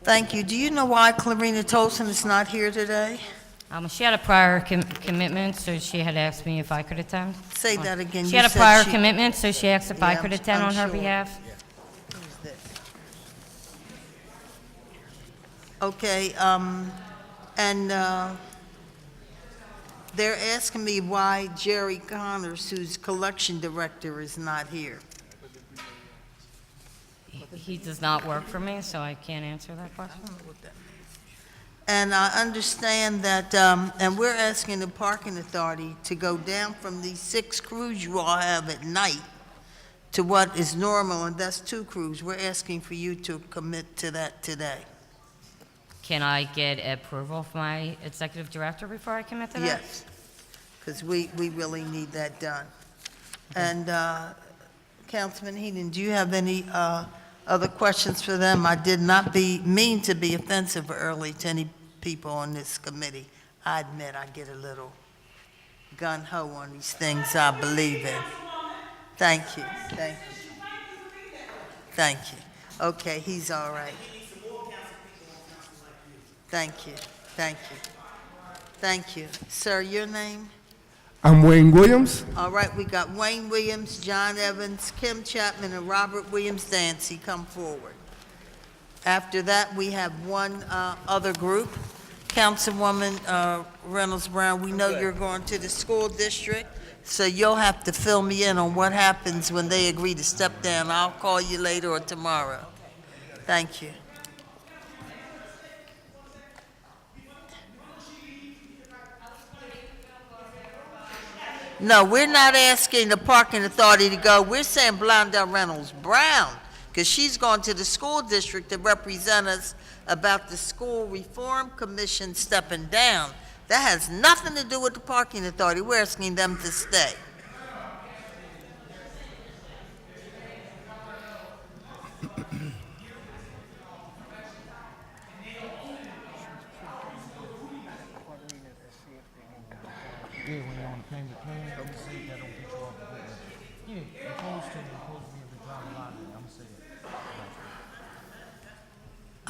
Thank you. Do you know why Clarina Tolson is not here today?
She had a prior commitment, so she had asked me if I could attend.
Say that again.
She
You
had a
said
prior
she-
commitment, so she asked if I
Yeah,
could
I'm-
attend
I'm
on her
sure.
behalf.
Okay, and they're asking me why Jerry Connors, who's collection director, is not here.
He does not work for me, so I can't answer that question.
And I understand that, and we're asking the parking authority to go down from these 6 crews you all have at night to what is normal, and that's 2 crews. We're asking for you to commit to that today.
Can I get approval from my executive director before I commit to that?
Yes, because we really need that done. And Councilman Henon, do you have any other questions for them? I did not mean to be offensive early to any people on this committee. I admit I get a little gun-ho on these things I believe in. Thank you, thank you. Thank you. Okay, he's all right. Thank you, thank you. Thank you. Sir, your name?
I'm Wayne Williams.
All right, we got Wayne Williams, John Evans, Kim Chapman, and Robert Williams Dancy come forward. After that, we have one other group. Councilwoman Reynolds Brown, we know you're going to the school district, so you'll have to fill me in on what happens when they agree to step down. I'll call you later or tomorrow. Thank you. No, we're not asking the parking authority to go. We're saying Blondell Reynolds Brown, because she's going to the school district to represent us about the school reform commission stepping down. That has nothing to do with the parking authority. We're asking them to stay.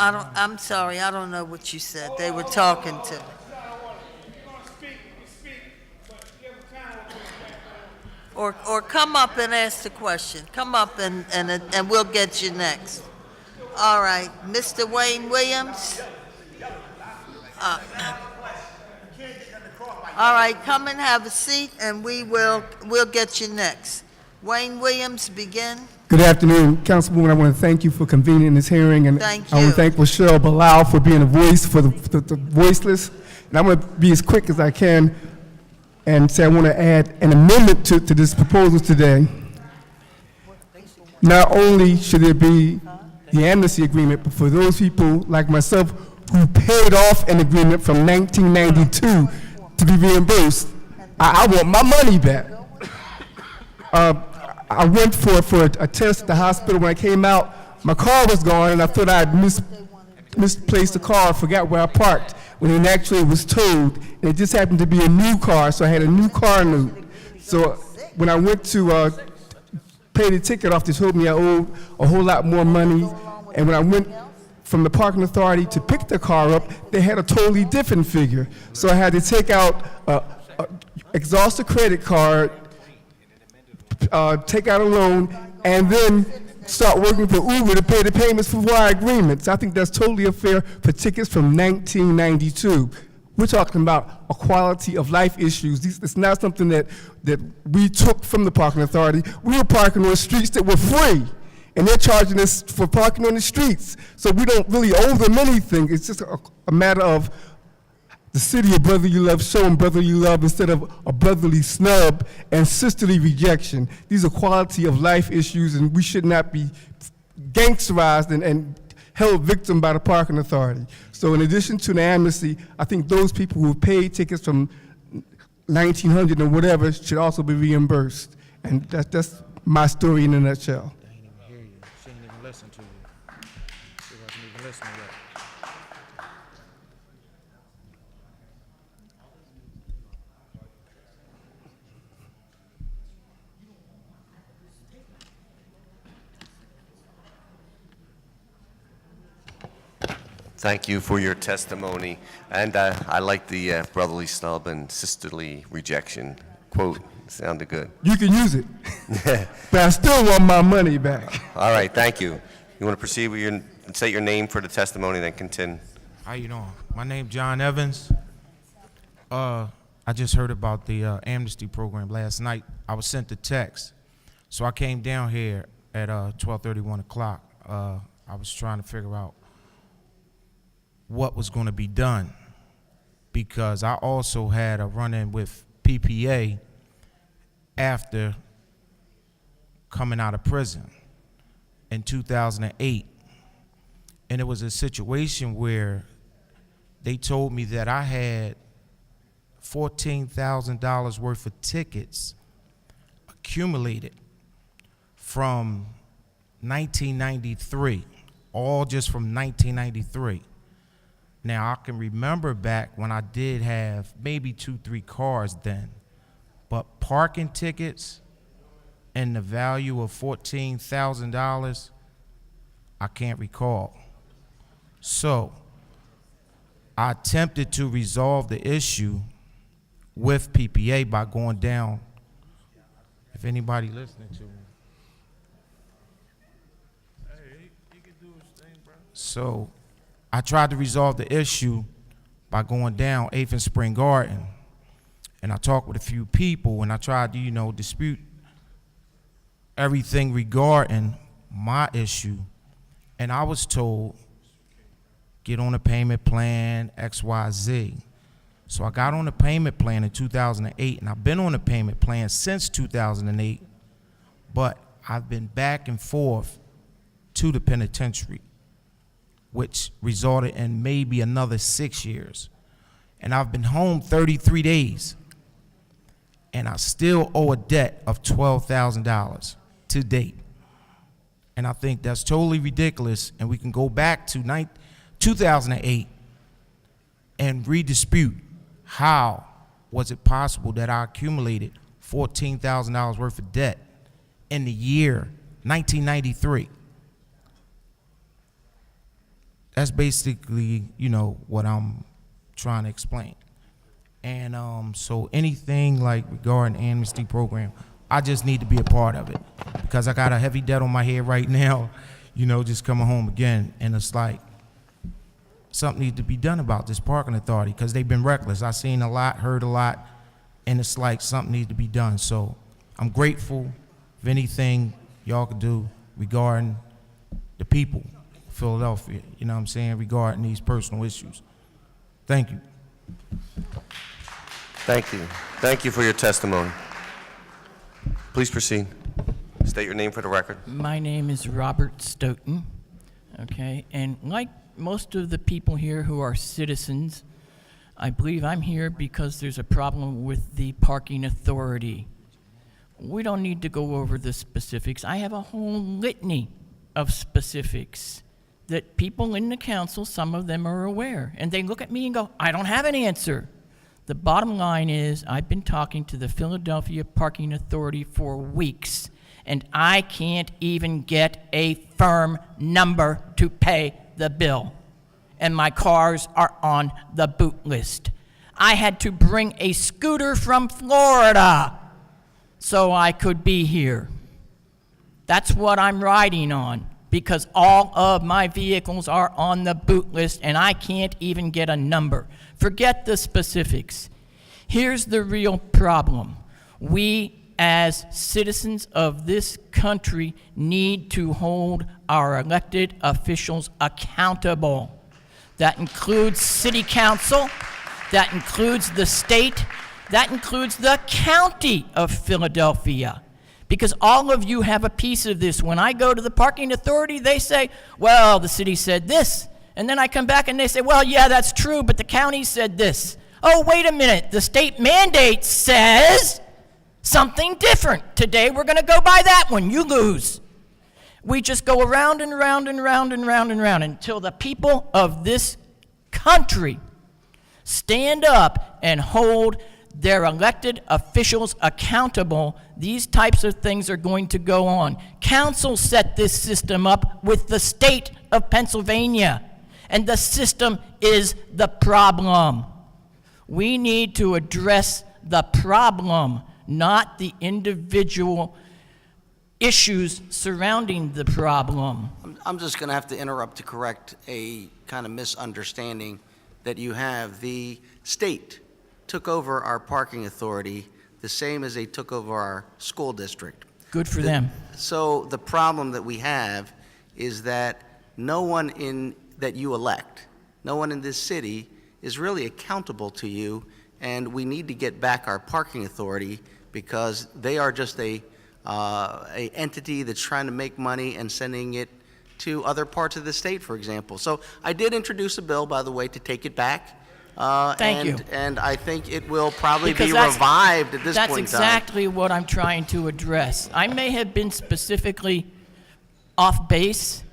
I'm sorry, I don't know what you said. They were talking to me. Or come up and ask the question. Come up and we'll get you next. All right, Mr. Wayne Williams. All right, come and have a seat and we'll get you next. Wayne Williams, begin.
Good afternoon, Councilwoman. I want to thank you for convening this hearing, and
Thank
I want
you.
to thank Michelle Bilal for being a voice for the voiceless. And I'm going to be as quick as I can and say I want to add an amendment to this proposal today. Not only should there be the amnesty agreement, but for those people like myself who paid off an agreement from 1992 to be reimbursed, I want my money back. I went for a test at the hospital. When I came out, my car was gone, and I thought I had misplaced the car, forgot where I parked, when it actually was towed, and it just happened to be a new car, so I had a new car note. So when I went to pay the ticket off, they told me I owed a whole lot more money, and when I went from the parking authority to pick the car up, they had a totally different figure. So I had to take out exhaust a credit card, take out a loan, and then start working for Uber to pay the payments for our agreements. I think that's totally unfair for tickets from 1992. We're talking about a quality of life issues. It's not something that we took from the parking authority. We were parking on streets that were free, and they're charging us for parking on the streets. So we don't really owe them anything. It's just a matter of the city of brotherly love, showing brotherly love instead of a brotherly snub and sisterly rejection. These are quality of life issues, and we should not be gangsterized and held victim by the parking authority. So in addition to the amnesty, I think those people who paid tickets from 1900 or whatever should also be reimbursed. And that's my story in a nutshell.
They ain't even hear you. She ain't even listen to you. She wasn't even listening yet.
Thank you for your testimony. And I like the brotherly snub and sisterly rejection quote. Sounded good.
You can use it, but I still want my money back.
All right, thank you. You want to proceed with your, say your name for the testimony, then continue.
How you doing? My name John Evans. I just heard about the amnesty program last night. I was sent the text. So I came down here at 12:30, 1 o'clock. I was trying to figure out what was going to be done, because I also had a run-in with PPA after coming out of prison in 2008. And it was a situation where they told me that I had $14,000 worth of tickets accumulated from 1993, all just from 1993. Now, I can remember back when I did have maybe 2-3 cars then, but parking tickets and the value of $14,000, I can't recall. So I attempted to resolve the issue with PPA by going down, if anybody listening to me. So I tried to resolve the issue by going down 8th and Spring Garden, and I talked with a few people, and I tried to, dispute everything regarding my issue, and I was told, get on a payment plan, XYZ. So I got on a payment plan in 2008, and I've been on a payment plan since 2008, but I've been back and forth to the penitentiary, which resulted in maybe another 6 years. And I've been home 33 days, and I still owe a debt of $12,000 to date. And I think that's totally ridiculous, and we can go back to 2008 and redispute how was it possible that I accumulated $14,000 worth of debt in the year 1993. That's basically, what I'm trying to explain. And so anything like regarding amnesty program, I just need to be a part of it, because I got a heavy debt on my head right now, just coming home again. And it's like, something needs to be done about this parking authority, because they've been reckless. I've seen a lot, heard a lot, and it's like something needs to be done. So I'm grateful if anything y'all could do regarding the people of Philadelphia, regarding these personal issues. Thank you.
Thank you. Thank you for your testimony. Please proceed. State your name for the record.
My name is Robert Stoughton, okay? And like most of the people here who are citizens, I believe I'm here because there's a problem with the parking authority. We don't need to go over the specifics. I have a whole litany of specifics that people in the council, some of them are aware, and they look at me and go, I don't have an answer. The bottom line is, I've been talking to the Philadelphia Parking Authority for weeks, and I can't even get a firm number to pay the bill, and my cars are on the boot list. I had to bring a scooter from Florida so I could be here. That's what I'm riding on, because all of my vehicles are on the boot list and I can't even get a number. Forget the specifics. Here's the real problem. We, as citizens of this country, need to hold our elected officials accountable. That includes city council, that includes the state, that includes the county of Philadelphia. because all of you have a piece of this. When I go to the parking authority, they say, well, the city said this. And then I come back and they say, well, yeah, that's true, but the county said this. Oh, wait a minute, the state mandate says something different. Today we're going to go by that one. You lose. We just go around and round and round and round and round until the people of this country stand up and hold their elected officials accountable. These types of things are going to go on. Council set this system up with the state of Pennsylvania, and the system is the problem. We need to address the problem, not the individual issues surrounding the problem.
I'm just going to have to interrupt to correct a kind of misunderstanding that you have. The state took over our parking authority the same as they took over our school district.
Good for them.
So the problem that we have is that no one that you elect, no one in this city is really accountable to you, and we need to get back our parking authority because they are just a entity that's trying to make money and sending it to other parts of the state, for example. So I did introduce a bill, by the way, to take it back.
Thank you.
And I think it will probably
Because
be
that's-
revived at this
That's
point in time.
exactly what I'm trying to address. I may have been specifically off base,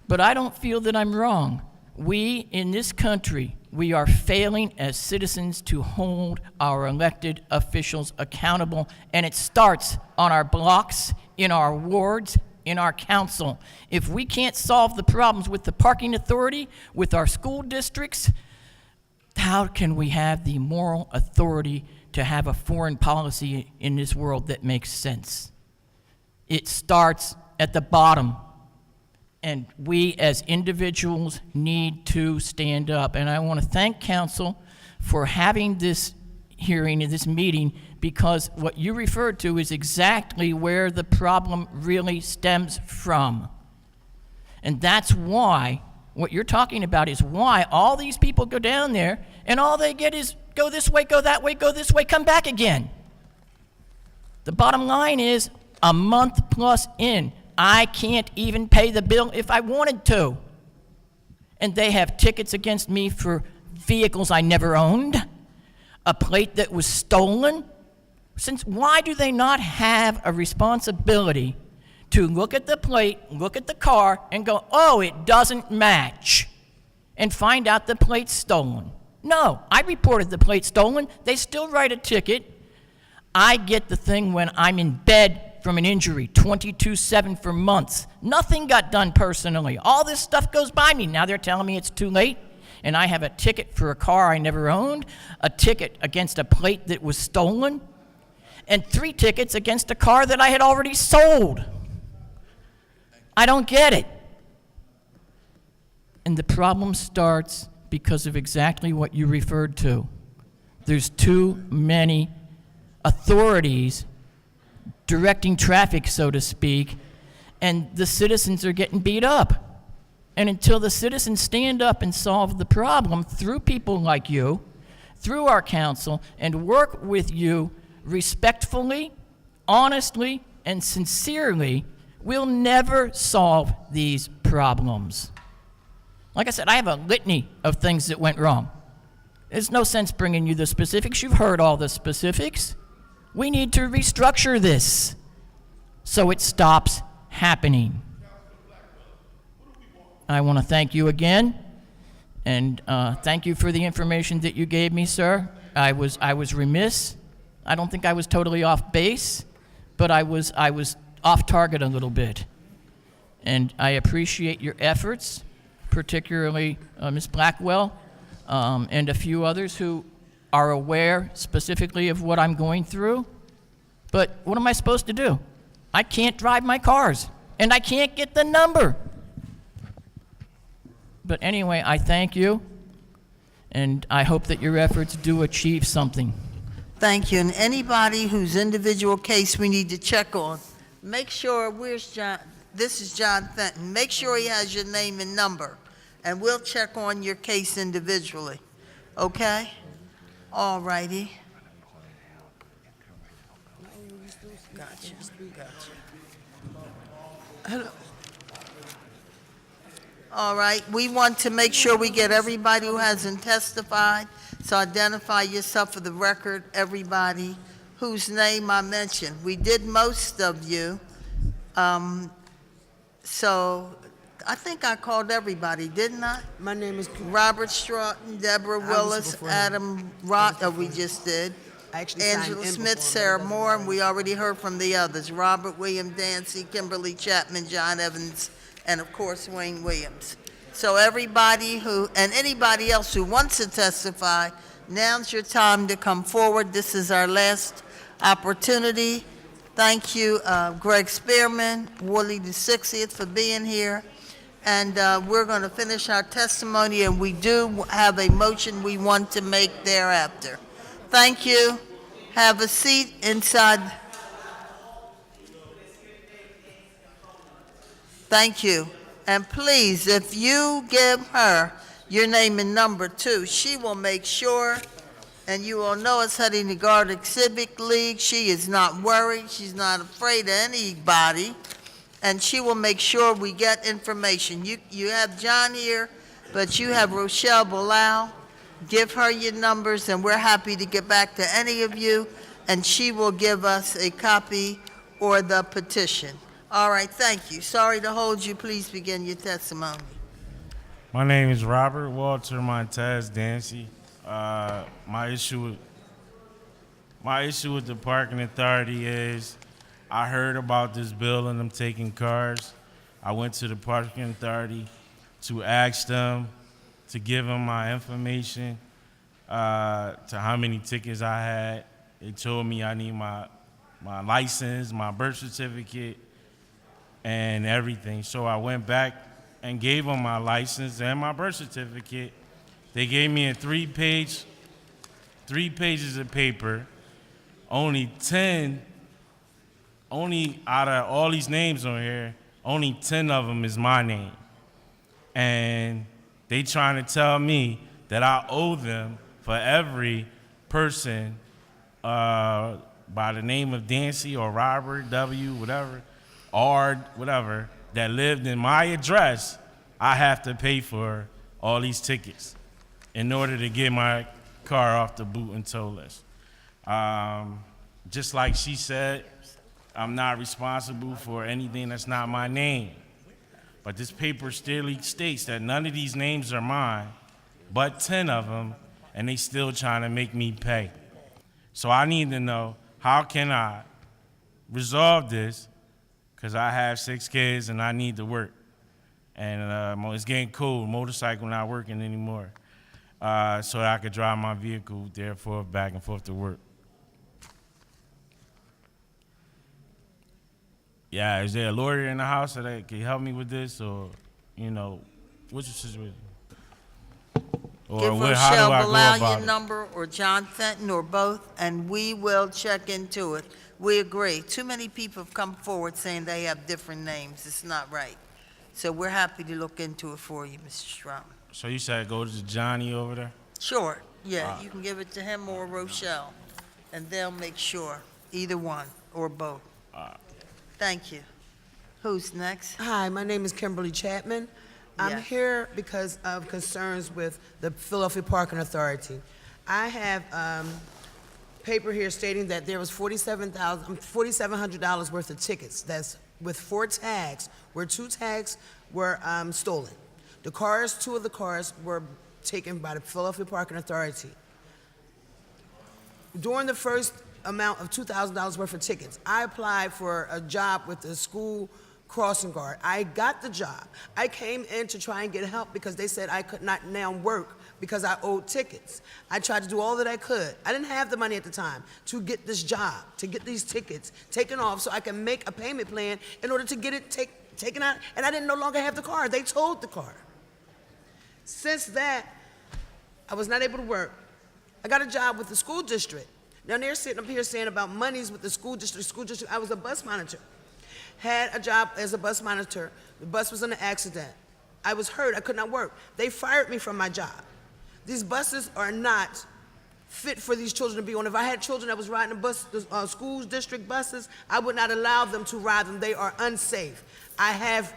but I don't feel that I'm wrong. We in this country, we are failing as citizens to hold our elected officials accountable, and it starts on our blocks, in our wards, in our council. If we can't solve the problems with the parking authority, with our school districts, how can we have the moral authority to have a foreign policy in this world that makes sense? It starts at the bottom. And we as individuals need to stand up. And I want to thank council for having this hearing and this meeting, because what you referred to is exactly where the problem really stems from. And that's why what you're talking about is why all these people go down there and all they get is go this way, go that way, go this way, come back again. The bottom line is a month plus in, I can't even pay the bill if I wanted to. And they have tickets against me for vehicles I never owned, a plate that was stolen. Why do they not have a responsibility to look at the plate, look at the car, and go, oh, it doesn't match, and find out the plate's stolen? No, I reported the plate stolen. They still write a ticket. I get the thing when I'm in bed from an injury, 22/7 for months. Nothing got done personally. All this stuff goes by me. Now they're telling me it's too late, and I have a ticket for a car I never owned, a ticket against a plate that was stolen, and 3 tickets against a car that I had already sold. I don't get it. And the problem starts because of exactly what you referred to. There's too many authorities directing traffic, so to speak, and the citizens are getting beat up. And until the citizens stand up and solve the problem through people like you, through our council, and work with you respectfully, honestly, and sincerely, we'll never solve these problems. Like I said, I have a litany of things that went wrong. There's no sense bringing you the specifics. You've heard all the specifics. We need to restructure this so it stops happening. I want to thank you again, and thank you for the information that you gave me, sir. I was remiss. I don't think I was totally off base, but I was off target a little bit. And I appreciate your efforts, particularly Ms. Blackwell and a few others who are aware specifically of what I'm going through. But what am I supposed to do? I can't drive my cars, and I can't get the number. But anyway, I thank you, and I hope that your efforts do achieve something.
Thank you. And anybody whose individual case we need to check on, make sure, where's John? This is John Fenton. Make sure he has your name and number, and we'll check on your case individually. Okay? All righty. Gotcha. All right, we want to make sure we get everybody who hasn't testified, so identify yourself for the record, everybody whose name I mentioned. We did most of you, so I think I called everybody, didn't I?
My name is
Robert Stroughton, Deborah Willis,
before him.
Adam Rock, we just did.
I actually signed
Angela
in
Smith,
before him,
Sarah
but it doesn't
Moore, and
matter.
we already heard from the others, Robert William Dancy, Kimberly Chapman, John Evans, and of course, Wayne Williams. So everybody who, and anybody else who wants to testify, now's your time to come forward. This is our last opportunity. Thank you, Greg Spearman, Woolley the 60th for being here. And we're going to finish our testimony, and we do have a motion we want to make thereafter. Thank you. Have a seat inside. Thank you. And please, if you give her your name and number too, she will make sure, and you all know it's heading the Garlic Civic League. She is not worried. She's not afraid of anybody. And she will make sure we get information. You have John here, but you have Rochelle Bilal. Give her your numbers, and we're happy to get back to any of you, and she will give us a copy or the petition. All right, thank you. Sorry to hold you. Please begin your testimony.
My name is Robert Walter Montez Dancy. My issue with the parking authority is I heard about this bill and them taking cars. I went to the parking authority to ask them to give them my information, to how many tickets I had. They told me I need my license, my birth certificate, and everything. So I went back and gave them my license and my birth certificate. They gave me a three pages of paper. Only out of all these names on here, only 10 of them is my name. And they trying to tell me that I owe them for every person by the name of Dancy or Robert W, whatever, or whatever, that lived in my address. I have to pay for all these tickets in order to get my car off the boot and tow list. Just like she said, I'm not responsible for anything that's not my name. But this paper still states that none of these names are mine, but 10 of them, and they still trying to make me pay. So I need to know, how can I resolve this? Because I have 6 kids and I need to work. And it's getting cold, motorcycle not working anymore. So that I could drive my vehicle, therefore, back and forth to work. Yeah, is there a lawyer in the house that can help me with this, or, what's the situation? Or
Give
how do
Rochelle
I go
Bilal
about
your
it?
number, or John Fenton, or both, and we will check into it. We agree. Too many people have come forward saying they have different names. It's not right. So we're happy to look into it for you, Mr. Stroughton.
So you said go to Johnny over there?
Sure, yeah, you can give it to him or Rochelle, and they'll make sure, either one or both. Thank you. Who's next?
Hi, my name is Kimberly Chapman. I'm
Yes.
here because of concerns with the Philadelphia Parking Authority. I have paper here stating that there was $4,700 worth of tickets. That's with 4 tags, where 2 tags were stolen. The cars, 2 of the cars were taken by the Philadelphia Parking Authority. During the first amount of $2,000 worth of tickets, I applied for a job with the school crossing guard. I got the job. I came in to try and get help because they said I could not now work because I owed tickets. I tried to do all that I could. I didn't have the money at the time to get this job, to get these tickets taken off so I can make a payment plan in order to get it taken out, and I didn't no longer have the car. They towed the car. Since that, I was not able to work. I got a job with the school district. Now they're sitting up here saying about monies with the school district. I was a bus monitor. Had a job as a bus monitor. The bus was in an accident. I was hurt, I could not work. They fired me from my job. These buses are not fit for these children to be on. If I had children that was riding the schools, district buses, I would not allow them to ride them. They are unsafe. I have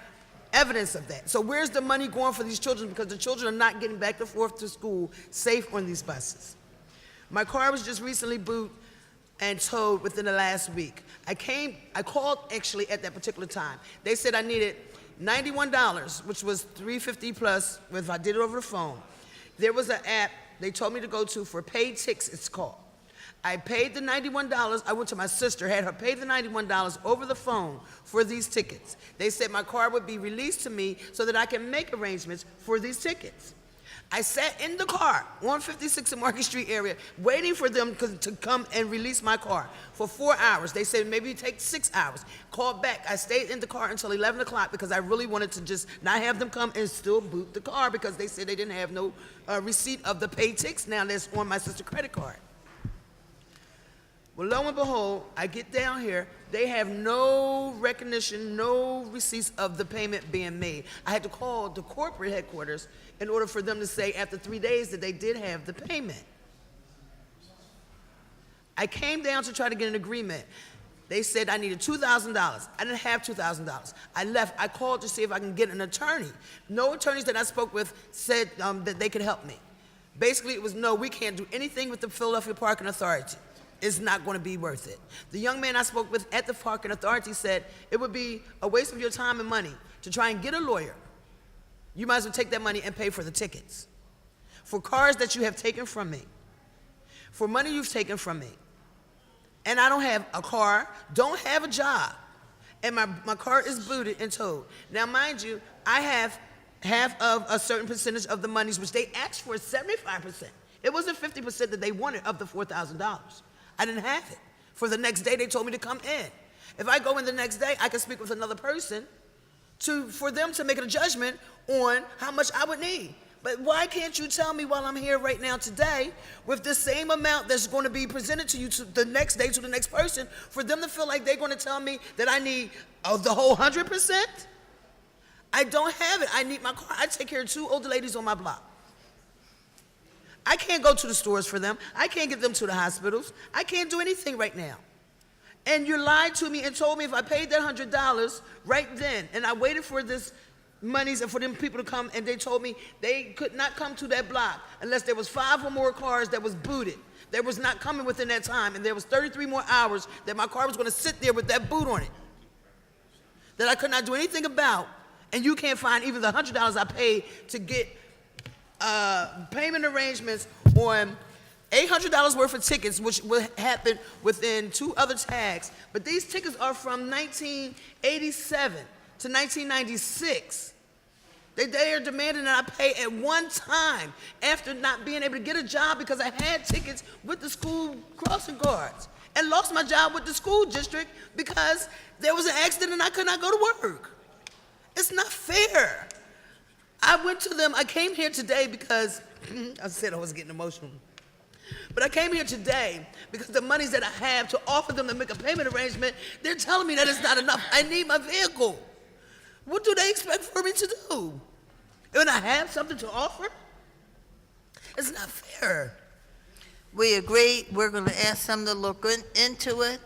evidence of that. So where's the money going for these children? Because the children are not getting back and forth to school safe on these buses. My car was just recently booted and towed within the last week. I called actually at that particular time. They said I needed $91, which was $350 plus if I did it over the phone. There was an app they told me to go to for paid ticks, it's called. I paid the $91. I went to my sister, had her pay the $91 over the phone for these tickets. They said my car would be released to me so that I can make arrangements for these tickets. I sat in the car on 56 and Market Street area waiting for them to come and release my car for 4 hours. They said maybe it take 6 hours. Called back. I stayed in the car until 11 o'clock because I really wanted to just not have them come and still boot the car because they said they didn't have no receipt of the paid tickets now that's on my sister's credit card. Well, lo and behold, I get down here, they have no recognition, no receipts of the payment being made. I had to call the corporate headquarters in order for them to say after 3 days that they did have the payment. I came down to try to get an agreement. They said I needed $2,000. I didn't have $2,000. I left. I called to see if I can get an attorney. No attorneys that I spoke with said that they could help me. Basically, it was no, we can't do anything with the Philadelphia Parking Authority. It's not going to be worth it. The young man I spoke with at the Parking Authority said it would be a waste of your time and money to try and get a lawyer. You might as well take that money and pay for the tickets. For cars that you have taken from me. For money you've taken from me. And I don't have a car, don't have a job. And my car is booted and towed. Now, mind you, I have half of a certain percentage of the monies, which they asked for 75%. It wasn't 50% that they wanted of the $4,000. I didn't have it. For the next day, they told me to come in. If I go in the next day, I can speak with another person for them to make a judgment on how much I would need. But why can't you tell me while I'm here right now today with the same amount that's going to be presented to you to the next day to the next person for them to feel like they're going to tell me that I need the whole 100%? I don't have it. I need my car. I take care of 2 older ladies on my block. I can't go to the stores for them. I can't get them to the hospitals. I can't do anything right now. And you lied to me and told me if I paid that $100 right then, and I waited for this monies and for them people to come, and they told me they could not come to that block unless there was 5 or more cars that was booted. They was not coming within that time, and there was 33 more hours that my car was going to sit there with that boot on it that I could not do anything about, and you can't find even the $100 I paid to get payment arrangements on $800 worth of tickets, which will happen within 2 other tags. But these tickets are from 1987 to 1996. They are demanding that I pay at one time after not being able to get a job because I had tickets with the school crossing guards and lost my job with the school district because there was an accident and I could not go to work. It's not fair. I went to them. I came here today because I said I was getting emotional. But I came here today because the monies that I have to offer them to make a payment arrangement, they're telling me that it's not enough. I need my vehicle. What do they expect for me to do? When I have something to offer? It's not fair.
We agree. We're going to ask them to look into it.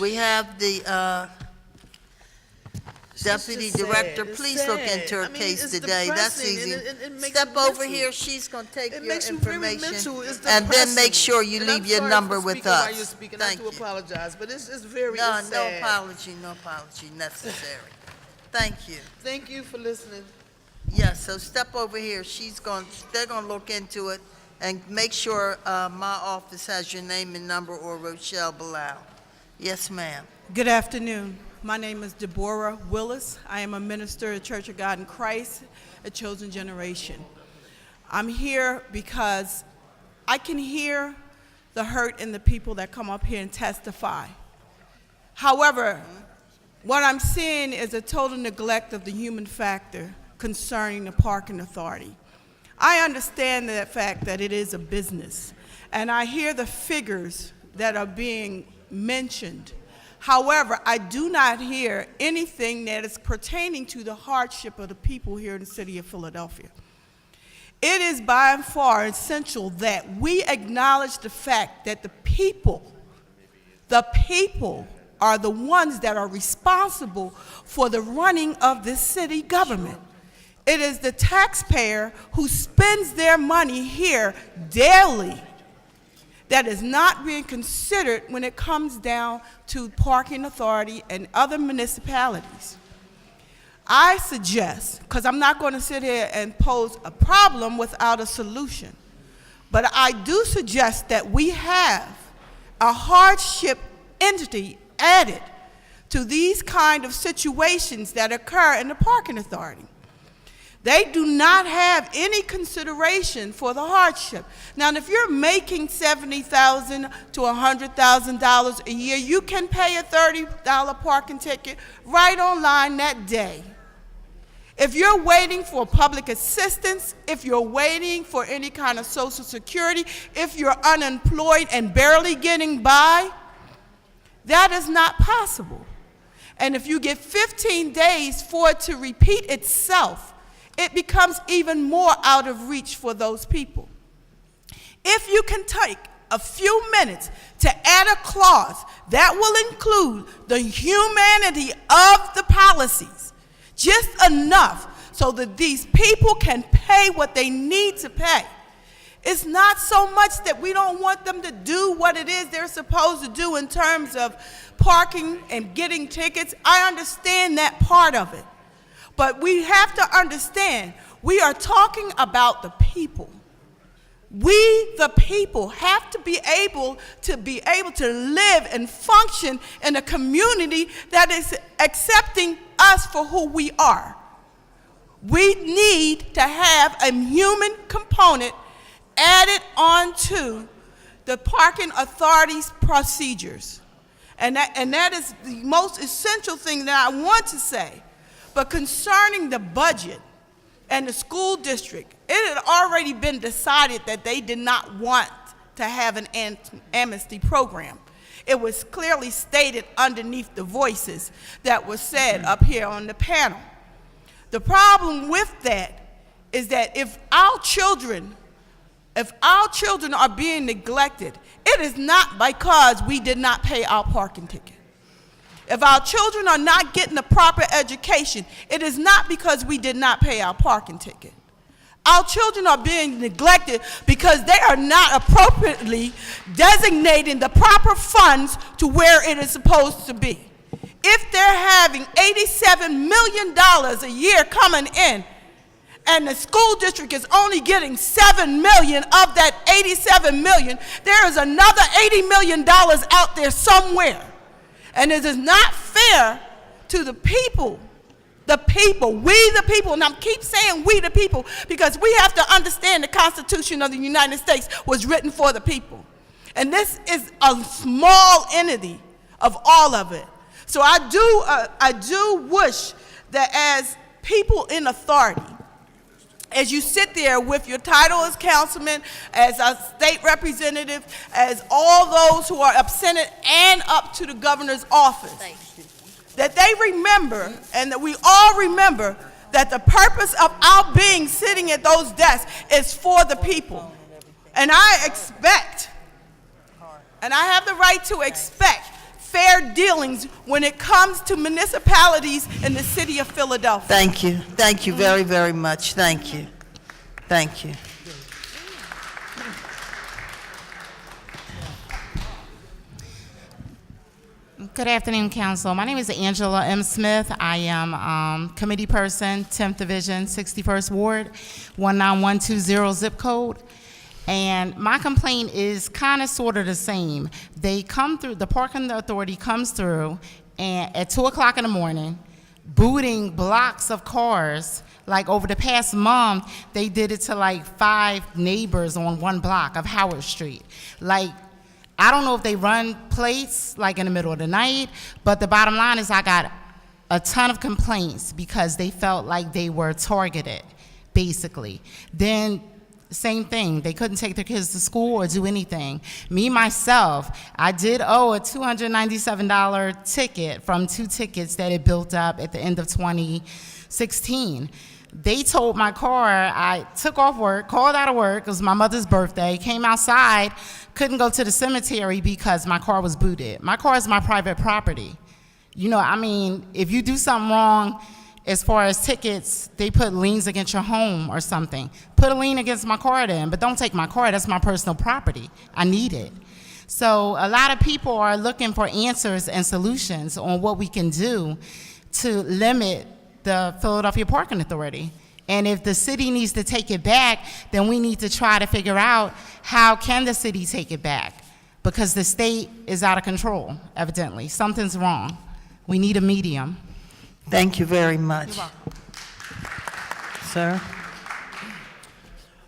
We have the Deputy Director, please look into her case today. That's easy. Step over here, she's going to take your information, and then make sure you leave your number with us.
Thank you. I do apologize, but it's very
No
sad.
no apology necessary. Thank you.
Thank you for listening.
Yes, so step over here. They're going to look into it and make sure my office has your name and number or Rochelle Bilal. Yes, ma'am.
Good afternoon. My name is Deborah Willis. I am a minister at Church of God in Christ, a chosen generation. I'm here because I can hear the hurt in the people that come up here and testify. However, what I'm seeing is a total neglect of the human factor concerning the parking authority. I understand that fact that it is a business, and I hear the figures that are being mentioned. However, I do not hear anything that is pertaining to the hardship of the people here in the city of Philadelphia. It is by and far essential that we acknowledge the fact that the people are the ones that are responsible for the running of this city government. It is the taxpayer who spends their money here daily that is not being considered when it comes down to parking authority and other municipalities. I suggest, because I'm not going to sit here and pose a problem without a solution, but I do suggest that we have a hardship entity added to these kind of situations that occur in the parking authority. They do not have any consideration for the hardship. Now, if you're making $70,000 to $100,000 a year, you can pay a $30 parking ticket right online that day. If you're waiting for public assistance, if you're waiting for any kind of Social Security, if you're unemployed and barely getting by, that is not possible. And if you get 15 days for it to repeat itself, it becomes even more out of reach for those people. If you can take a few minutes to add a clause that will include the humanity of the policies, just enough so that these people can pay what they need to pay. It's not so much that we don't want them to do what it is they're supposed to do in terms of parking and getting tickets. I understand that part of it. But we have to understand, we are talking about the people. We, the people, have to be able to live and function in a community that is accepting us for who we are. We need to have a human component added onto the parking authority's procedures. And that is the most essential thing that I want to say. But concerning the budget and the school district, it had already been decided that they did not want to have an amnesty program. It was clearly stated underneath the voices that were said up here on the panel. The problem with that is that if our children are being neglected, it is not because we did not pay our parking ticket. If our children are not getting a proper education, it is not because we did not pay our parking ticket. Our children are being neglected because they are not appropriately designating the proper funds to where it is supposed to be. If they're having $87 million a year coming in, and the school district is only getting $7 million of that $87 million, there is another $80 million out there somewhere. And it is not fair to the people, we the people, and I keep saying we the people, because we have to understand the Constitution of the United States was written for the people. And this is a small entity of all of it. So I do wish that as people in authority, as you sit there with your title as councilman, as a state representative, as all those who are absented and up to the governor's office, that they remember and that we all remember that the purpose of our being sitting at those desks is for the people. And I expect, and I have the right to expect, fair dealings when it comes to municipalities in the city of Philadelphia.
Thank you. Thank you very, very much. Thank you. Thank you.
Good afternoon, Council. My name is Angela M. Smith. I am committee person, 10th Division, 61st Ward, 19120 zip code. And my complaint is kind of sort of the same. They come through, the parking authority comes through and at 2 o'clock in the morning, booting blocks of cars. Like over the past month, they did it to like 5 neighbors on one block of Howard Street. Like, I don't know if they run plates like in the middle of the night, but the bottom line is I got a ton of complaints because they felt like they were targeted, basically. Then same thing. They couldn't take their kids to school or do anything. Me, myself, I did owe a $297 ticket from 2 tickets that had built up at the end of 2016. They told my car, I took off work, called out of work, it was my mother's birthday, came outside, couldn't go to the cemetery because my car was booted. My car is my private property. You know, I mean, if you do something wrong, as far as tickets, they put liens against your home or something. Put a lien against my car then, but don't take my car, that's my personal property. I need it. So a lot of people are looking for answers and solutions on what we can do to limit the Philadelphia Parking Authority. And if the city needs to take it back, then we need to try to figure out how can the city take it back? Because the state is out of control, evidently. Something's wrong. We need a medium.
Thank you very much. Sir?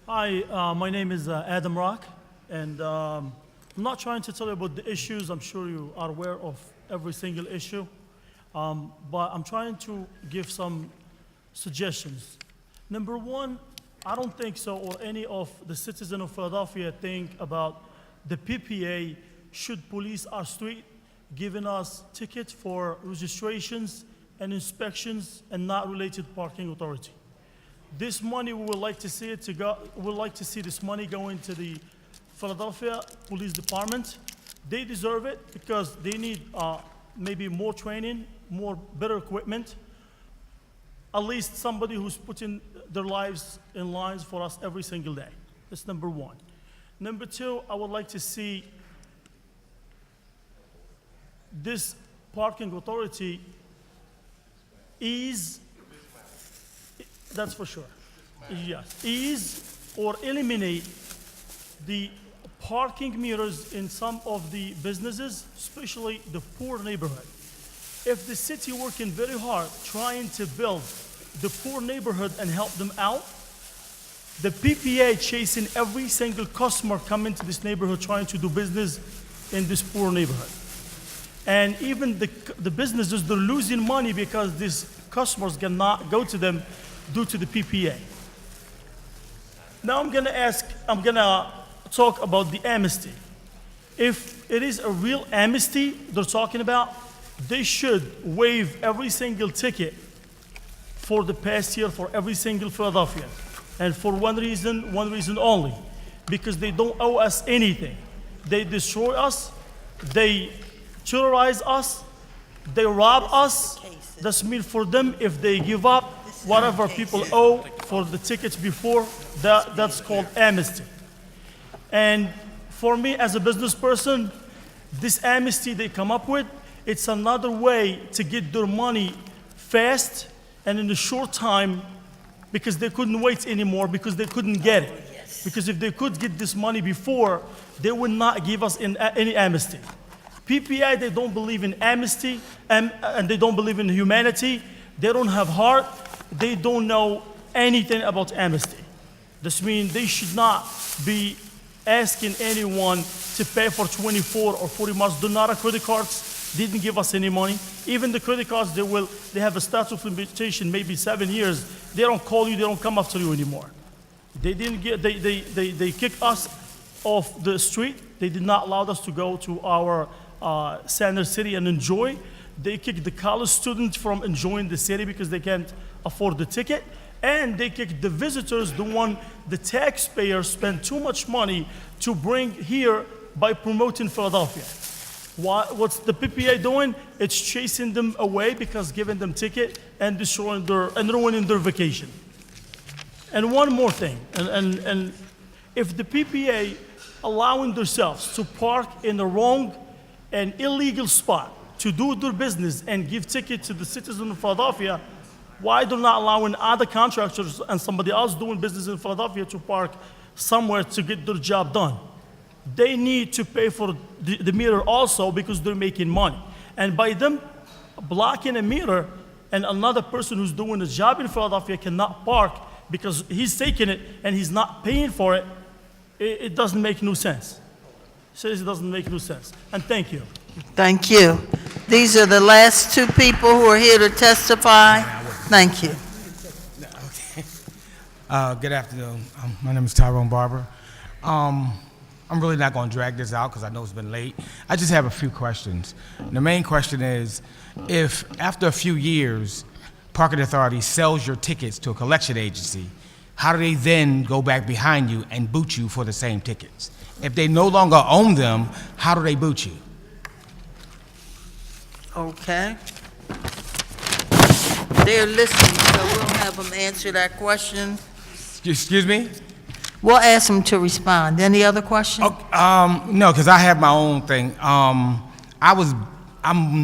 Hi, my name is Adam Rock, and I'm not trying to tell you about the issues. I'm sure you are aware of every single issue, but I'm trying to give some suggestions. Number one, I don't think so, or any of the citizens of Philadelphia think about the PPA should police our street, giving us tickets for registrations and inspections and not related parking authority. This money, we would like to see it to go, we would like to see this money going to the Philadelphia Police Department. They deserve it because they need maybe more training, better equipment, at least somebody who's putting their lives in lines for us every single day. That's number one. Number two, I would like to see this parking authority ease, that's for sure, yes, ease or eliminate the parking meters in some of the businesses, especially the poor neighborhood. If the city working very hard trying to build the poor neighborhood and help them out, the PPA chasing every single customer coming to this neighborhood trying to do business in this poor neighborhood. And even the businesses, they're losing money because these customers cannot go to them due to the PPA. Now I'm gonna talk about the amnesty. If it is a real amnesty they're talking about, they should waive every single ticket for the past year for every single Philadelphian. And for one reason only, because they don't owe us anything. They destroy us, they terrorize us, they rob us. That's mean for them, if they give up whatever people owe for the tickets before, that's called amnesty. And for me as a business person, this amnesty they come up with, it's another way to get their money fast and in a short time, because they couldn't wait anymore, because they couldn't get it. Because if they could get this money before, they would not give us any amnesty. PPI, they don't believe in amnesty, and they don't believe in humanity. They don't have heart. They don't know anything about amnesty. This means they should not be asking anyone to pay for 24 or 40 months. They're not a credit cards. Didn't give us any money. Even the credit cards, they have a statute of limitation, maybe 7 years. They don't call you, they don't come after you anymore. They didn't get, they kicked us off the street. They did not allow us to go to our center city and enjoy. They kicked the college students from enjoying the city because they can't afford the ticket. And they kicked the visitors, the taxpayers spend too much money to bring here by promoting Philadelphia. What's the PPA doing? It's chasing them away because giving them ticket and destroying and ruining their vacation. And one more thing, and if the PPA allowing themselves to park in the wrong and illegal spot to do their business and give ticket to the citizens of Philadelphia, why they're not allowing other contractors and somebody else doing business in Philadelphia to park somewhere to get their job done? They need to pay for the meter also because they're making money. And by them blocking a meter and another person who's doing a job in Philadelphia cannot park because he's taking it and he's not paying for it, it doesn't make no sense. Says it doesn't make no sense. And thank you.
Thank you. These are the last two people who are here to testify. Thank you.
Good afternoon. My name is Tyrone Barber. I'm really not going to drag this out because I know it's been late. I just have a few questions. The main question is, if after a few years, Parking Authority sells your tickets to a collection agency, how do they then go back behind you and boot you for the same tickets? If they no longer own them, how do they boot you?
Okay. They're listening, so we'll have them answer that question.
Excuse me?
We'll ask them to respond. Any other questions?
No, because I have my own thing. I'm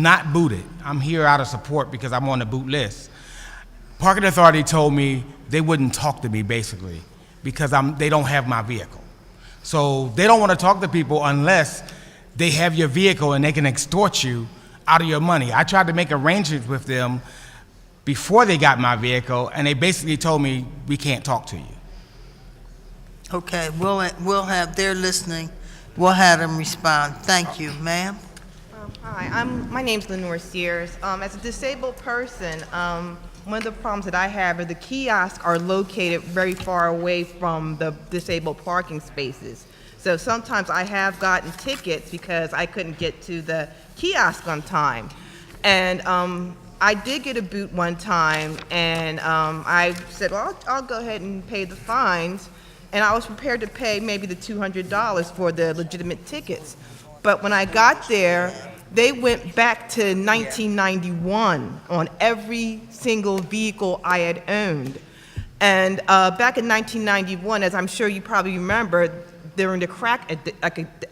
not booted. I'm here out of support because I'm on the boot list. Parking Authority told me they wouldn't talk to me, basically, because they don't have my vehicle. So they don't want to talk to people unless they have your vehicle and they can extort you out of your money. I tried to make arrangements with them before they got my vehicle, and they basically told me, we can't talk to you.
Okay, we'll have, they're listening. We'll have them respond. Thank you, ma'am.
Hi, my name's Lenore Sears. As a disabled person, one of the problems that I have is the kiosks are located very far away from the disabled parking spaces. So sometimes I have gotten tickets because I couldn't get to the kiosk on time. And I did get a boot one time, and I said, well, I'll go ahead and pay the fines. And I was prepared to pay maybe the $200 for the legitimate tickets. But when I got there, they went back to 1991 on every single vehicle I had owned. And back in 1991, as I'm sure you probably remember, during the crack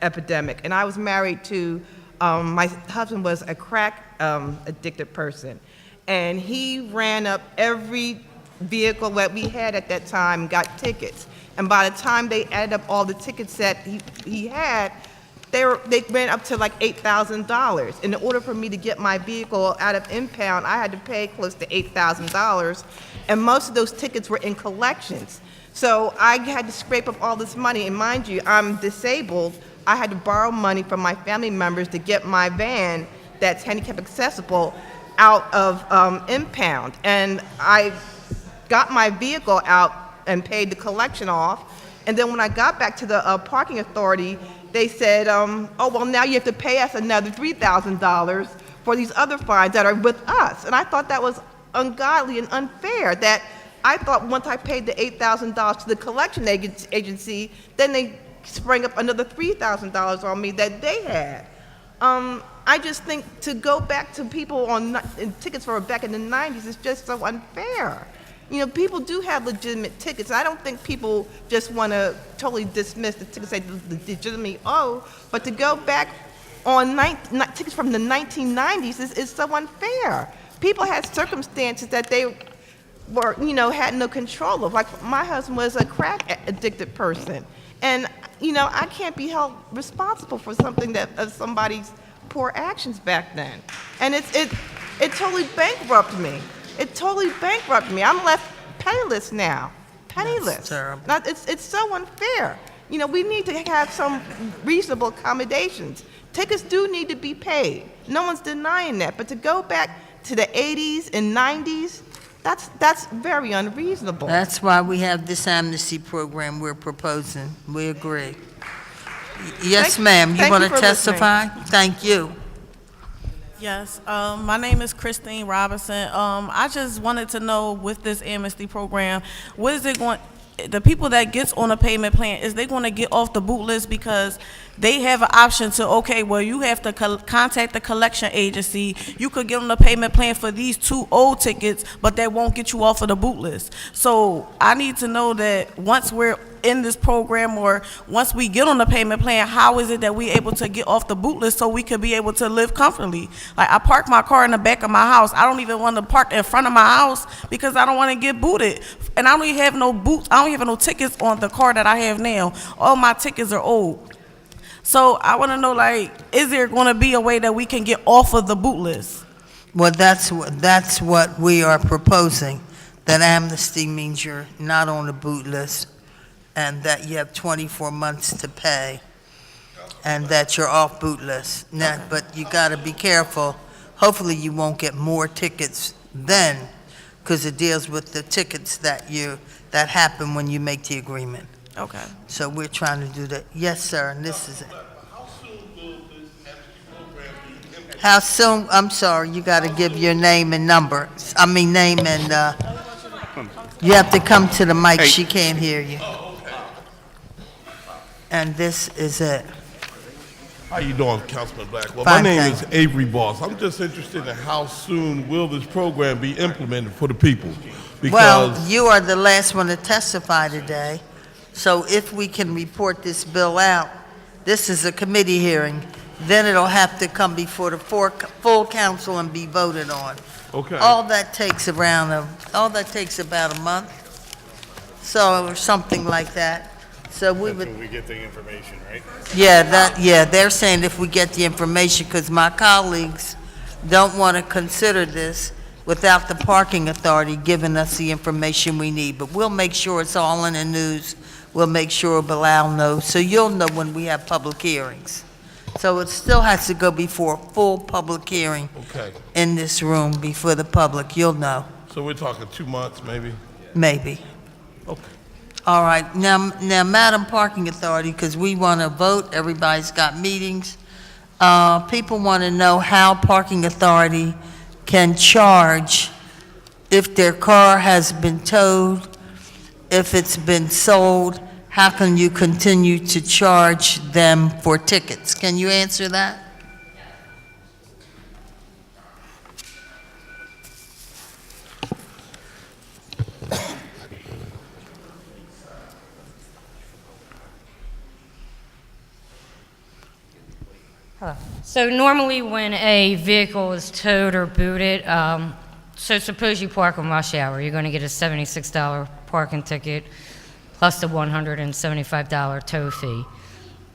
epidemic, and I was married to, my husband was a crack addicted person. And he ran up every vehicle that we had at that time and got tickets. And by the time they added up all the tickets that he had, they ran up to like $8,000. In order for me to get my vehicle out of impound, I had to pay close to $8,000. And most of those tickets were in collections. So I had to scrape up all this money. And mind you, I'm disabled. I had to borrow money from my family members to get my van that's handicap accessible out of impound. And I got my vehicle out and paid the collection off. And then when I got back to the parking authority, they said, oh, well, now you have to pay us another $3,000 for these other fines that are with us. And I thought that was ungodly and unfair, that I thought once I paid the $8,000 to the collection agency, then they sprang up another $3,000 on me that they had. I just think to go back to people on tickets for back in the 90s is just so unfair. You know, people do have legitimate tickets. I don't think people just want to totally dismiss the tickets they legitimately owe, but to go back on tickets from the 1990s is so unfair. People had circumstances that they were, had no control of. Like my husband was a crack addicted person, and I can't be held responsible for something that of somebody's poor actions back then. And it totally bankrupted me. It totally bankrupted me. I'm left penniless now. Penniless.
That's terrible.
Now, it's so unfair. We need to have some reasonable accommodations. Tickets do need to be paid. No one's denying that. But to go back to the 80s and 90s, that's very unreasonable.
That's why we have this amnesty program we're proposing. We agree. Yes, ma'am. You want to testify? Thank you.
Yes, my name is Christine Robinson. I just wanted to know, with this amnesty program, what is it going? The people that gets on a payment plan, is they going to get off the boot list because they have an option to, okay, well, you have to contact the collection agency. You could get on the payment plan for these 2 old tickets, but that won't get you off of the boot list. So I need to know that once we're in this program, or once we get on the payment plan, how is it that we're able to get off the boot list so we could be able to live comfortably? Like, I park my car in the back of my house. I don't even want to park in front of my house because I don't want to get booted. And I don't even have no boots. I don't even have no tickets on the car that I have now. All my tickets are old. So I want to know, like, is there going to be a way that we can get off of the boot list?
Well, that's what we are proposing. That amnesty means you're not on the boot list, and that you have 24 months to pay, and that you're off boot list. Now, but you got to be careful. Hopefully you won't get more tickets then, because it deals with the tickets that happen when you make the agreement.
Okay.
So we're trying to do that. Yes, sir, and this is it. How soon, I'm sorry, you got to give your name and number. I mean, name and, you have to come to the mic, she can't hear you. And this is it.
How you doing, Councilman Blackwell?
Fine,
My name
thanks.
is Avery Boss. I'm just interested in how soon will this program be implemented for the people?
Well,
Because
you are the last one to testify today, so if we can report this bill out, this is a committee hearing, then it'll have to come before the full council and be voted on.
okay.
All that takes about a month, so, or something like that. So we
That's
would,
when we get the information, right?
yeah, they're saying if we get the information, because my colleagues don't want to consider this without the parking authority giving us the information we need. But we'll make sure it's all in the news. We'll make sure Bilal knows, so you'll know when we have public hearings. So it still has to go before a full public hearing
Okay.
in this room before the public. You'll know,
So we're talking 2 months, maybe?
maybe.
Okay.
All right, now, Madam Parking Authority, because we want to vote, everybody's got meetings. People want to know how Parking Authority can charge if their car has been towed, if it's been sold, how can you continue to charge them for tickets? Can you answer that?
So normally when a vehicle is towed or booted, so suppose you park on rush hour, you're going to get a $76 parking ticket plus the $175 tow fee.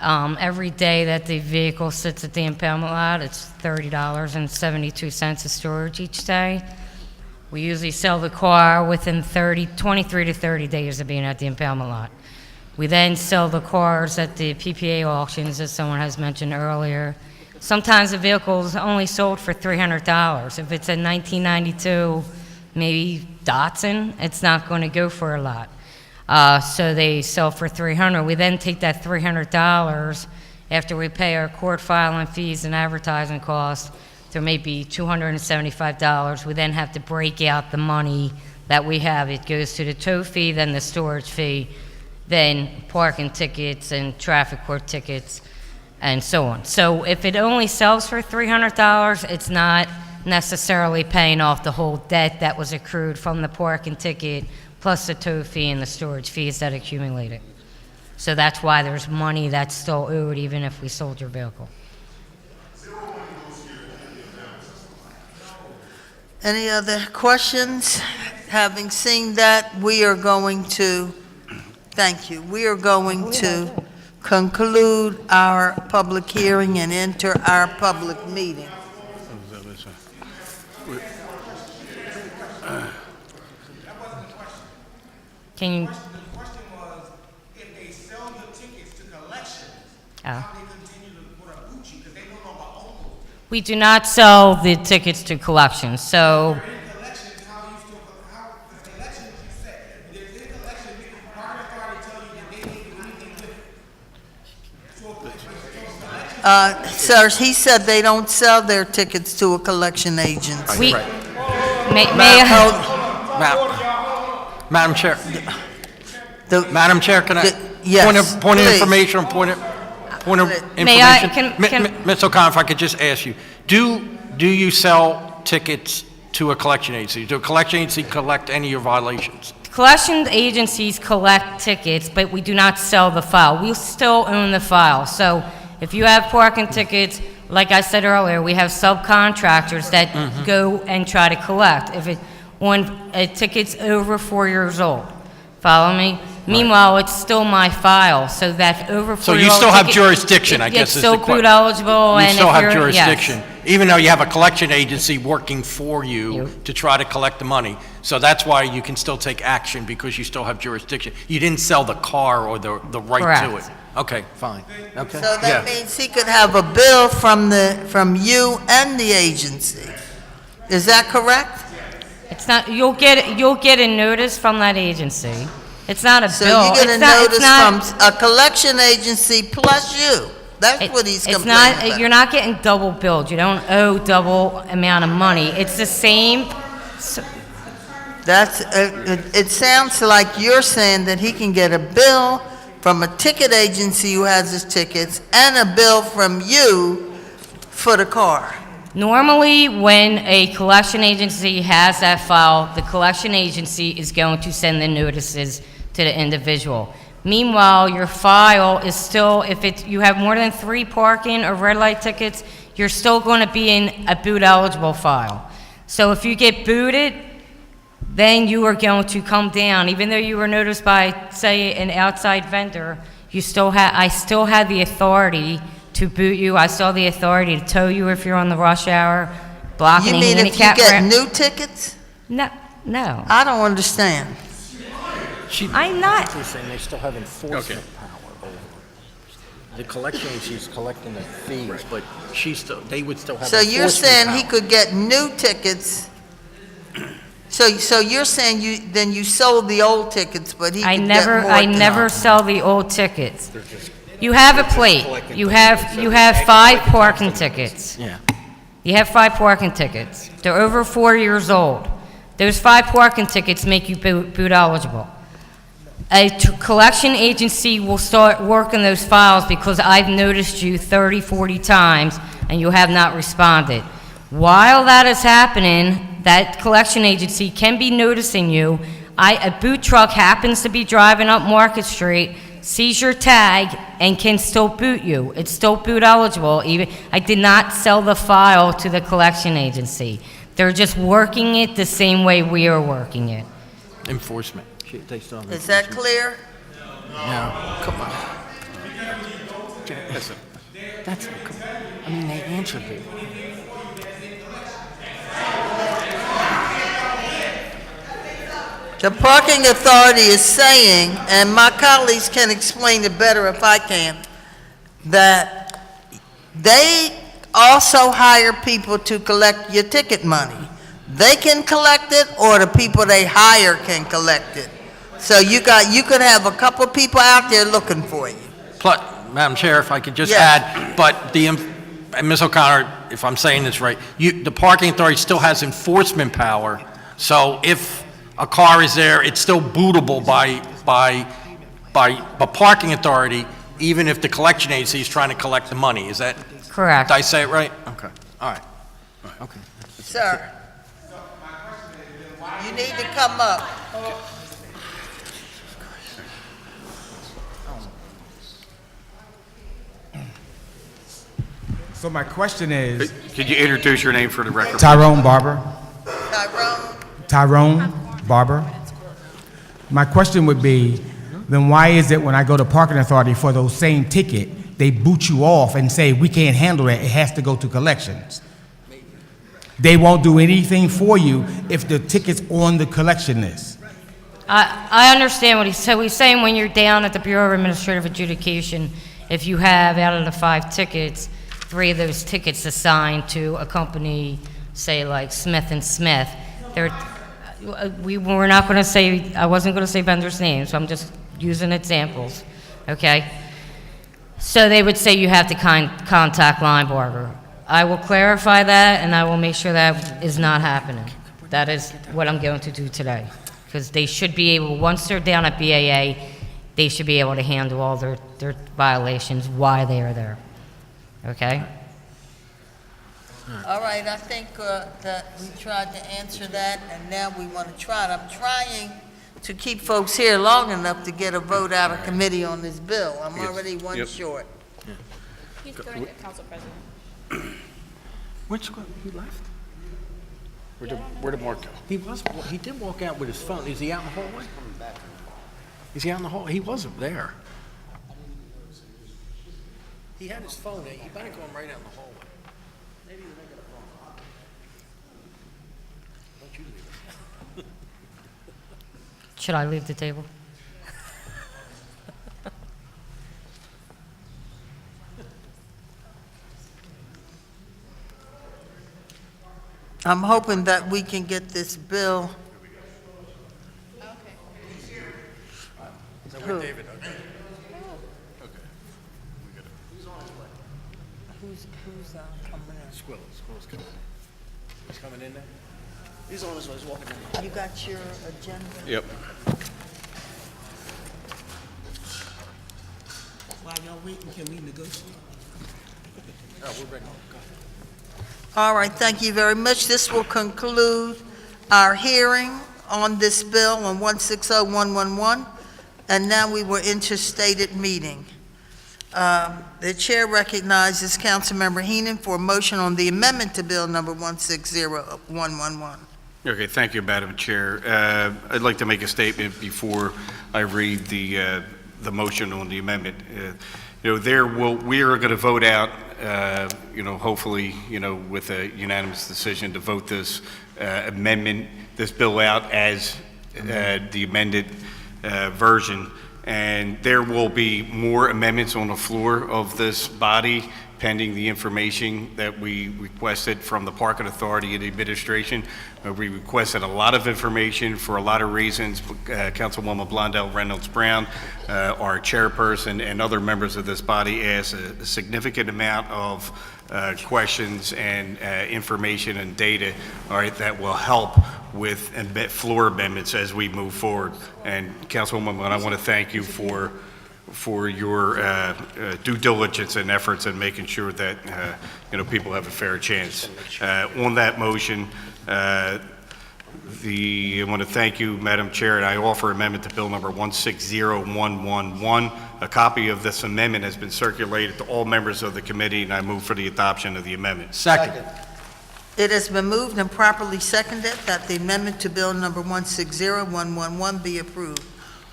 Every day that the vehicle sits at the impoundment lot, it's $30.72 of storage each day. We usually sell the car within 23 to 30 days of being at the impoundment lot. We then sell the cars at the PPA auctions, as someone has mentioned earlier. Sometimes the vehicle is only sold for $300. If it's a 1992, maybe Datsun, it's not going to go for a lot. So they sell for $300. We then take that $300 after we pay our court filing fees and advertising costs. There may be $275. We then have to break out the money that we have. It goes to the tow fee, then the storage fee, then parking tickets and traffic court tickets, and so on. So if it only sells for $300, it's not necessarily paying off the whole debt that was accrued from the parking ticket, plus the tow fee and the storage fees that accumulated. So that's why there's money that's still owed even if we sold your vehicle.
Any other questions? Having seen that, we are going to, thank you, we are going to conclude our public hearing and enter our public meeting.
Can you? We do not sell the tickets to collections, so
Sir, he said they don't sell their tickets to a collection agency.
Madam Chair.
The-
Madam Chair, can I?
yes,
Point of
please.
information, point of information.
May I-
Ms. O'Connor, if I could just ask you, do you sell tickets to a collection agency? Do a collection agency collect any of your violations?
collection agencies collect tickets, but we do not sell the file. We still own the file. So if you have parking tickets, like I said earlier, we have subcontractors that go and try to collect. When a ticket's over 4 years old, follow me? Meanwhile, it's still my file, so that over 4 years old
So you still have jurisdiction, I guess
It's
is
still
the question.
boot eligible,
You
and
still
if
have
you're- yes.
jurisdiction, even though you have a collection agency working for you to try to collect the money. So that's why you can still take action, because you still have jurisdiction. You didn't sell the car or the right to it.
Correct.
Okay, fine. Okay.
So that means he could have a bill from you and the agency. Is that correct?
It's not, you'll get a notice from that agency. It's not a
So
bill.
you get a
It's not- it's
notice
not-
from a collection agency plus you. That's what he's
It's
complaining
not,
about.
you're not getting double billed. You don't owe double amount of money. It's the same.
That's, it sounds like you're saying that he can get a bill from a ticket agency who has his tickets and a bill from you for the car.
Normally, when a collection agency has that file, the collection agency is going to send the notices to the individual. Meanwhile, your file is still, if you have more than 3 parking or red light tickets, you're still going to be in a boot eligible file. So if you get booted, then you are going to come down. Even though you were noticed by, say, an outside vendor, I still had the authority to boot you. I still have the authority to tow you if you're on the rush hour, blocking a handicap
You mean if you get
ramp.
new tickets?
No.
I don't understand.
I'm not.
She's saying they still have enforcement power over it. The collection agency is collecting the fees, but they would still have
So
enforcement
you're saying he
power.
could get new tickets? So you're saying you sold the old tickets, but he could get more?
I never sell the old tickets. You have a plate. You have 5 parking tickets.
Yeah.
You have 5 parking tickets. They're over 4 years old. Those 5 parking tickets make you boot eligible. A collection agency will start working those files because I've noticed you 30, 40 times and you have not responded. While that is happening, that collection agency can be noticing you. A boot truck happens to be driving up Market Street, sees your tag, and can still boot you. It's still boot eligible. Even I did not sell the file to the collection agency. They're just working it the same way we are working it.
Enforcement. They still have
Is that clear?
No, come on. Listen, I mean, they answered it.
The parking authority is saying, and my colleagues can explain it better if I can, that they also hire people to collect your ticket money. They can collect it, or the people they hire can collect it. So you could have a couple people out there looking for you.
Plus, Madam Chair, if I could just
Yes.
add, but and Ms. O'Connor, if I'm saying this right, the parking authority still has enforcement power. So if a car is there, it's still bootable by a parking authority, even if the collection agency is trying to collect the money. Is that
correct?
Did I say it right? Okay. All right. Okay.
Sir, you need to come up.
So my question is,
Could you introduce your name for the record?
Tyrone Barber. Tyrone Barber. My question would be, then why is it when I go to parking authority for those same ticket, they boot you off and say, we can't handle it, it has to go to collections? They won't do anything for you if the ticket's on the collection list.
I understand what he's saying. He's saying when you're down at the Bureau of Administrative Adjudication, if you have out of the 5 tickets, 3 of those tickets assigned to a company, say like Smith & Smith, we're not going to say, I wasn't going to say vendors' names, so I'm just using examples, okay? So they would say you have to contact Linebarger. I will clarify that, and I will make sure that is not happening. That is what I'm going to do today. Because they should be able, once they're down at BAA, they should be able to handle all their violations while they are there. Okay?
All right, I think that we tried to answer that, and now we want to try it. I'm trying to keep folks here long enough to get a vote out of committee on this bill. I'm already one short.
He's going to Council President.
He left? Where did Mark go? He did walk out with his phone. Is he out in the hallway? Is he out in the hallway? He wasn't there. He had his phone. He better go right out in the hallway. Maybe we're making a phone. Don't you leave it.
Should I leave the table?
I'm hoping that we can get this bill. Who? Who's coming in?
Squill's coming in. He's coming in there?
He's on his way, he's walking in.
You got your agenda?
Yep.
While y'all waiting, can we negotiate?
We're ready.
All right, thank you very much. This will conclude our hearing on this bill on 160111. And now we will enter stated meeting. The chair recognizes Councilmember Henon for a motion on the amendment to Bill number 160111.
Okay, thank you, Madam Chair. I'd like to make a statement before I read the motion on the amendment. We are going to vote out, hopefully, with a unanimous decision to vote this this bill out as the amended version. And there will be more amendments on the floor of this body pending the information that we requested from the Parking Authority and the administration. We requested a lot of information for a lot of reasons. Councilwoman Blondell Reynolds Brown, our chairperson, and other members of this body asked a significant amount of questions and information and data, all right, that will help with floor amendments as we move forward. And Councilwoman, I want to thank you for your due diligence and efforts in making sure that people have a fair chance. On that motion, I want to thank you, Madam Chair, and I offer amendment to Bill number 160111. A copy of this amendment has been circulated to all members of the committee, and I move for the adoption of the amendment.
Second.
It has been moved and properly seconded that the amendment to Bill number 160111 be approved.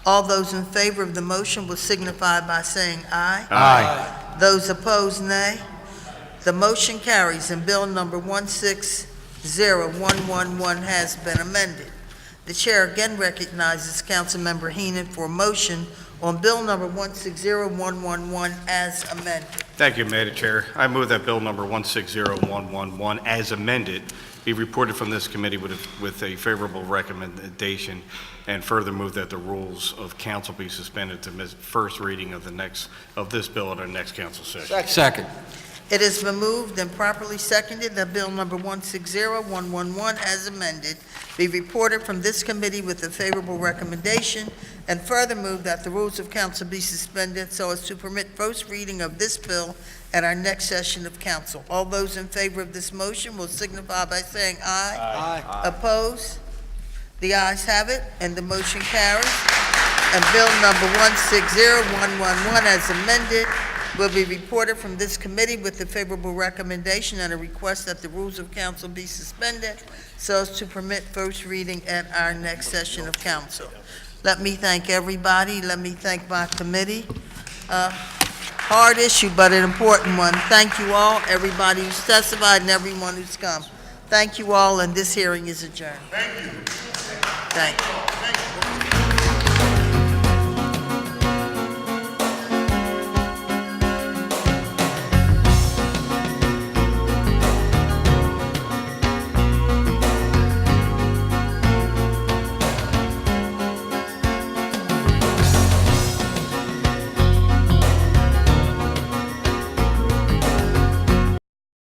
All those in favor of the motion will signify by saying aye.
Aye.
Those opposed, nay. The motion carries and Bill number 160111 has been amended. The chair again recognizes Councilmember Henon for a motion on Bill number 160111 as amended.
Thank you, Madam Chair. I move that Bill number 160111 as amended be reported from this committee with a favorable recommendation, and further move that the rules of council be suspended to first reading of this bill at our next council session.
Second.
It has been moved and properly seconded that Bill number 160111 as amended be reported from this committee with a favorable recommendation, and further move that the rules of council be suspended so as to permit first reading of this bill at our next session of council. All those in favor of this motion will signify by saying aye.
Aye.
Opposed? The ayes have it, and the motion carries. And Bill number 160111 as amended will be reported from this committee with a favorable recommendation and a request that the rules of council be suspended so as to permit first reading at our next session of council. Let me thank everybody. Let me thank my committee. Hard issue, but an important one. Thank you all, everybody who's testified and everyone who's come. Thank you all, and this hearing is adjourned. Thank you. Thank you.